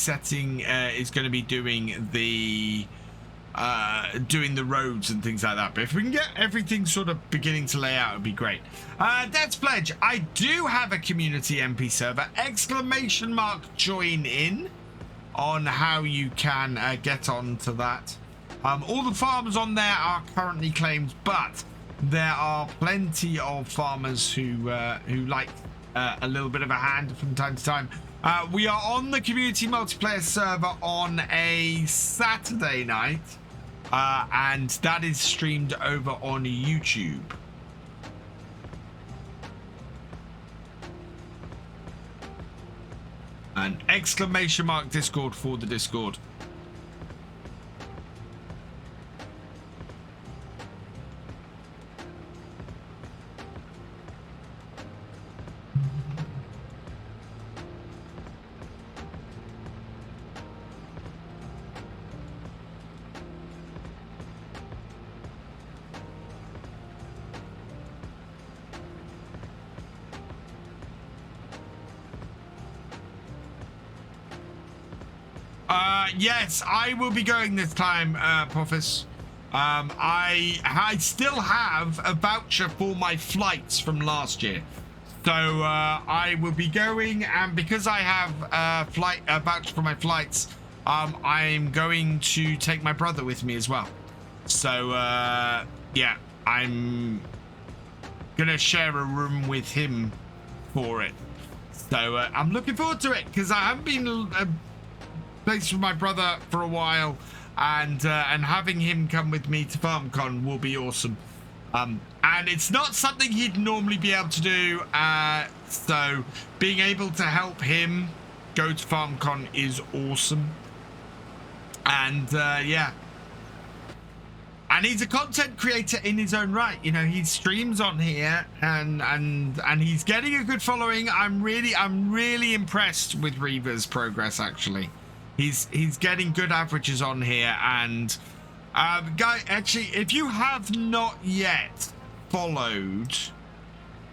doing the roads and things like that. But if we can get everything sort of beginning to lay out, it'd be great. Death Pledge, I do have a community MP server, ! Join in. on how you can get onto that. All the farms on there are currently claimed, but there are plenty of farmers who like a little bit of a hand from time to time. We are on the community multiplayer server on a Saturday night, and that is streamed over on YouTube. An exclamation mark Discord for the Discord. Yes, I will be going this time, Profis. I still have a voucher for my flights from last year, so I will be going, and because I have a voucher for my flights, I'm going to take my brother with me as well. So yeah, I'm gonna share a room with him for it. So I'm looking forward to it because I haven't been place with my brother for a while, and having him come with me to FarmCon will be awesome. And it's not something he'd normally be able to do, so being able to help him go to FarmCon is awesome. And yeah, and he's a content creator in his own right. You know, he streams on here, and he's getting a good following. I'm really impressed with Reaver's progress, actually. He's getting good averages on here, and guy, actually, if you have not yet followed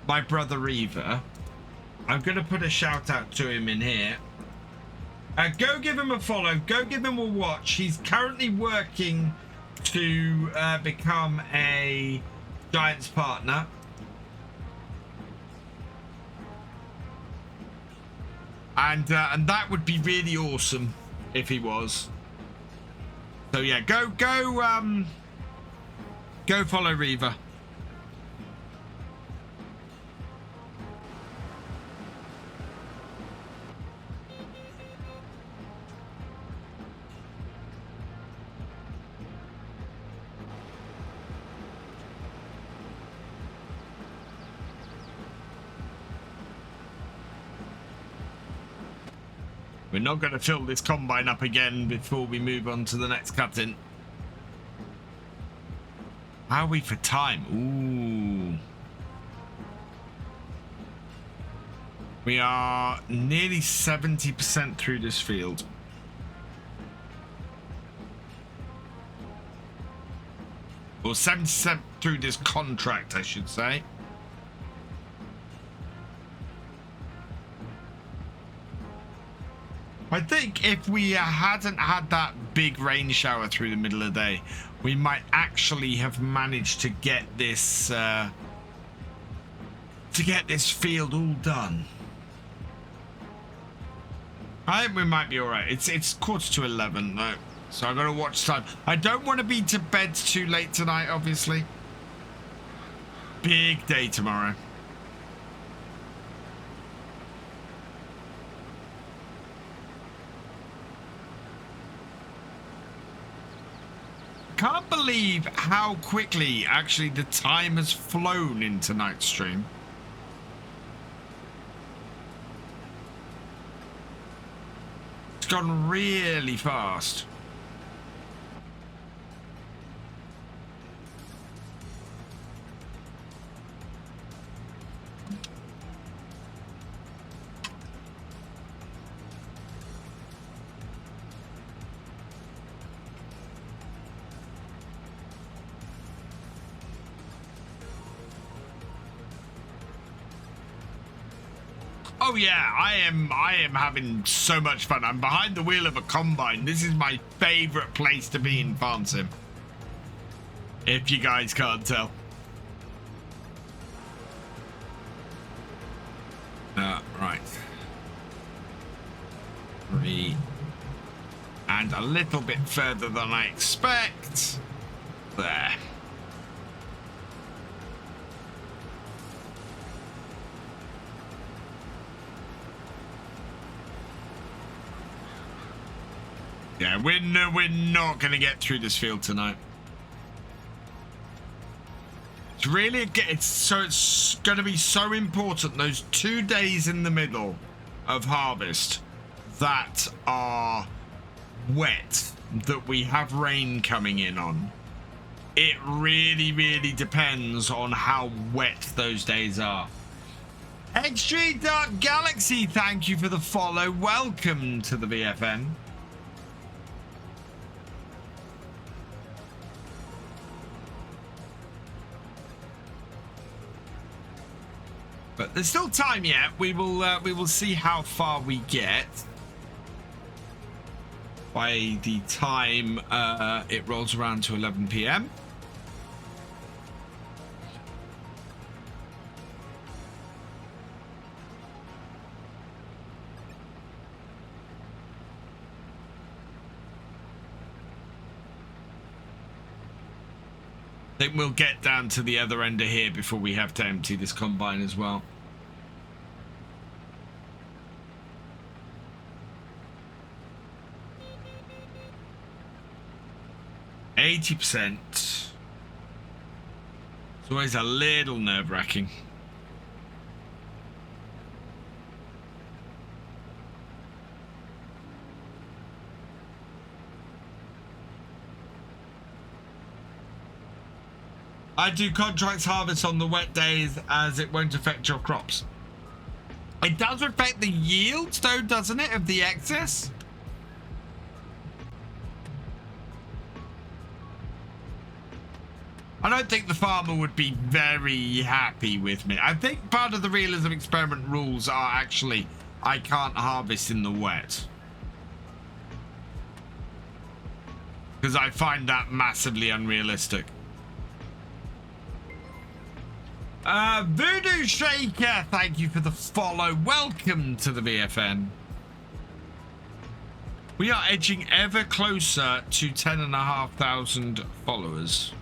my brother Reaver, I'm gonna put a shout out to him in here. Go give him a follow, go give him a watch. He's currently working to become a Giants partner. And that would be really awesome if he was. So yeah, go follow Reaver. We're not going to fill this combine up again before we move on to the next cut-in. How are we for time? Ooh. We are nearly 70% through this field. Or 70% through this contract, I should say. I think if we hadn't had that big rain shower through the middle of the day, we might actually have managed to get this field all done. I think we might be all right. It's 11:15 though, so I gotta watch time. I don't want to be to bed too late tonight, obviously. Big day tomorrow. Can't believe how quickly actually the time has flown in tonight's stream. It's gone really fast. Oh yeah, I am having so much fun. I'm behind the wheel of a combine. This is my favorite place to be in Farm Sim, if you guys can't tell. Right. 3, a little bit further than I expect. There. Yeah, we're not going to get through this field tonight. It's really, it's going to be so important, those 2 days in the middle of harvest that are wet, that we have rain coming in on. It really, really depends on how wet those days are. XG Dark Galaxy, thank you for the follow. Welcome to the VFN. But there's still time yet. We will see how far we get by the time it rolls around to 11 p.m. I think we'll get down to the other end of here before we have to empty this combine as well. %. It's always a little nerve-wracking. I do contracts harvest on the wet days as it won't affect your crops. It does affect the yield though, doesn't it, of the excess? I don't think the farmer would be very happy with me. I think part of the realism experiment rules are actually I can't harvest in the wet. Because I find that massively unrealistic. Voodoo Shaker, thank you for the follow. Welcome to the VFN. We are edging ever closer to 10,500 followers.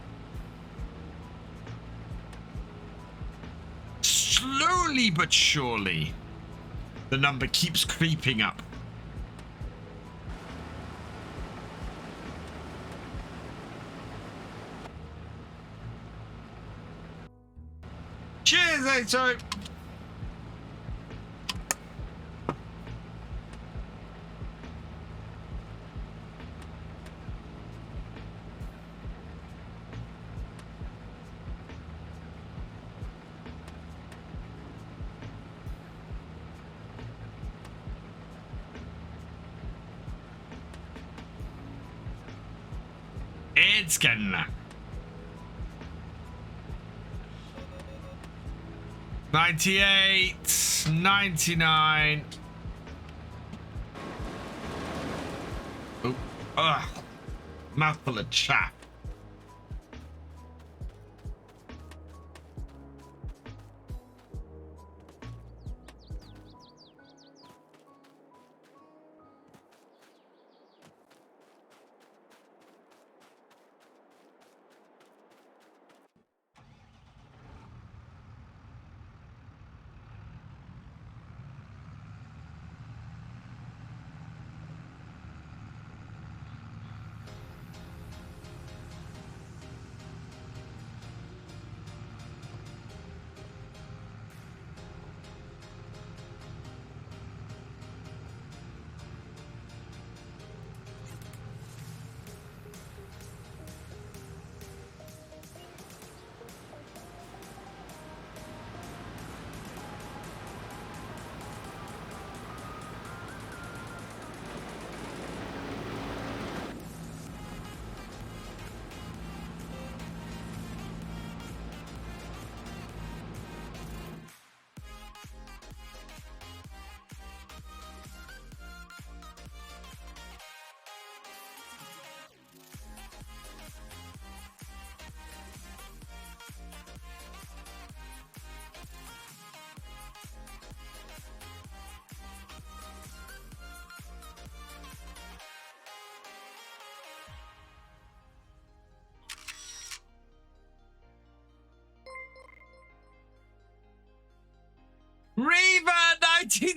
Slowly but surely, the number keeps creeping up. Cheers, Ato! It's getting there. 98, 99. Oh, ugh. Mouthful of chaff.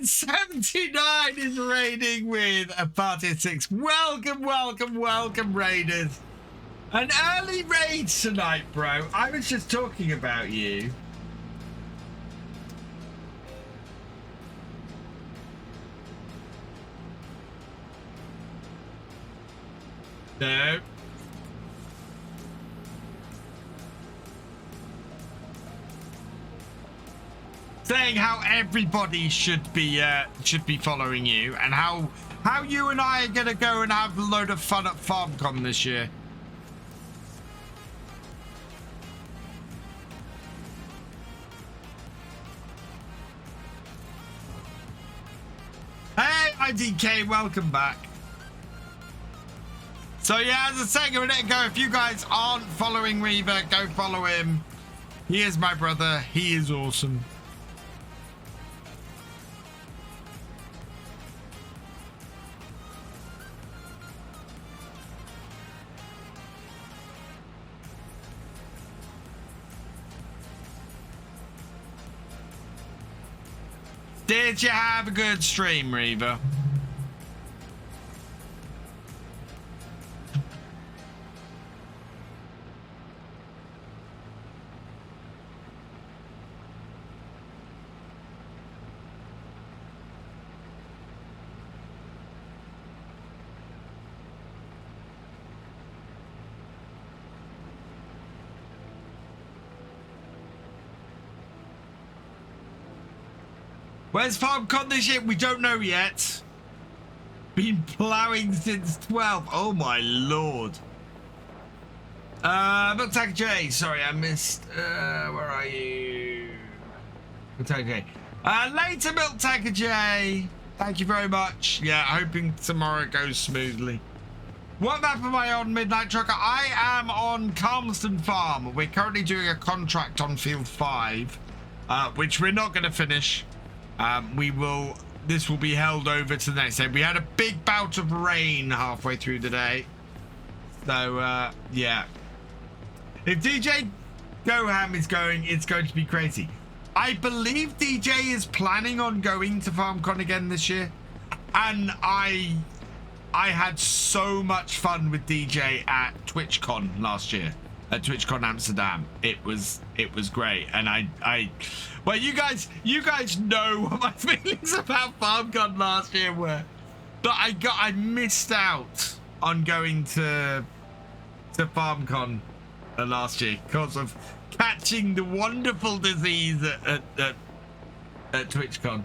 1979 is raiding with a party of 6. Welcome, welcome, welcome, raiders. An early raid tonight, bro. I was just talking about you. No. Saying how everybody should be following you, and how you and I are gonna go and have a load of fun at FarmCon this year. Hey, IDK, welcome back. So yeah, as I was saying a minute ago, if you guys aren't following Reaver, go follow him. He is my brother. He is awesome. Did you have a good stream, Reaver? Where's FarmCon this year? We don't know yet. Been ploughing since 12. Oh my lord. FarmCatGR. Sorry, I missed. Where are you? FarmCatGR. Later, FarmCatGR. Thank you very much. Yeah, hoping tomorrow goes smoothly. What map am I on, Midnight Trucker? I am on Calmsden Farm. We're currently doing a contract on Field 5, which we're not going to finish. This will be held over to the next day. We had a big bout of rain halfway through the day. So, yeah. If DJ Goham is going, it's going to be crazy. I believe DJ is planning on going to FarmCon again this year. And I had so much fun with DJ at TwitchCon last year. At TwitchCon Amsterdam. It was great. And well, you guys know what my feelings about FarmCon last year were. But I missed out on going to FarmCon last year because of catching the wonderful disease at TwitchCon.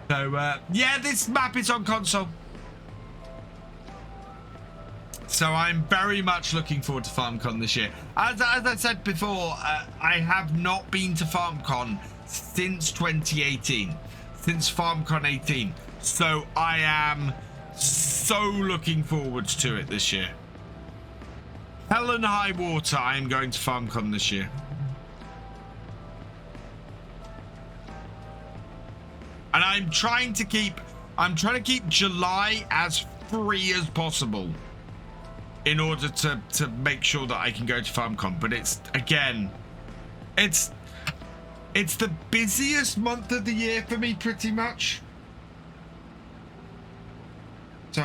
So yeah, this map is on console. So I'm very much looking forward to FarmCon this year. As I said before, I have not been to FarmCon since 2018, since FarmCon 18. So I am so looking forward to it this year. Hell and high water, I am going to FarmCon this year. And I'm trying to keep July as free as possible, in order to make sure that I can go to FarmCon. But it's the busiest month of the year for me, pretty much. So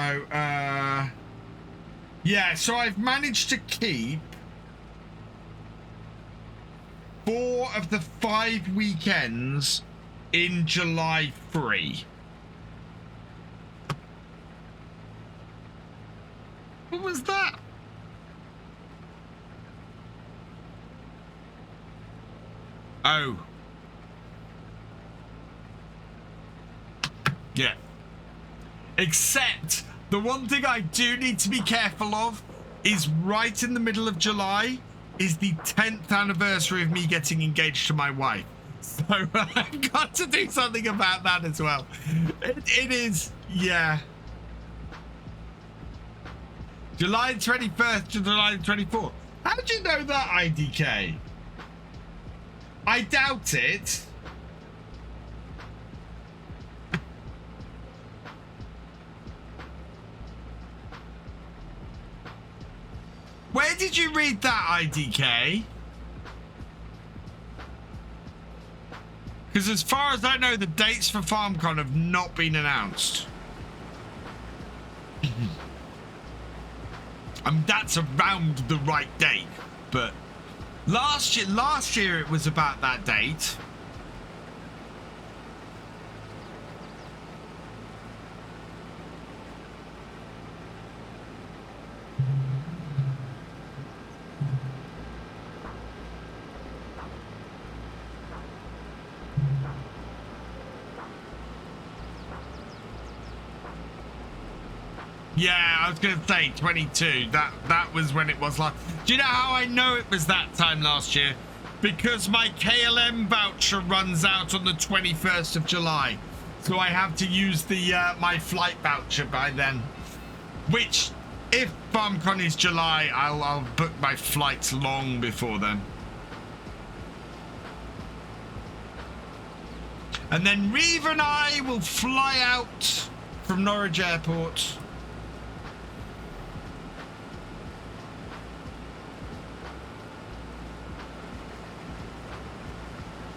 yeah, so I've managed to keep 4 of the 5 weekends in July free. What was that? Oh. Yeah. Except the one thing I do need to be careful of is right in the middle of July is the 10th anniversary of me getting engaged to my wife. So I've got to do something about that as well. It is, yeah. July 21st to July 24th. How did you know that, IDK? I doubt it. Where did you read that, IDK? Because as far as I know, the dates for FarmCon have not been announced. I mean, that's around the right date, but last year it was about that date. Yeah, I was going to say 22. That was when it was like. Do you know how I know it was that time last year? Because my KLM voucher runs out on the 21st of July. So I have to use the my flight voucher by then. Which, if FarmCon is July, I'll book my flights long before then. And then Reeve and I will fly out from Norwich Airport.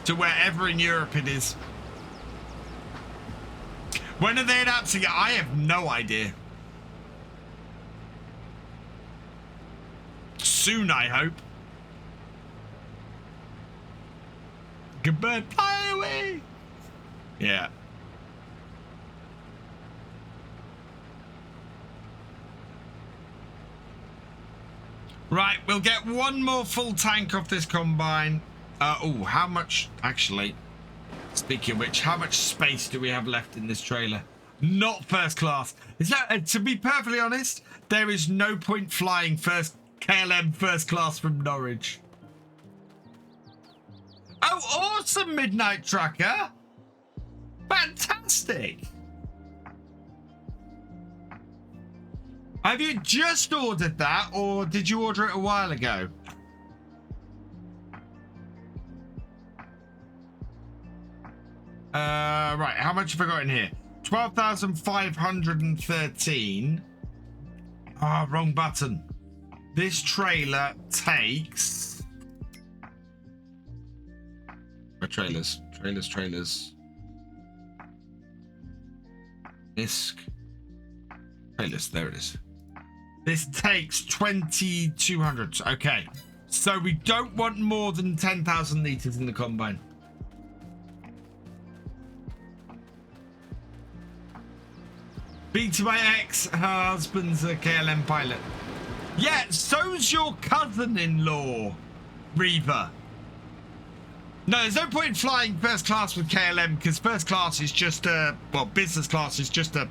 To wherever in Europe it is. When are they announcing it? I have no idea. Soon, I hope. Goodbye, fly away. Yeah. Right, we'll get one more full tank off this combine. Oh, how much, actually, speaking of which, how much space do we have left in this trailer? Not first class. Is that, to be perfectly honest, there is no point flying KLM first class from Norwich. Oh, awesome, Midnight Trucker. Fantastic. Have you just ordered that, or did you order it a while ago? Right, how much have I got in here? 12,513. Ah, wrong button. This trailer takes... Trailers. Disc. Trailers, there it is. This takes 2,200. Okay, so we don't want more than 10,000 litres in the combine. Beat to my ex, her husband's a KLM pilot. Yeah, so's your cousin-in-law, Reaver. No, there's no point in flying first class with KLM because first class is just a, well, business class is just a,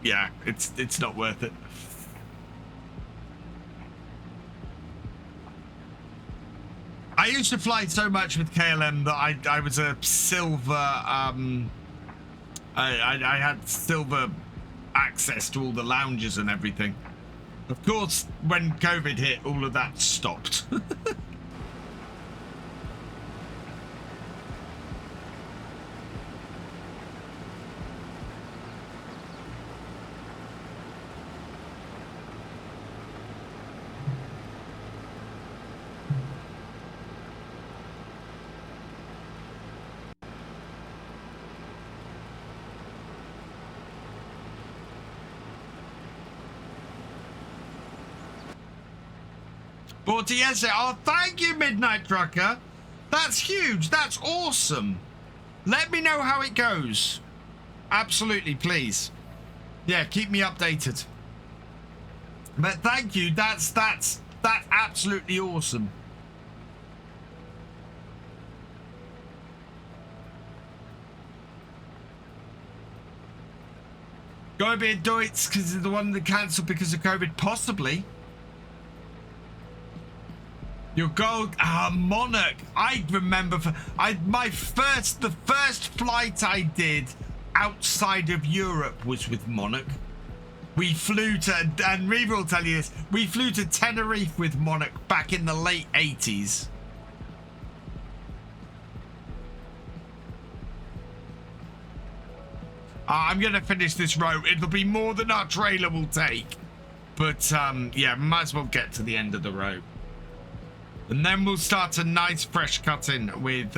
yeah, it's not worth it. I used to fly so much with KLM that I was a silver, I had silver access to all the lounges and everything. Of course, when COVID hit, all of that stopped. Yes, oh, thank you, Midnight Trucker. That's huge. That's awesome. Let me know how it goes. Absolutely, please. Yeah, keep me updated. But thank you. That's absolutely awesome. Go be a Deutz because it's the one that cancelled because of COVID, possibly. Your gold, Monarch. I remember the first flight I did outside of Europe was with Monarch. We flew to, and Reaver will tell you this, we flew to Tenerife with Monarch back in the late 80s. I'm gonna finish this row. It'll be more than our trailer will take, but yeah, might as well get to the end of the row. And then we'll start a nice fresh cutting with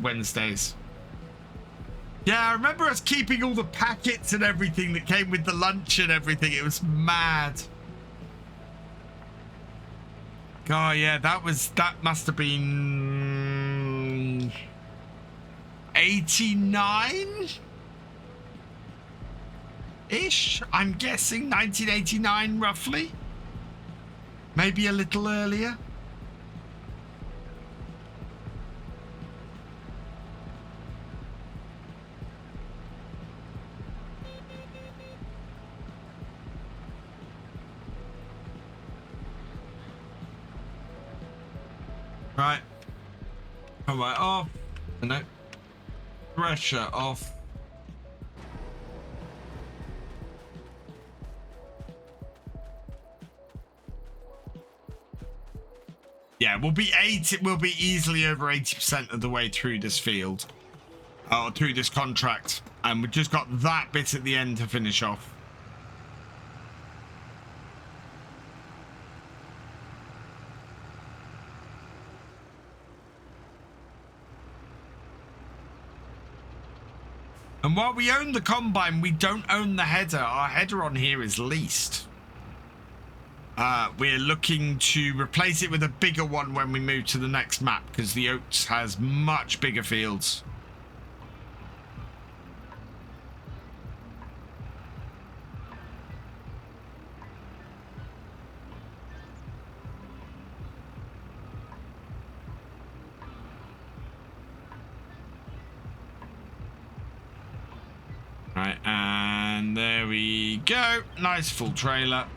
Wednesdays. Yeah, I remember us keeping all the packets and everything that came with the lunch and everything. It was mad. Oh yeah, that must have been 89-ish. I'm guessing 1989 roughly. Maybe a little earlier. Right. All right, off. No. Pressure off. Yeah, we'll be easily over 80% of the way through this field. Or through this contract. And we've just got that bit at the end to finish off. And while we own the combine, we don't own the header. Our header on here is leased. We're looking to replace it with a bigger one when we move to the next map, because the Oats has much bigger fields. Right, and there we go. Nice full trailer.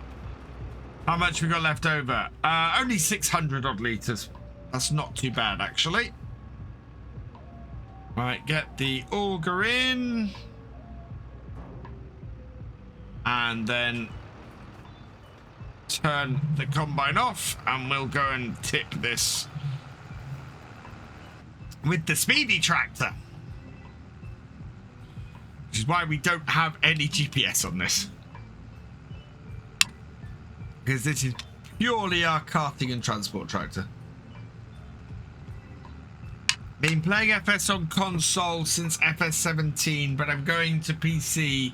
How much we got left over? Only 600 odd litres. That's not too bad, actually. Right, get the auger in. And then turn the combine off, and we'll go and tip this with the speedy tractor. Which is why we don't have any GPS on this. Because this is purely our carting and transport tractor. Been playing FS on console since FS17, but I'm going to PC.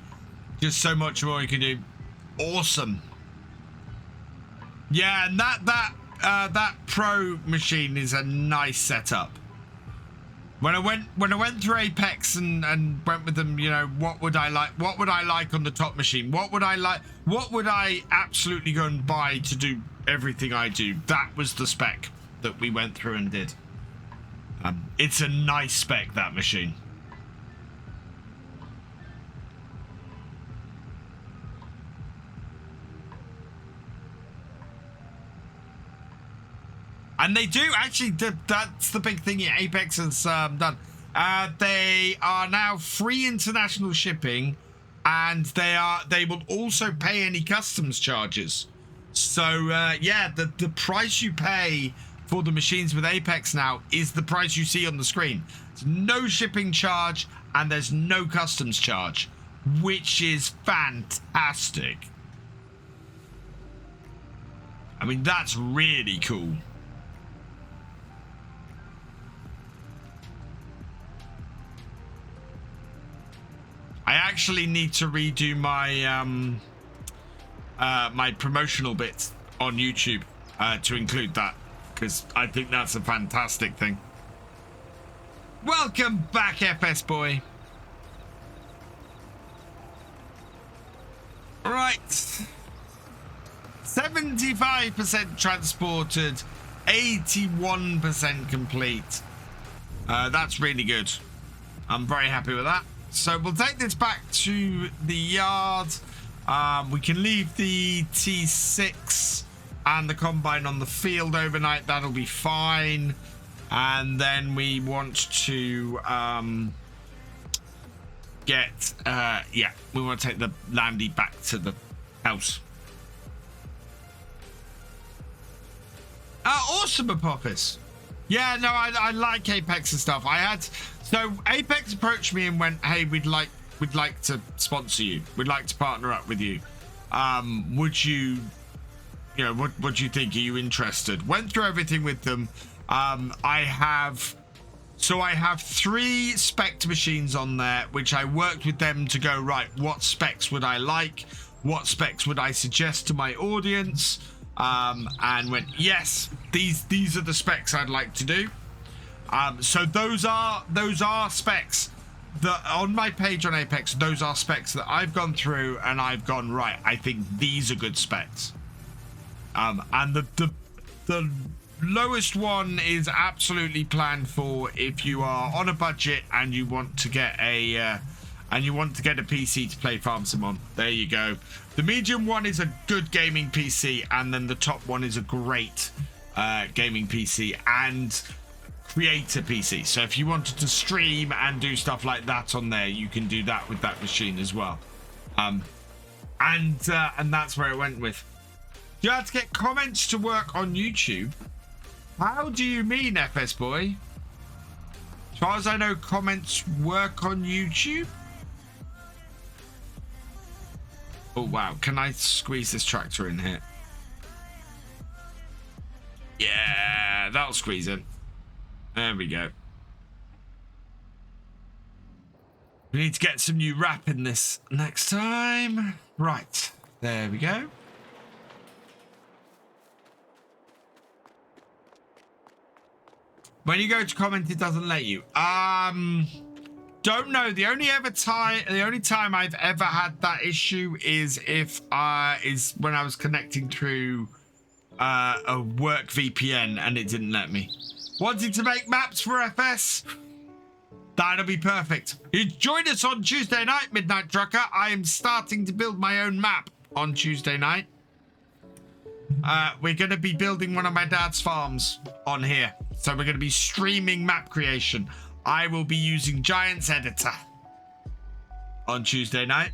Just so much more you can do. Awesome. Yeah, and that Pro machine is a nice setup. When I went through Apex and went with them, you know, what would I like on the top machine? What would I absolutely go and buy to do everything I do? That was the spec that we went through and did. It's a nice spec, that machine. And they do actually. That's the big thing Apex has done. They are now free international shipping, and they will also pay any customs charges. So yeah, the price you pay for the machines with Apex now is the price you see on the screen. There's no shipping charge and there's no customs charge, which is fantastic. I mean, that's really cool. I actually need to redo my my promotional bits on YouTube to include that, because I think that's a fantastic thing. Welcome back, FS boy. Right, 75% transported, 81% complete. That's really good. I'm very happy with that. So we'll take this back to the yard. We can leave the T6 and the combine on the field overnight. That'll be fine. And then we want to we want to take the Landy back to the house. Awesome, Apophis. Yeah, no, I like Apex and stuff. So Apex approached me and went, "Hey, we'd like to sponsor you. We'd like to partner up with you. Would you, what do you think? Are you interested?" Went through everything with them. I have So I have 3 spec machines on there, which I worked with them to go, right, what specs would I like? What specs would I suggest to my audience? And went, yes, these are the specs I'd like to do. So those are specs that on my page on Apex, those are specs that I've gone through and I've gone, right, I think these are good specs. And the lowest one is absolutely planned for if you are on a budget and you want to get a PC to play Farm Sim on. There you go. The medium one is a good gaming PC, and then the top one is a great gaming PC and creator PC. So if you wanted to stream and do stuff like that on there, you can do that with that machine as well. And that's where it went with. You had to get comments to work on YouTube. How do you mean, FS boy? As far as I know, comments work on YouTube. Oh wow, can I squeeze this tractor in here? Yeah, that'll squeeze in. There we go. We need to get some new wrap in this next time. Right, there we go. When you go to comment, it doesn't let you. Don't know. The only time I've ever had that issue is when I was connecting through a work VPN and it didn't let me. Wanting to make maps for FS? That'll be perfect. You join us on Tuesday night, Midnight Trucker. I am starting to build my own map on Tuesday night. We're going to be building one of my dad's farms on here. So we're going to be streaming map creation. I will be using Giants Editor on Tuesday night.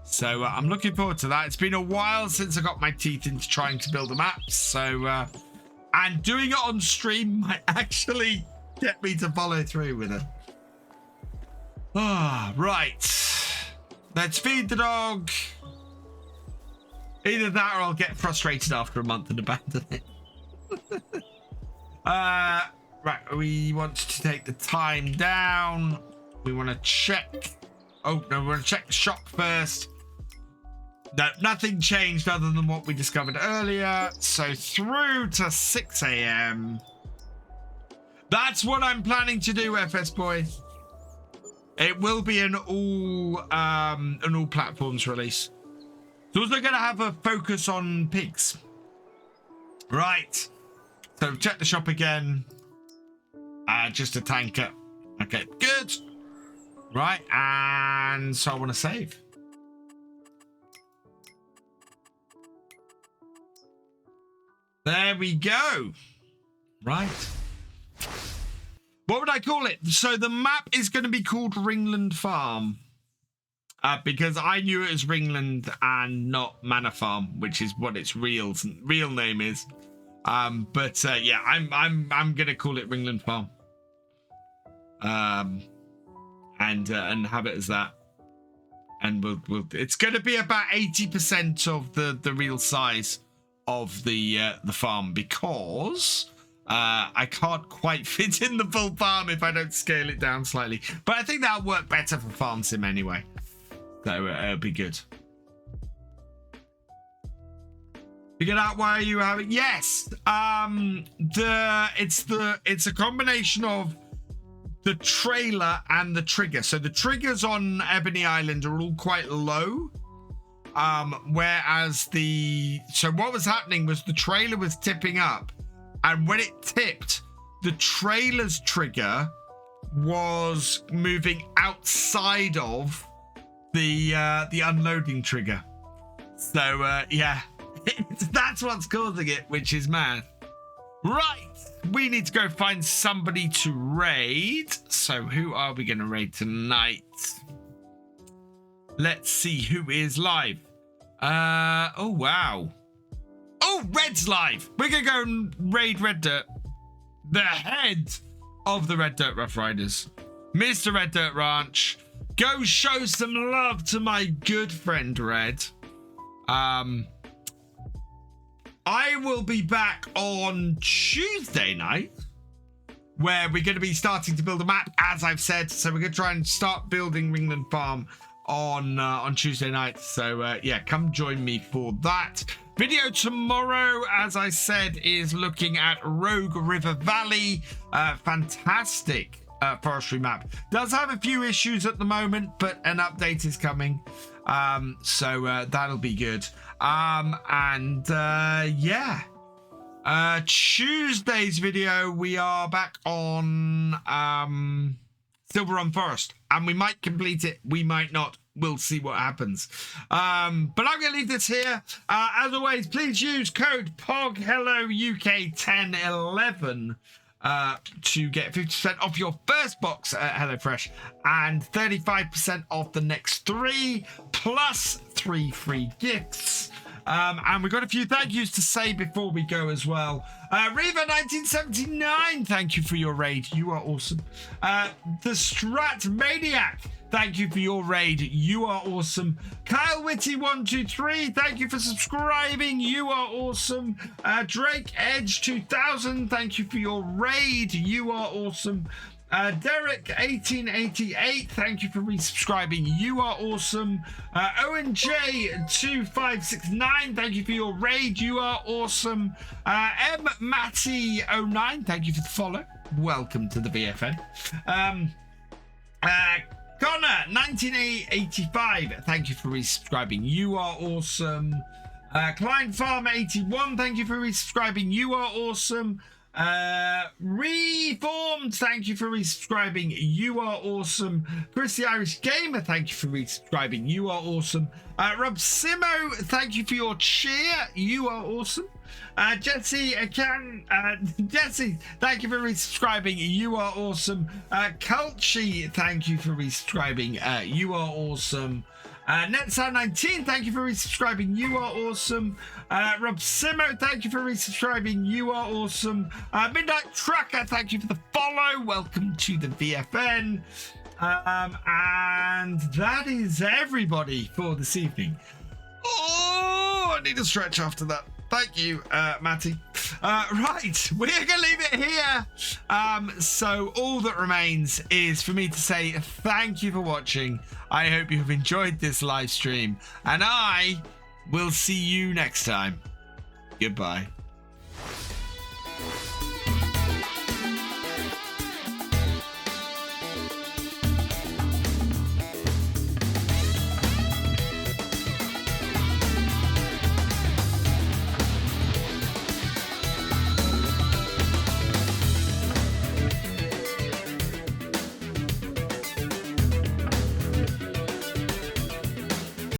So I'm looking forward to that. It's been a while since I got my teeth into trying to build a map. So, and doing it on stream might actually get me to follow through with it. Ah, right. Let's feed the dog. Either that or I'll get frustrated after a month and abandon it. Right, we want to take the time down. We want to check. Oh, no, we want to check the shop first. No, nothing changed other than what we discovered earlier. So through to 6 a.m. That's what I'm planning to do, FS boy. It will be an all platforms release. It's also going to have a focus on pigs. Right. So check the shop again. Just a tanker. Okay, good. Right, and so I want to save. There we go. Right. What would I call it? So the map is going to be called Ringland Farm. Because I knew it was Ringland and not Manor Farm, which is what its real name is. But yeah, I'm gonna call it Ringland Farm. And have it as that. And we'll it's gonna be about 80% of the real size of the farm, because I can't quite fit in the full farm if I don't scale it down slightly. But I think that'll work better for Farm Sim anyway. So it'll be good. Figured out why you have it. Yes. It's a combination of the trailer and the trigger. So the triggers on Ebony Island are all quite low. Whereas so what was happening was the trailer was tipping up, and when it tipped, the trailer's trigger was moving outside of the unloading trigger. So yeah, that's what's causing it, which is mad. Right, we need to go find somebody to raid. So who are we going to raid tonight? Let's see who is live. Oh wow. Oh, Red's live. We're going to go and raid Red Dirt, the head of the Red Dirt Rough Riders, Mr. Red Dirt Ranch. Go show some love to my good friend Red. I will be back on Tuesday night where we're going to be starting to build a map, as I've said. So we're going to try and start building Ringland Farm on Tuesday night. So yeah, come join me for that. Video tomorrow, as I said, is looking at Rogue River Valley. Fantastic forestry map. Does have a few issues at the moment, but an update is coming. So that'll be good. Yeah. Tuesday's video, we are back on Silver Run Forest, and we might complete it, we might not. We'll see what happens. But I'm going to leave this here. As always, please use code POGHELLOUK1011 to get 50% off your first box at HelloFresh and 35% off the next 3, plus 3 free gifts. And we've got a few thank yous to say before we go as well. Reva1979, thank you for your raid. You are awesome. The Strat Maniac, thank you for your raid. You are awesome. Kyle Witty123, thank you for subscribing. You are awesome. Drake Edge 2000, thank you for your raid. You are awesome. Derek 1888, thank you for resubscribing. You are awesome. ONJ 2569, thank you for your raid. You are awesome. M Matty 09, thank you for the follow. Welcome to the VFN. Connor 1985, thank you for resubscribing. You are awesome. Klein Farm 81, thank you for resubscribing. You are awesome. Reformed, thank you for resubscribing. You are awesome. Chris the Irish Gamer, thank you for resubscribing. You are awesome. Rob Simo, thank you for your cheer. You are awesome. Jesse, Jesse, thank you for resubscribing. You are awesome. Culchy, thank you for resubscribing. You are awesome. Netsound19, thank you for resubscribing. You are awesome. Rob Simo, thank you for resubscribing. You are awesome. Midnight Trucker, thank you for the follow. Welcome to the VFN. And that is everybody for this evening. Oh, I need a stretch after that. Thank you, Matty. Right, we're going to leave it here. So all that remains is for me to say thank you for watching. I hope you have enjoyed this live stream, and I will see you next time. Goodbye.